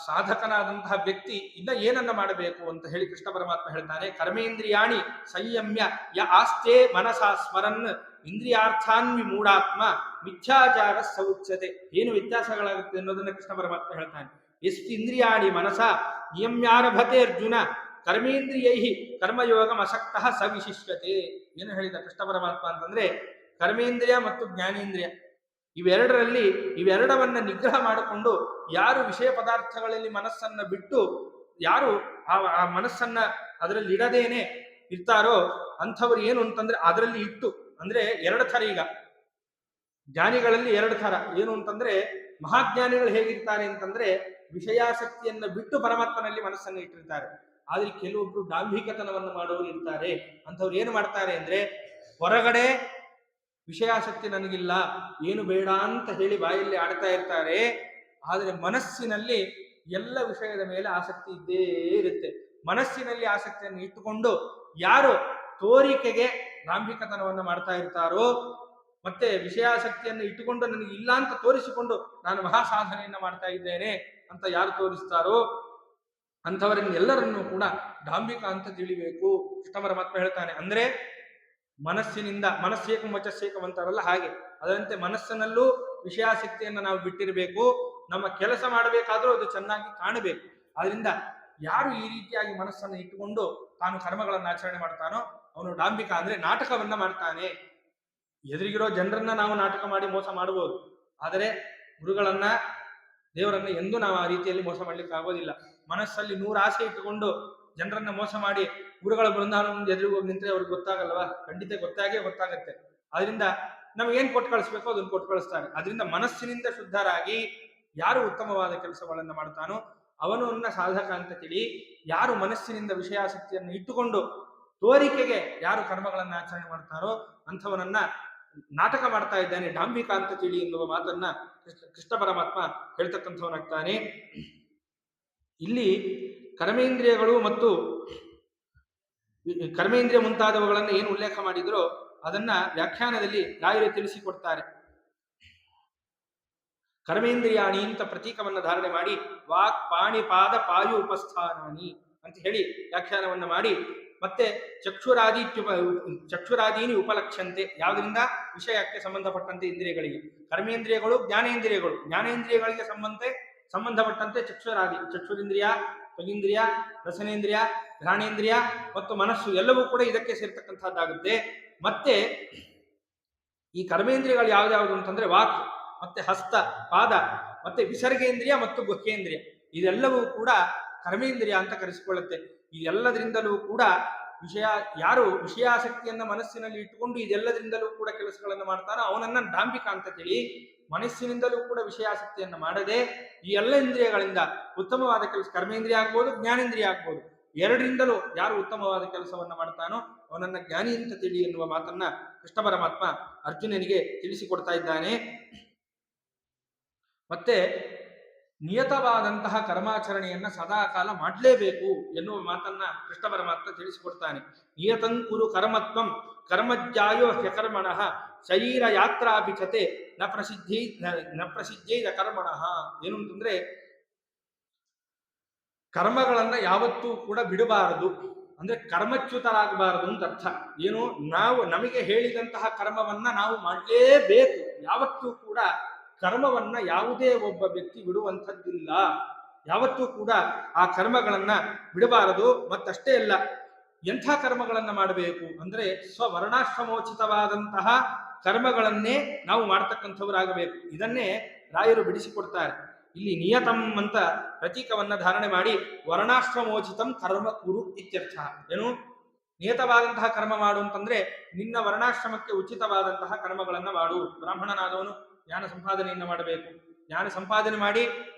ಸಾಧಕನಾದಂತಹ ವ್ಯಕ್ತಿ ಇನ್ನ ಏನನ್ನ ಮಾಡಬೇಕು ಅಂತ ಹೇಳಿ ಕೃಷ್ಣ ಪರಮಾತ್ಮ ಹೇಳ್ತಾನೆ. ಕರ್ಮೇಂದ್ರಿಯಾಣಿ ಸಂಯಮ್ಯ ಯ ಆಸ್ತೆ ಮನಸಾ ಸ್ಮರನ್ ಇಂದ್ರಿಯಾರ್ಥಾನ್ವಿ ಮೂಢಾತ್ಮ ಮಿಥ್ಯಾಚಾರ ಸೌಚ್ಯತೆ. ಏನು ವ್ಯತ್ಯಾಸಗಳಾಗುತ್ತೆ ಅನ್ನೋದನ್ನ ಕೃಷ್ಣ ಪರಮಾತ್ಮ ಹೇಳ್ತಾನೆ. ಎಷ್ಟು ಇಂದ್ರಿಯಾಣಿ ಮನಸ ನಿಯಮ್ಯಾರಭತೆ ಅರ್ಜುನ ಕರ್ಮೇಂದ್ರಿಯೈ ಕರ್ಮಯೋಗ ಅಸಕ್ತಃ ಸವಿಶಿಷ್ಯತೆ. ಏನು ಹೇಳಿದ ಕೃಷ್ಣ ಪರಮಾತ್ಮ ಅಂತಂದ್ರೆ, ಕರ್ಮೇಂದ್ರಿಯ ಮತ್ತು ಜ್ಞಾನೇಂದ್ರಿಯ ಇವೆರಡವನ್ನ ನಿಗ್ರಹ ಮಾಡಿಕೊಂಡು ಯಾರು ವಿಷಯ ಪದಾರ್ಥಗಳಲ್ಲಿ ಮನಸ್ಸನ್ನ ಬಿಟ್ಟು, ಯಾರು ಆ ಮನಸ್ಸನ್ನ ಅದರಲ್ಲಿ ಇಡದೇನೆ ಇರ್ತಾರೋ ಅಂಥವ್ರು ಏನು ಅಂತಂದ್ರೆ ಅದರಲ್ಲಿ ಇಟ್ಟು, ಅಂದ್ರೆ ಎರಡು ಥರ. ಈಗ ಜ್ಞಾನಿಗಳಲ್ಲಿ ಎರಡು ಥರ. ಏನು ಅಂತಂದ್ರೆ ಮಹಾಜ್ಞಾನಿಗಳು ಹೇಗಿರ್ತಾರೆ ಅಂತಂದ್ರೆ ವಿಷಯಾಸಕ್ತಿಯನ್ನ ಬಿಟ್ಟು ಪರಮಾತ್ಮನಲ್ಲಿ ಮನಸ್ಸನ್ನು ಇಟ್ಟಿರ್ತಾರೆ. ಆದ್ರೆ ಕೆಲವೊಬ್ರು ಡಾಂಭಿಕತನವನ್ನು ಮಾಡುವವರು ಇರ್ತಾರೆ. ಅಂಥವ್ರು ಏನು ಮಾಡ್ತಾರೆ ಅಂದ್ರೆ ಹೊರಗಡೆ ವಿಷಯಾಸಕ್ತಿ ನನಗಿಲ್ಲ, ಏನು ಬೇಡ ಅಂತ ಹೇಳಿ ಬಾಯಲ್ಲಿ ಆಡ್ತಾ ಇರ್ತಾರೆ. ಆದರೆ ಮನಸ್ಸಿನಲ್ಲಿ ಎಲ್ಲ ವಿಷಯದ ಮೇಲೆ ಆಸಕ್ತಿ ಇದ್ದೇ ಇರುತ್ತೆ. ಮನಸ್ಸಿನಲ್ಲಿ ಆಸಕ್ತಿಯನ್ನು ಇಟ್ಟುಕೊಂಡು ಯಾರು ತೋರಿಕೆಗೆ ಡಾಂಭಿಕತನವನ್ನು ಮಾಡ್ತಾ ಇರ್ತಾರೋ, ಮತ್ತೆ ವಿಷಯಾಸಕ್ತಿಯನ್ನು ಇಟ್ಟುಕೊಂಡು ನನಗೆ ಇಲ್ಲ ಅಂತ ತೋರಿಸಿಕೊಂಡು ನಾನು ಮಹಾ ಸಾಧನೆಯನ್ನ ಮಾಡ್ತಾ ಇದ್ದೇನೆ ಅಂತ ಯಾರು ತೋರಿಸ್ತಾರೋ ಅಂಥವರನ್ನೆಲ್ಲರನ್ನೂ ಕೂಡ ಡಾಂಭಿಕ ಅಂತ ತಿಳಿಬೇಕು. ಕೃಷ್ಣ ಪರಮಾತ್ಮ ಹೇಳ್ತಾನೆ. ಅಂದ್ರೆ ಮನಸ್ಸಿನಿಂದ, ಮನಸ್ಸೇಕಂ ವಚಸ್ಸೇಕಂ ಅಂತಾರಲ್ಲ ಹಾಗೆ, ಅದರಂತೆ ಮನಸ್ಸಿನಲ್ಲೂ ವಿಷಯಾಸಕ್ತಿಯನ್ನು ನಾವು ಬಿಟ್ಟಿರಬೇಕು. ನಮ್ಮ ಕೆಲಸ ಮಾಡಬೇಕಾದ್ರೂ ಅದು ಚೆನ್ನಾಗಿ ಕಾಣಬೇಕು. ಆದ್ರಿಂದ ಯಾರು ಈ ರೀತಿಯಾಗಿ ಮನಸ್ಸನ್ನು ಇಟ್ಟುಕೊಂಡು ತಾನು ಕರ್ಮಗಳನ್ನು ಆಚರಣೆ ಮಾಡ್ತಾನೋ ಅವನು ಡಾಂಭಿಕ, ಅಂದ್ರೆ ನಾಟಕವನ್ನ ಮಾಡ್ತಾನೆ. ಎದುರಿಗಿರೋ ಜನರನ್ನ ನಾವು ನಾಟಕ ಮಾಡಿ ಮೋಸ ಮಾಡಬಹುದು, ಆದರೆ ಗುರುಗಳನ್ನ, ದೇವರನ್ನ ಎಂದೂ ನಾವು ಆ ರೀತಿಯಲ್ಲಿ ಮೋಸ ಮಾಡ್ಲಿಕ್ಕೆ ಆಗೋದಿಲ್ಲ. ಮನಸ್ಸಲ್ಲಿ 100 ಆಸೆ ಇಟ್ಟುಕೊಂಡು ಜನರನ್ನ ಮೋಸ ಮಾಡಿ ಗುರುಗಳ ಬೃಂದಾವನ ಎದುರಿಗೆ ಹೋಗಿ ನಿಂತರೆ ಅವ್ರಿಗೆ ಗೊತ್ತಾಗಲ್ವಾ? ಖಂಡಿತ ಗೊತ್ತಾಗತ್ತೆ. ಅದರಿಂದ ನಮಗೇನ್ ಕೊಟ್ಟು ಕಳಿಸ್ಬೇಕೋ ಅದನ್ನು ಕೊಟ್ಟು ಕಳಿಸ್ತಾರೆ. ಅದರಿಂದ ಮನಸ್ಸಿನಿಂದ ಶುದ್ಧರಾಗಿ ಯಾರು ಉತ್ತಮವಾದ ಕೆಲಸಗಳನ್ನ ಮಾಡ್ತಾನೋ ಅವನನ್ನ ಸಾಧಕ ಅಂತ ತಿಳಿ. ಯಾರು ಮನಸ್ಸಿನಿಂದ ವಿಷಯಾಸಕ್ತಿಯನ್ನು ಇಟ್ಟುಕೊಂಡು ತೋರಿಕೆಗೆ ಯಾರು ಕರ್ಮಗಳನ್ನ ಆಚರಣೆ ಮಾಡ್ತಾರೋ ಅಂಥವನನ್ನ ನಾಟಕ ಮಾಡ್ತಾ ಇದ್ದಾನೆ, ಡಾಂಭಿಕ ಅಂತ ತಿಳಿ ಎನ್ನುವ ಮಾತನ್ನ ಕೃಷ್ಣ ಪರಮಾತ್ಮ ಹೇಳ್ತಕ್ಕಂಥವನಾಗ್ತಾನೆ. ಇಲ್ಲಿ ಕರ್ಮೇಂದ್ರಿಯಗಳು ಮತ್ತು ಕರ್ಮೇಂದ್ರಿಯ ಮುಂತಾದವುಗಳನ್ನು ಏನು ಉಲ್ಲೇಖ ಮಾಡಿದ್ರೋ ಅದನ್ನ ವ್ಯಾಖ್ಯಾನದಲ್ಲಿ ರಾಯರು ತಿಳಿಸಿಕೊಡ್ತಾರೆ. ಕರ್ಮೇಂದ್ರಿಯಾಣಿ ಅಂತ ಪ್ರತೀಕವನ್ನು ಧಾರಣೆ ಮಾಡಿ ವಾಕ್ ಪಾಣಿ ಪಾದ ಪಾಯು ಉಪಸ್ಥಾನಾನಿ ಅಂತ ಹೇಳಿ ವ್ಯಾಖ್ಯಾನವನ್ನು ಮಾಡಿ, ಮತ್ತೆ ಚಕ್ಷುರಾದೀನಿ ಉಪಲಕ್ಷಂತೆ, ಯಾವುದರಿಂದ ವಿಷಯಕ್ಕೆ ಸಂಬಂಧಪಟ್ಟಂತೆ ಇಂದ್ರಿಯಗಳಿಗೆ. ಕರ್ಮೇಂದ್ರಿಯಗಳು ಜ್ಞಾನೇಂದ್ರಿಯಗಳು, ಜ್ಞಾನೇಂದ್ರಿಯಗಳಿಗೆ ಸಂಬಂಧಪಟ್ಟಂತೆ ಚಕ್ಷುರಿಂದ್ರಿಯ, ತ್ವಗಿಂದ್ರಿಯ, ರಸನೇಂದ್ರಿಯ, ಘ್ರಾಣೇಂದ್ರಿಯ ಮತ್ತು ಮನಸ್ಸು ಎಲ್ಲವೂ ಕೂಡ ಇದಕ್ಕೆ ಸೇರ್ತಕ್ಕಂಥದ್ದಾಗುತ್ತೆ. ಮತ್ತೆ ಈ ಕರ್ಮೇಂದ್ರಿಯಗಳು ಯಾವ್ದಾವುದು ಅಂತಂದ್ರೆ ವಾಕ್, ಮತ್ತೆ ಹಸ್ತ, ಪಾದ, ಮತ್ತೆ ವಿಸರ್ಗೇಂದ್ರಿಯ ಮತ್ತು ಗುಹ್ಯೇಂದ್ರಿಯ, ಇದೆಲ್ಲವೂ ಕೂಡ ಕರ್ಮೇಂದ್ರಿಯ ಅಂತ ಕರೆಸಿಕೊಳ್ಳುತ್ತೆ. ಈ ಎಲ್ಲದರಿಂದಲೂ ಕೂಡ ಯಾರು ವಿಷಯಾಸಕ್ತಿಯನ್ನ ಮನಸ್ಸಿನಲ್ಲಿ ಇಟ್ಟುಕೊಂಡು ಇದೆಲ್ಲದರಿಂದಲೂ ಕೂಡ ಕೆಲಸಗಳನ್ನು ಮಾಡ್ತಾನೋ ಅವನನ್ನ ಡಾಂಭಿಕ ಅಂತ ತಿಳಿ. ಮನಸ್ಸಿನಿಂದಲೂ ಕೂಡ ವಿಷಯಾಸಕ್ತಿಯನ್ನು ಮಾಡದೆ ಈ ಎಲ್ಲ ಇಂದ್ರಿಯಗಳಿಂದ ಉತ್ತಮವಾದ ಕೆಲಸ, ಕರ್ಮೇಂದ್ರಿಯ ಆಗ್ಬೋದು, ಜ್ಞಾನೇಂದ್ರಿಯ ಆಗ್ಬೋದು, ಎರಡರಿಂದಲೂ ಯಾರು ಉತ್ತಮವಾದ ಕೆಲಸವನ್ನ ಮಾಡ್ತಾನೋ ಅವನನ್ನ ಜ್ಞಾನಿ ಅಂತ ತಿಳಿ ಎನ್ನುವ ಮಾತನ್ನ ಕೃಷ್ಣ ಪರಮಾತ್ಮ ಅರ್ಜುನನಿಗೆ ತಿಳಿಸಿಕೊಡ್ತಾ ಇದ್ದಾನೆ. ಮತ್ತೆ ನಿಯತವಾದಂತಹ ಕರ್ಮಾಚರಣೆಯನ್ನ ಸದಾಕಾಲ ಮಾಡಲೇಬೇಕು ಎನ್ನುವ ಮಾತನ್ನ ಕೃಷ್ಣ ಪರಮಾತ್ಮ ತಿಳಿಸಿಕೊಡ್ತಾನೆ. ನಿಯತಂಕುರು ಕರ್ಮತ್ವಂ ಕರ್ಮಜ್ಜಾಯೋ ಹ್ಯಕರ್ಮಣಃ ಶರೀರ ಯಾತ್ರಾಭಿಚತೆ ನ ಪ್ರಸಿದ್ಧೈದ ಕರ್ಮಣಃ. ಏನು ಅಂತಂದ್ರೆ ಕರ್ಮಗಳನ್ನ ಯಾವತ್ತೂ ಕೂಡ ಬಿಡಬಾರದು, ಅಂದ್ರೆ ಕರ್ಮಚ್ಯುತರಾಗಬಾರದು ಅಂತ ಅರ್ಥ. ಏನು, ನಮಗೆ ಹೇಳಿದಂತಹ ಕರ್ಮವನ್ನ ನಾವು ಮಾಡಲೇಬೇಕು. ಯಾವತ್ತೂ ಕೂಡ ಕರ್ಮವನ್ನ ಯಾವುದೇ ಒಬ್ಬ ವ್ಯಕ್ತಿ ಬಿಡುವಂಥದ್ದಿಲ್ಲ. ಯಾವತ್ತೂ ಕೂಡ ಆ ಕರ್ಮಗಳನ್ನ ಬಿಡಬಾರದು. ಮತ್ತಷ್ಟೇ ಅಲ್ಲ, ಎಂಥ ಕರ್ಮಗಳನ್ನ ಮಾಡಬೇಕು ಅಂದ್ರೆ ಸ್ವವರ್ಣಾಶ್ರಮೋಚಿತವಾದಂತಹ ಕರ್ಮಗಳನ್ನೇ ನಾವು ಮಾಡ್ತಕ್ಕಂಥವರಾಗಬೇಕು. ಇದನ್ನೇ ರಾಯರು ಬಿಡಿಸಿಕೊಡ್ತಾರೆ. ಇಲ್ಲಿ ನಿಯತಂ ಅಂತ ಪ್ರತೀಕವನ್ನ ಧಾರಣೆ ಮಾಡಿ ವರ್ಣಾಶ್ರಮೋಚಿತಂ ಕರ್ಮ ಕುರು ಇತ್ಯರ್ಥ. ಏನು, ನಿಯತವಾದಂತಹ ಕರ್ಮ ಮಾಡು ಅಂತಂದ್ರೆ ನಿನ್ನ ವರ್ಣಾಶ್ರಮಕ್ಕೆ ಉಚಿತವಾದಂತಹ ಕರ್ಮಗಳನ್ನ ಮಾಡು. ಬ್ರಾಹ್ಮಣನಾದವನು ಜ್ಞಾನ ಸಂಪಾದನೆಯನ್ನ ಮಾಡಬೇಕು. ಜ್ಞಾನ ಸಂಪಾದನೆ ಮಾಡಿ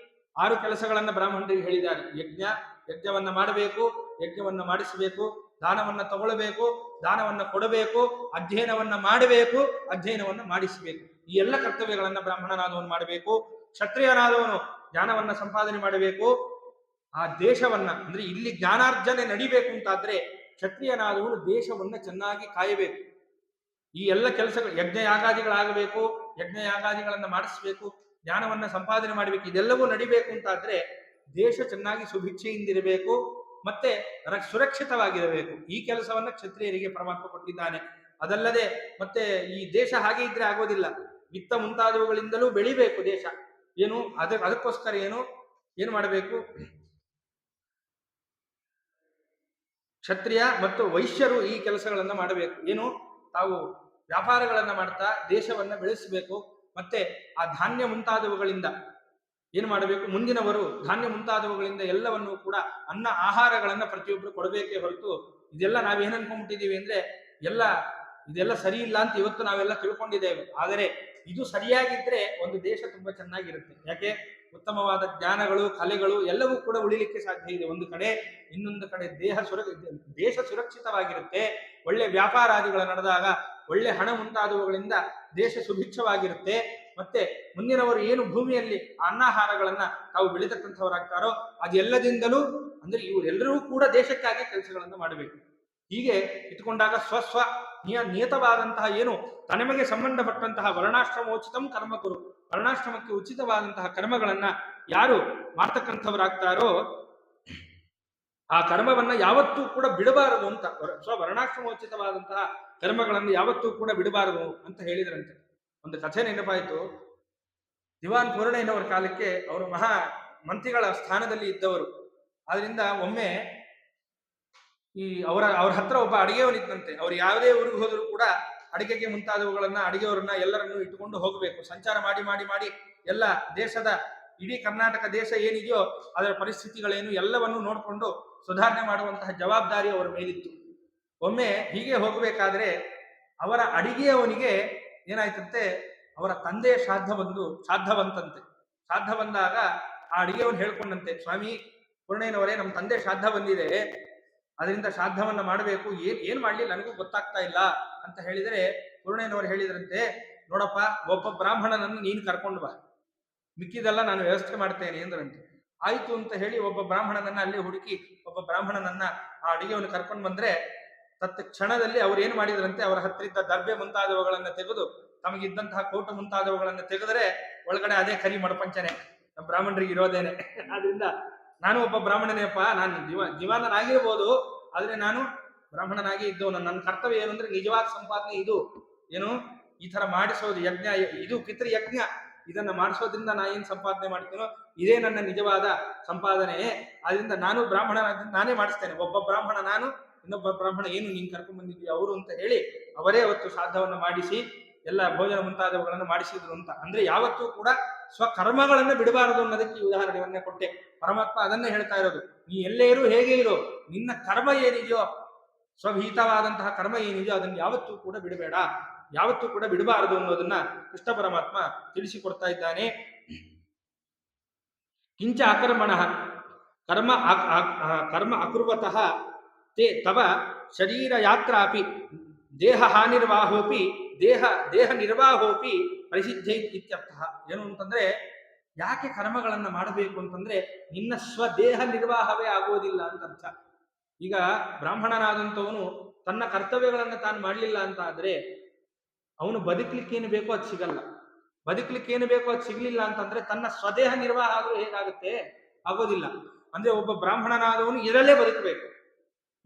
6 ಕೆಲಸಗಳನ್ನ ಬ್ರಾಹ್ಮಣರಿಗೆ ಹೇಳಿದ್ದಾರೆ. ಯಜ್ಞವನ್ನ ಮಾಡಬೇಕು, ಯಜ್ಞವನ್ನ ಮಾಡಿಸಬೇಕು, ದಾನವನ್ನ ತಗೊಳ್ಬೇಕು, ದಾನವನ್ನ ಕೊಡಬೇಕು, ಅಧ್ಯಯನವನ್ನ ಮಾಡಬೇಕು, ಅಧ್ಯಯನವನ್ನ ಮಾಡಿಸಬೇಕು. ಈ ಎಲ್ಲ ಕರ್ತವ್ಯಗಳನ್ನ ಬ್ರಾಹ್ಮಣನಾದವನು ಮಾಡಬೇಕು. ಕ್ಷತ್ರಿಯನಾದವನು ಜ್ಞಾನವನ್ನ ಸಂಪಾದನೆ ಮಾಡಬೇಕು. ಆ ದೇಶವನ್ನ, ಅಂದ್ರೆ ಇಲ್ಲಿ ಜ್ಞಾನಾರ್ಜನೆ ನಡಿಬೇಕು ಅಂತಾದ್ರೆ ಕ್ಷತ್ರಿಯನಾದವನು ದೇಶವನ್ನ ಚೆನ್ನಾಗಿ ಕಾಯಬೇಕು. ಈ ಎಲ್ಲ ಕೆಲಸಗಳು, ಯಜ್ಞ ಯಾಗಾದಿಗಳಾಗಬೇಕು, ಯಜ್ಞ ಯಾಗಾದಿಗಳನ್ನ ಮಾಡಿಸ್ಬೇಕು, ಜ್ಞಾನವನ್ನ ಸಂಪಾದನೆ ಮಾಡಬೇಕು. ಇದೆಲ್ಲವೂ ನಡಿಬೇಕು ಅಂತಾದ್ರೆ ದೇಶ ಚೆನ್ನಾಗಿ ಸುಭಿಕ್ಷೆಯಿಂದಿರಬೇಕು, ಮತ್ತೆ ಸುರಕ್ಷಿತವಾಗಿರಬೇಕು. ಈ ಕೆಲಸವನ್ನ ಕ್ಷತ್ರಿಯರಿಗೆ ಪರಮಾತ್ಮ ಕೊಟ್ಟಿದ್ದಾನೆ. ಅದಲ್ಲದೆ ಮತ್ತೆ ಈ ದೇಶ ಹಾಗೆ ಇದ್ರೆ ಆಗೋದಿಲ್ಲ. ವಿತ್ತ ಮುಂತಾದವುಗಳಿಂದಲೂ ಬೆಳಿಬೇಕು ದೇಶ. ಏನು, ಅದಕ್ಕೋಸ್ಕರ ಏನು ಮಾಡಬೇಕು, ಕ್ಷತ್ರಿಯ ಮತ್ತು ವೈಶ್ಯರು ಈ ಕೆಲಸಗಳನ್ನ ಮಾಡಬೇಕು. ಏನು, ತಾವು ವ್ಯಾಪಾರಗಳನ್ನ ಮಾಡ್ತಾ ದೇಶವನ್ನ ಬೆಳೆಸಬೇಕು. ಮತ್ತೆ ಆ ಧಾನ್ಯ ಮುಂತಾದವುಗಳಿಂದ ಏನು ಮಾಡಬೇಕು, ಮುಂದಿನವರು ಧಾನ್ಯ ಮುಂತಾದವುಗಳಿಂದ ಎಲ್ಲವನ್ನೂ ಕೂಡ ಅನ್ನ ಆಹಾರಗಳನ್ನ ಪ್ರತಿಯೊಬ್ಬರು ಕೊಡಬೇಕೇ ಹೊರತು ಇದೆಲ್ಲ ನಾವೇನು ಅನ್ಕೊಂಡ್ಬಿಟ್ಟಿದೀವಿ ಅಂದ್ರೆ ಇದೆಲ್ಲ ಸರಿ ಇಲ್ಲ ಅಂತ ಇವತ್ತು ನಾವೆಲ್ಲ ತಿಳ್ಕೊಂಡಿದ್ದೇವೆ. ಆದರೆ ಇದು ಸರಿಯಾಗಿದ್ರೆ ಒಂದು ದೇಶ ತುಂಬಾ ಚೆನ್ನಾಗಿರುತ್ತೆ. ಯಾಕೆ? ಉತ್ತಮವಾದ ಜ್ಞಾನಗಳು, ಕಲೆಗಳು ಎಲ್ಲವೂ ಕೂಡ ಉಳಿಲಿಕ್ಕೆ ಸಾಧ್ಯ ಇದೆ ಒಂದು ಕಡೆ. ಇನ್ನೊಂದು ಕಡೆ ದೇಶ ಸುರಕ್ಷಿತವಾಗಿರುತ್ತೆ. ಒಳ್ಳೆ ವ್ಯಾಪಾರಾದಿಗಳು ನಡೆದಾಗ ಒಳ್ಳೆ ಹಣ ಮುಂತಾದವುಗಳಿಂದ ದೇಶ ಸುಭಿಕ್ಷವಾಗಿರುತ್ತೆ. ಮತ್ತೆ ಮುಂದಿನವರು ಏನು ಭೂಮಿಯಲ್ಲಿ ಅನ್ನಾಹಾರಗಳನ್ನ ತಾವು ಬೆಳೀತಕ್ಕಂಥವರಾಗ್ತಾರೋ ಅದೆಲ್ಲದಿಂದಲೂ ಅಂದ್ರೆ ಇವರೆಲ್ಲರೂ ಕೂಡ ದೇಶಕ್ಕಾಗಿ ಕೆಲಸಗಳನ್ನು ಮಾಡಬೇಕು. ಹೀಗೆ ಇಟ್ಕೊಂಡಾಗ ನಿಯತವಾದಂತಹ ಏನು ತನಮಗೆ ಸಂಬಂಧಪಟ್ಟಂತಹ ವರ್ಣಾಶ್ರಮೋಚಿತಂ ಕರ್ಮಕರು, ವರ್ಣಾಶ್ರಮಕ್ಕೆ ಉಚಿತವಾದಂತಹ ಕರ್ಮಗಳನ್ನ ಯಾರು ಮಾಡ್ತಕ್ಕಂಥವರಾಗ್ತಾರೋ ಆ ಕರ್ಮವನ್ನ ಯಾವತ್ತೂ ಕೂಡ ಬಿಡಬಾರದು ಅಂತ, ವರ್ಣಾಶ್ರಮೋಚಿತವಾದಂತಹ ಕರ್ಮಗಳನ್ನು ಯಾವತ್ತೂ ಕೂಡ ಬಿಡಬಾರದು ಅಂತ ಹೇಳಿದ್ರಂತೆ. ಒಂದು ಕಥೆ ನೆನಪಾಯಿತು. ದಿವಾನ್ ಪೂರ್ಣಯ್ಯನವರ ಕಾಲಕ್ಕೆ ಅವರು ಮಹಾ ಮಂತ್ರಿಗಳ ಸ್ಥಾನದಲ್ಲಿ ಇದ್ದವರು. ಆದ್ರಿಂದ ಒಮ್ಮೆ ಅವರ ಹತ್ರ ಒಬ್ಬ ಅಡಿಗೆಯವನಿದ್ದಂತೆ. ಅವ್ರು ಯಾವುದೇ ಊರಿಗೆ ಹೋದರೂ ಕೂಡ ಅಡಿಗೆಗೆ ಮುಂತಾದವುಗಳನ್ನ ಅಡಿಗೆಯವರನ್ನ ಎಲ್ಲರನ್ನು ಇಟ್ಟುಕೊಂಡು ಹೋಗಬೇಕು. ಸಂಚಾರ ಮಾಡಿ ಮಾಡಿ ಮಾಡಿ ಎಲ್ಲ ದೇಶದ ಇಡೀ ಕರ್ನಾಟಕ ದೇಶ ಏನಿದೆಯೋ ಅದರ ಪರಿಸ್ಥಿತಿಗಳೇನು ಎಲ್ಲವನ್ನು ನೋಡಿಕೊಂಡು ಸುಧಾರಣೆ ಮಾಡುವಂತಹ ಜವಾಬ್ದಾರಿ ಅವರ ಮೇಲಿತ್ತು. ಒಮ್ಮೆ ಹೀಗೆ ಹೋಗಬೇಕಾದ್ರೆ ಅವರ ಅಡಿಗೆಯವನಿಗೆ ಏನಾಯ್ತಂತೆ, ಅವರ ತಂದೆಯ ಶ್ರಾದ್ದ ಬಂತಂತೆ. ಶ್ರಾದ್ದ ಬಂದಾಗ ಆ ಅಡಿಗೆಯವನು ಹೇಳ್ಕೊಂಡಂತೆ, ಸ್ವಾಮಿ ಪೂರ್ಣಯ್ಯನವರೇ, ನಮ್ಮ ತಂದೆ ಶ್ರಾದ್ದ ಬಂದಿದೆ, ಅದರಿಂದ ಶ್ರಾದ್ದವನ್ನ ಮಾಡಬೇಕು, ಏನ್ ಮಾಡ್ಲಿ ನನಗೂ ಗೊತ್ತಾಗ್ತಾ ಇಲ್ಲ ಅಂತ ಹೇಳಿದರೆ ಪೂರ್ಣಯ್ಯನವರು ಹೇಳಿದ್ರಂತೆ, ನೋಡಪ್ಪ, ಒಬ್ಬ ಬ್ರಾಹ್ಮಣನನ್ನು ನೀನು ಕರ್ಕೊಂಡು ಬಾ, ಮಿಕ್ಕಿದೆಲ್ಲ ನಾನು ವ್ಯವಸ್ಥೆ ಮಾಡ್ತೇನೆ ಎಂದ್ರಂತೆ. ಆಯ್ತು ಅಂತ ಹೇಳಿ ಒಬ್ಬ ಬ್ರಾಹ್ಮಣನನ್ನ ಅಲ್ಲಿ ಹುಡುಕಿ ಒಬ್ಬ ಬ್ರಾಹ್ಮಣನನ್ನ ಆ ಅಡಿಗೆಯನ್ನು ಕರ್ಕೊಂಡು ಬಂದ್ರೆ ತತ್ ಕ್ಷಣದಲ್ಲಿ ಅವ್ರು ಏನ್ ಮಾಡಿದ್ರಂತೆ, ಅವರ ಹತ್ರ ಇದ್ದ ದರ್ಬೆ ಮುಂತಾದವುಗಳನ್ನ ತೆಗೆದು ತಮಗಿದ್ದಂತಹ ಕೋಟ ಮುಂತಾದವುಗಳನ್ನ ತೆಗೆದರೆ ಒಳಗಡೆ ಅದೇ ಕರಿ ಮಡಪಂಚನೆ ನಮ್ಮ ಬ್ರಾಹ್ಮಣರಿಗೆ ಇರೋದೇನೆ. ಆದ್ರಿಂದ ನಾನು ಒಬ್ಬ ಬ್ರಾಹ್ಮಣನೇಪ್ಪ, ನಾನು ದಿವಾನನಾಗಿರ್ಬೋದು, ಆದ್ರೆ ನಾನು ಬ್ರಾಹ್ಮಣನಾಗಿ ಇದ್ದವನು. ನನ್ನ ಕರ್ತವ್ಯ ಏನು ಅಂದ್ರೆ ನಿಜವಾದ ಸಂಪಾದನೆ ಇದು, ಏನು ಈ ತರ ಮಾಡಿಸೋದು ಯಜ್ಞ, ಇದು ಪಿತೃಯಜ್ಞ, ಇದನ್ನ ಮಾಡಿಸೋದ್ರಿಂದ ನಾ ಏನ್ ಸಂಪಾದನೆ ಮಾಡ್ತೀನೋ ಇದೇ ನನ್ನ ನಿಜವಾದ ಸಂಪಾದನೆ. ಆದ್ರಿಂದ ನಾನು ಬ್ರಾಹ್ಮಣ ನಾನೇ ಮಾಡಿಸ್ತೇನೆ. ಒಬ್ಬ ಬ್ರಾಹ್ಮಣ ನಾನು, ಇನ್ನೊಬ್ಬ ಬ್ರಾಹ್ಮಣ ಏನು ನೀನ್ ಕರ್ಕೊಂಡ್ ಬಂದಿದ್ವಿ ಅವರು ಅಂತ ಹೇಳಿ ಅವರೇ ಅವತ್ತು ಶ್ರಾದ್ದವನ್ನು ಮಾಡಿಸಿ ಎಲ್ಲ ಭೋಜನ ಮುಂತಾದವುಗಳನ್ನು ಮಾಡಿಸಿದ್ರು ಅಂತ. ಅಂದ್ರೆ ಯಾವತ್ತೂ ಕೂಡ ಸ್ವಕರ್ಮಗಳನ್ನು ಬಿಡಬಾರದು ಅನ್ನೋದಕ್ಕೆ ಈ ಉದಾಹರಣೆಯನ್ನೇ ಕೊಟ್ಟೆ. ಪರಮಾತ್ಮ ಅದನ್ನೇ ಹೇಳ್ತಾ ಇರೋದು, ನೀ ಎಲ್ಲೇ ಇರು, ಹೇಗೆ ಇರು, ನಿನ್ನ ಕರ್ಮ ಏನಿದೆಯೋ, ಸ್ವಭೀತವಾದಂತಹ ಕರ್ಮ ಏನಿದೆಯೋ ಅದನ್ನು ಯಾವತ್ತೂ ಕೂಡ ಬಿಡಬೇಡ, ಯಾವತ್ತೂ ಕೂಡ ಬಿಡಬಾರದು ಅನ್ನೋದನ್ನ ಕೃಷ್ಣ ಪರಮಾತ್ಮ ತಿಳಿಸಿಕೊಡ್ತಾ ಇದ್ದಾನೆ. ಕಿಂಚ ಅಕರ್ಮಣ ಕರ್ಮ ಅಕುರ್ವತಃ ತೇ ತವ ಶರೀರ ಯಾತ್ರಾಪಿ ದೇಹ ಹಾನಿರ್ವಾಹೋಪಿ ದೇಹ ನಿರ್ವಾಹೋಪಿ ಪ್ರಸಿದ್ಧೈ ಇತ್ಯರ್ಥಃ. ಏನು ಅಂತಂದ್ರೆ, ಯಾಕೆ ಕರ್ಮಗಳನ್ನ ಮಾಡಬೇಕು ಅಂತಂದ್ರೆ ನಿನ್ನ ಸ್ವದೇಹ ನಿರ್ವಾಹವೇ ಆಗೋದಿಲ್ಲ ಅಂತ ಅರ್ಥ. ಈಗ ಬ್ರಾಹ್ಮಣನಾದಂಥವನು ತನ್ನ ಕರ್ತವ್ಯಗಳನ್ನ ತಾನು ಮಾಡಲಿಲ್ಲ ಅಂತ ಆದ್ರೆ ಅವನು ಬದುಕಲಿಕ್ಕೆ ಏನು ಬೇಕೋ ಅದು ಸಿಗಲ್ಲ. ಬದುಕಲಿಕ್ಕೆ ಏನು ಬೇಕೋ ಅದು ಸಿಗ್ಲಿಲ್ಲ ಅಂತಂದ್ರೆ ತನ್ನ ಸ್ವದೇಹ ನಿರ್ವಾಹ ಆದ್ರೂ ಹೇಗಾಗುತ್ತೆ? ಆಗೋದಿಲ್ಲ. ಅಂದ್ರೆ ಒಬ್ಬ ಬ್ರಾಹ್ಮಣನಾದವನು ಇದರಲ್ಲೇ ಬದುಕಬೇಕು.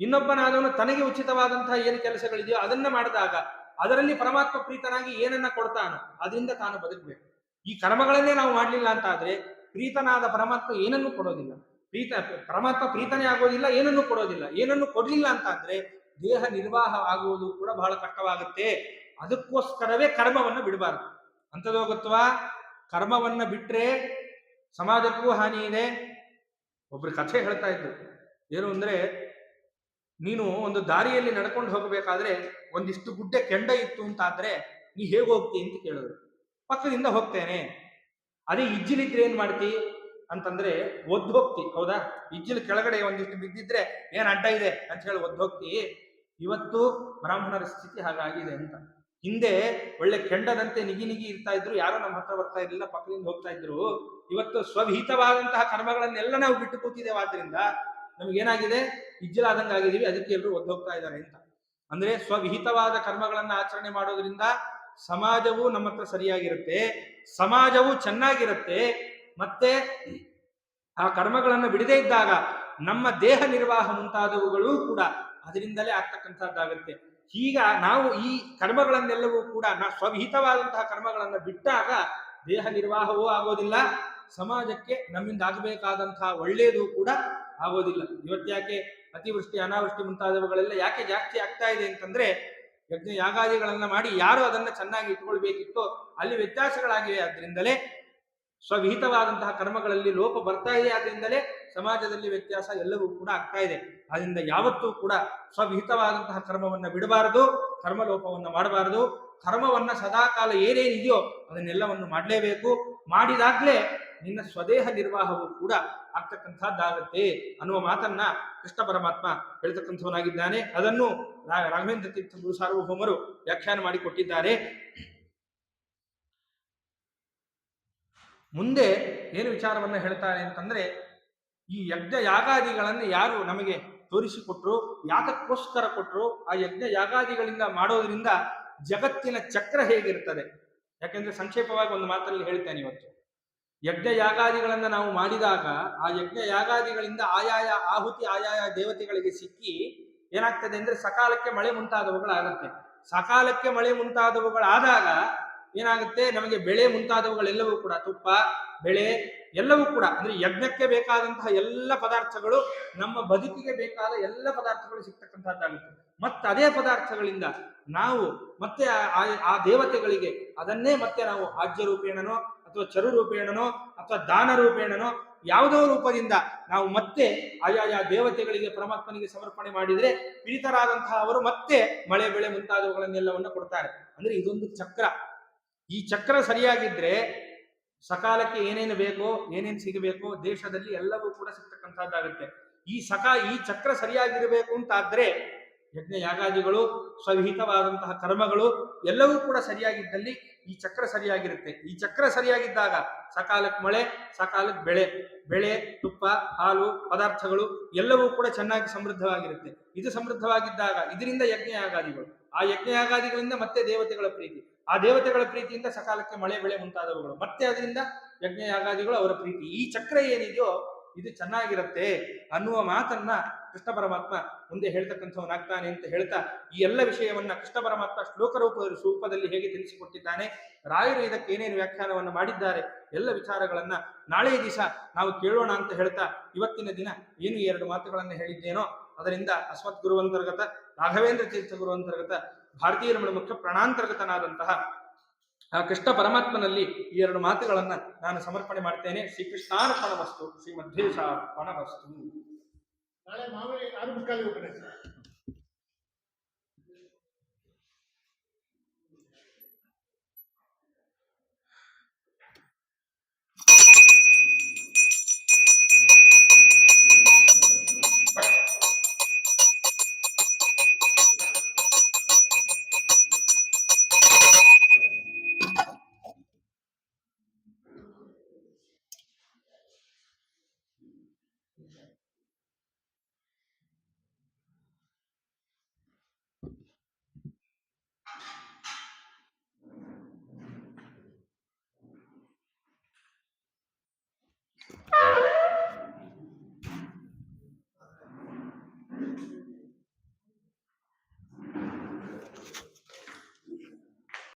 ಇನ್ನೊಬ್ಬನಾದವನು ತನಗೆ ಉಚಿತವಾದಂತಹ ಏನು ಕೆಲಸಗಳಿದೆಯೋ ಅದನ್ನ ಮಾಡಿದಾಗ ಅದರಲ್ಲಿ ಪರಮಾತ್ಮ ಪ್ರೀತನಾಗಿ ಏನನ್ನ ಕೊಡ್ತಾನೋ ಅದರಿಂದ ತಾನು ಬದುಕಬೇಕು. ಈ ಕರ್ಮಗಳನ್ನೇ ನಾವು ಮಾಡಲಿಲ್ಲ ಅಂತ ಆದ್ರೆ ಪ್ರೀತನಾದ ಪರಮಾತ್ಮ ಏನನ್ನು ಕೊಡೋದಿಲ್ಲ. ಪರಮಾತ್ಮ ಪ್ರೀತನೇ ಆಗೋದಿಲ್ಲ, ಏನನ್ನು ಕೊಡೋದಿಲ್ಲ. ಏನನ್ನು ಕೊಡ್ಲಿಲ್ಲ ಅಂತ ಆದ್ರೆ ದೇಹ ನಿರ್ವಾಹ ಆಗುವುದು ಕೂಡ ಬಹಳ ಕಷ್ಟವಾಗುತ್ತೆ. ಅದಕ್ಕೋಸ್ಕರವೇ ಕರ್ಮವನ್ನು ಬಿಡಬಾರದು. ಅಂತದೋಗತ್ವಾ ಕರ್ಮವನ್ನ ಬಿಟ್ರೆ ಸಮಾಜಕ್ಕೂ ಹಾನಿ ಇದೆ. ಒಬ್ರು ಕಥೆ ಹೇಳ್ತಾ ಇದ್ರು, ಏನು ಅಂದ್ರೆ, ನೀನು ಒಂದು ದಾರಿಯಲ್ಲಿ ನಡ್ಕೊಂಡು ಹೋಗಬೇಕಾದ್ರೆ ಒಂದಿಷ್ಟು ಗುಡ್ಡೆ ಕೆಂಡ ಇತ್ತು ಅಂತ ಆದ್ರೆ ನೀ ಹೇಗೆ ಹೋಗ್ತಿ ಅಂತ ಕೇಳಿದ್ರು. ಪಕ್ಕದಿಂದ ಹೋಗ್ತೇನೆ. ಅದೇ ಇಜ್ಜಿಲಿದ್ರೆ ಏನ್ ಮಾಡ್ತಿ ಅಂತಂದ್ರೆ ಒದ್ದು ಹೋಗ್ತಿ, ಹೌದಾ? ಇಜ್ಜಿಲು ಕೆಳಗಡೆ ಒಂದಿಷ್ಟು ಬಿದ್ದಿದ್ರೆ ಏನ್ ಅಡ್ಡ ಇದೆ ಅಂತ ಹೇಳಿ ಒದ್ದು ಹೋಗ್ತಿ. ಇವತ್ತು ಬ್ರಾಹ್ಮಣರ ಸ್ಥಿತಿ ಹಾಗಾಗಿದೆ ಅಂತ. ಹಿಂದೆ ಒಳ್ಳೆ ಕೆಂಡದಂತೆ ನಿಗಿ ಇರ್ತಾ ಇದ್ರು, ಯಾರೋ ನಮ್ಮ ಹತ್ರ ಬರ್ತಾ ಇರ್ಲಿಲ್ಲ, ಪಕ್ಕದಿಂದ ಹೋಗ್ತಾ ಇದ್ರು. ಇವತ್ತು ಸ್ವವಿಹಿತವಾದಂತಹ ಕರ್ಮಗಳನ್ನೆಲ್ಲ ನಾವು ಬಿಟ್ಟು ಕೂತಿದ್ದೇವೆ. ಆದ್ರಿಂದ ನಮ್ಗೇನಾಗಿದೆ? ಇಜ್ಜಲಾದಂಗೆ ಆಗಿದೀವಿ, ಅದಕ್ಕೆ ಎಲ್ಲರೂ ಒದ್ದೋಗ್ತಾ ಇದ್ದಾರೆ ಅಂತ. ಅಂದ್ರೆ ಸ್ವವಿಹಿತವಾದ ಕರ್ಮಗಳನ್ನ ಆಚರಣೆ ಮಾಡೋದ್ರಿಂದ ಸಮಾಜವು ನಮ್ಮ ಹತ್ರ ಸರಿಯಾಗಿರುತ್ತೆ, ಸಮಾಜವು ಚೆನ್ನಾಗಿರುತ್ತೆ. ಮತ್ತೆ ಆ ಕರ್ಮಗಳನ್ನು ಬಿಡದೇ ಇದ್ದಾಗ ನಮ್ಮ ದೇಹ ನಿರ್ವಾಹ ಮುಂತಾದವುಗಳು ಕೂಡ ಅದರಿಂದಲೇ ಆಗ್ತಕ್ಕಂಥದ್ದಾಗತ್ತೆ. ಈಗ ನಾವು ಈ ಕರ್ಮಗಳನ್ನೆಲ್ಲವೂ ಕೂಡ ಸ್ವವಿಹಿತವಾದಂತಹ ಕರ್ಮಗಳನ್ನು ಬಿಟ್ಟಾಗ ದೇಹ ನಿರ್ವಾಹವೂ ಆಗೋದಿಲ್ಲ, ಸಮಾಜಕ್ಕೆ ನಮ್ಮಿಂದ ಆಗಬೇಕಾದಂತಹ ಒಳ್ಳೆಯದು ಕೂಡ ಆಗೋದಿಲ್ಲ. ಇವತ್ತ್ಯಾಕೆ ಅತಿವೃಷ್ಟಿ ಅನಾವೃಷ್ಟಿ ಮುಂತಾದವುಗಳೆಲ್ಲ ಯಾಕೆ ಜಾಸ್ತಿ ಆಗ್ತಾ ಇದೆ ಅಂತಂದ್ರೆ ಯಜ್ಞ ಯಾಗಾದಿಗಳನ್ನ ಮಾಡಿ ಯಾರು ಅದನ್ನ ಚೆನ್ನಾಗಿ ಇಟ್ಕೊಳ್ಬೇಕಿತ್ತೋ ಅಲ್ಲಿ ವ್ಯತ್ಯಾಸಗಳಾಗಿವೆ. ಆದ್ರಿಂದಲೇ ಸ್ವವಿಹಿತವಾದಂತಹ ಕರ್ಮಗಳಲ್ಲಿ ಲೋಪ ಬರ್ತಾ ಇದೆ. ಆದ್ರಿಂದಲೇ ಸಮಾಜದಲ್ಲಿ ವ್ಯತ್ಯಾಸ ಎಲ್ಲವೂ ಕೂಡ ಆಗ್ತಾ ಇದೆ. ಆದ್ರಿಂದ ಯಾವತ್ತೂ ಕೂಡ ಸ್ವವಿಹಿತವಾದಂತಹ ಕರ್ಮವನ್ನ ಬಿಡಬಾರದು, ಕರ್ಮಲೋಪವನ್ನು ಮಾಡಬಾರದು. ಕರ್ಮವನ್ನ ಸದಾಕಾಲ ಏನೇನಿದೆಯೋ ಅದನ್ನೆಲ್ಲವನ್ನು ಮಾಡಲೇಬೇಕು. ಮಾಡಿದಾಗ್ಲೇ ನಿನ್ನ ಸ್ವದೇಹ ನಿರ್ವಾಹವು ಕೂಡ ಆಗ್ತಕ್ಕಂಥದ್ದಾಗತ್ತೆ ಅನ್ನುವ ಮಾತನ್ನ ಕೃಷ್ಣ ಪರಮಾತ್ಮ ಹೇಳ್ತಕ್ಕಂಥವನಾಗಿದ್ದಾನೆ. ಅದನ್ನು ರಾಘವೇಂದ್ರ ತೀರ್ಥ ಗುರು ಸಾರ್ವಭೌಮರು ವ್ಯಾಖ್ಯಾನ ಮಾಡಿಕೊಟ್ಟಿದ್ದಾರೆ. ಮುಂದೆ ಏನು ವಿಚಾರವನ್ನ ಹೇಳ್ತಾರೆ ಅಂತಂದ್ರೆ, ಈ ಯಜ್ಞ ಯಾಗಾದಿಗಳನ್ನು ಯಾರು ನಮಗೆ ತೋರಿಸಿಕೊಟ್ರು, ಯಾತಕ್ಕೋಸ್ಕರ ಕೊಟ್ಟರು, ಆ ಯಜ್ಞ ಯಾಗಾದಿಗಳಿಂದ ಮಾಡೋದ್ರಿಂದ ಜಗತ್ತಿನ ಚಕ್ರ ಹೇಗಿರ್ತದೆ. ಯಾಕೆಂದ್ರೆ ಸಂಕ್ಷೇಪವಾಗಿ ಒಂದು ಮಾತಲ್ಲಿ ಹೇಳ್ತೇನೆ. ಇವತ್ತು ಯಜ್ಞ ಯಾಗಾದಿಗಳನ್ನ ನಾವು ಮಾಡಿದಾಗ ಆ ಯಜ್ಞ ಯಾಗಾದಿಗಳಿಂದ ಆಯಾಯ ಆಹುತಿ ಆಯಾಯ ದೇವತೆಗಳಿಗೆ ಸಿಕ್ಕಿ ಏನಾಗ್ತದೆ ಅಂದ್ರೆ ಸಕಾಲಕ್ಕೆ ಮಳೆ ಮುಂತಾದವುಗಳಾಗುತ್ತೆ. ಸಕಾಲಕ್ಕೆ ಮಳೆ ಮುಂತಾದವುಗಳಾದಾಗ ಏನಾಗುತ್ತೆ, ನಮಗೆ ಬೆಳೆ ಮುಂತಾದವುಗಳೆಲ್ಲವೂ ಕೂಡ, ತುಪ್ಪ, ಬೆಳೆ ಎಲ್ಲವೂ ಕೂಡ, ಅಂದ್ರೆ ಯಜ್ಞಕ್ಕೆ ಬೇಕಾದಂತಹ ಎಲ್ಲ ಪದಾರ್ಥಗಳು, ನಮ್ಮ ಬದುಕಿಗೆ ಬೇಕಾದ ಎಲ್ಲ ಪದಾರ್ಥಗಳು ಸಿಗ್ತಕ್ಕಂಥದ್ದಾಗುತ್ತೆ. ಮತ್ತೆ ಅದೇ ಪದಾರ್ಥಗಳಿಂದ ನಾವು ಮತ್ತೆ ಆ ದೇವತೆಗಳಿಗೆ ಅದನ್ನೇ ಮತ್ತೆ ನಾವು ಆಜ್ಯ ರೂಪೇಣನೋ ಅಥವಾ ಚರು ರೂಪೇಣನೋ ಅಥವಾ ದಾನ ರೂಪೇಣನೋ ಯಾವುದೋ ರೂಪದಿಂದ ನಾವು ಮತ್ತೆ ಆಯಾಯ ದೇವತೆಗಳಿಗೆ ಪರಮಾತ್ಮನಿಗೆ ಸಮರ್ಪಣೆ ಮಾಡಿದರೆ ಪೀಡಿತರಾದಂತಹ ಅವರು ಮತ್ತೆ ಮಳೆ ಬೆಳೆ ಮುಂತಾದವುಗಳನ್ನೆಲ್ಲವನ್ನ ಕೊಡ್ತಾರೆ. ಅಂದ್ರೆ ಇದೊಂದು ಚಕ್ರ. ಈ ಚಕ್ರ ಸರಿಯಾಗಿದ್ರೆ ಸಕಾಲಕ್ಕೆ ಏನೇನು ಬೇಕೋ, ಏನೇನು ಸಿಗಬೇಕೋ ದೇಶದಲ್ಲಿ ಎಲ್ಲವೂ ಕೂಡ ಸಿಗ್ತಕ್ಕಂಥದ್ದಾಗುತ್ತೆ. ಈ ಚಕ್ರ ಸರಿಯಾಗಿರಬೇಕು ಅಂತಾದ್ರೆ ಯಜ್ಞ ಯಾಗಾದಿಗಳು, ಸ್ವವಿಹಿತವಾದಂತಹ ಕರ್ಮಗಳು ಎಲ್ಲವೂ ಕೂಡ ಸರಿಯಾಗಿದ್ದಲ್ಲಿ ಈ ಚಕ್ರ ಸರಿಯಾಗಿರುತ್ತೆ. ಈ ಚಕ್ರ ಸರಿಯಾಗಿದ್ದಾಗ ಸಕಾಲಕ್ಕೆ ಮಳೆ, ಸಕಾಲಕ್ಕೆ ಬೆಳೆ, ತುಪ್ಪ, ಹಾಲು, ಪದಾರ್ಥಗಳು ಎಲ್ಲವೂ ಕೂಡ ಚೆನ್ನಾಗಿ ಸಮೃದ್ಧವಾಗಿರುತ್ತೆ. ಇದು ಸಮೃದ್ಧವಾಗಿದ್ದಾಗ ಇದರಿಂದ ಯಜ್ಞ ಯಾಗಾದಿಗಳು, ಆ ಯಜ್ಞ ಯಾಗಾದಿಗಳಿಂದ ಮತ್ತೆ ದೇವತೆಗಳ ಪ್ರೀತಿ, ಆ ದೇವತೆಗಳ ಪ್ರೀತಿಯಿಂದ ಸಕಾಲಕ್ಕೆ ಮಳೆ ಬೆಳೆ ಮುಂತಾದವುಗಳು, ಮತ್ತೆ ಅದರಿಂದ ಯಜ್ಞ ಯಾಗಾದಿಗಳು ಅವರ ಪ್ರೀತಿ. ಈ ಚಕ್ರ ಏನಿದೆಯೋ ಇದು ಚೆನ್ನಾಗಿರುತ್ತೆ ಅನ್ನುವ ಮಾತನ್ನ ಕೃಷ್ಣ ಪರಮಾತ್ಮ ಮುಂದೆ ಹೇಳ್ತಕ್ಕಂಥವನಾಗ್ತಾನೆ ಅಂತ ಹೇಳ್ತಾ ಈ ಎಲ್ಲ ವಿಷಯವನ್ನ ಕೃಷ್ಣ ಪರಮಾತ್ಮ ಶ್ಲೋಕ ರೂಪದಲ್ಲಿ ಹೇಗೆ ತಿಳಿಸಿಕೊಟ್ಟಿದ್ದಾನೆ, ರಾಯರು ಇದಕ್ಕೆ ಏನೇನು ವ್ಯಾಖ್ಯಾನವನ್ನು ಮಾಡಿದ್ದಾರೆ, ಎಲ್ಲ ವಿಚಾರಗಳನ್ನ ನಾಳೆ ದಿವಸ ನಾವು ಕೇಳೋಣ ಅಂತ ಹೇಳ್ತಾ ಇವತ್ತಿನ ದಿನ ಏನು 2 ಮಾತುಗಳನ್ನು ಹೇಳಿದ್ದೇನೋ ಅದರಿಂದ ಅಸ್ಮತ್ ಗುರುವಂತರ್ಗತ ರಾಘವೇಂದ್ರ ತೀರ್ಥ ಗುರುವಂತರ್ಗತ ಭಾರತೀಯ ರಮಣ ಮುಖ್ಯ ಪ್ರಾಣಾಂತರ್ಗತನಾದಂತಹ ಆ ಕೃಷ್ಣ ಪರಮಾತ್ಮನಲ್ಲಿ ಈ 2 ಮಾತುಗಳನ್ನ ನಾನು ಸಮರ್ಪಣೆ ಮಾಡ್ತೇನೆ. ಶ್ರೀಕೃಷ್ಣಾರ್ಪಣಮಸ್ತು, ಶ್ರೀ ಮಧ್ವೇಶಾರ್ಪಣಮಸ್ತು. ನಾಳೆ ಮಾಮೂಲಿ 6:45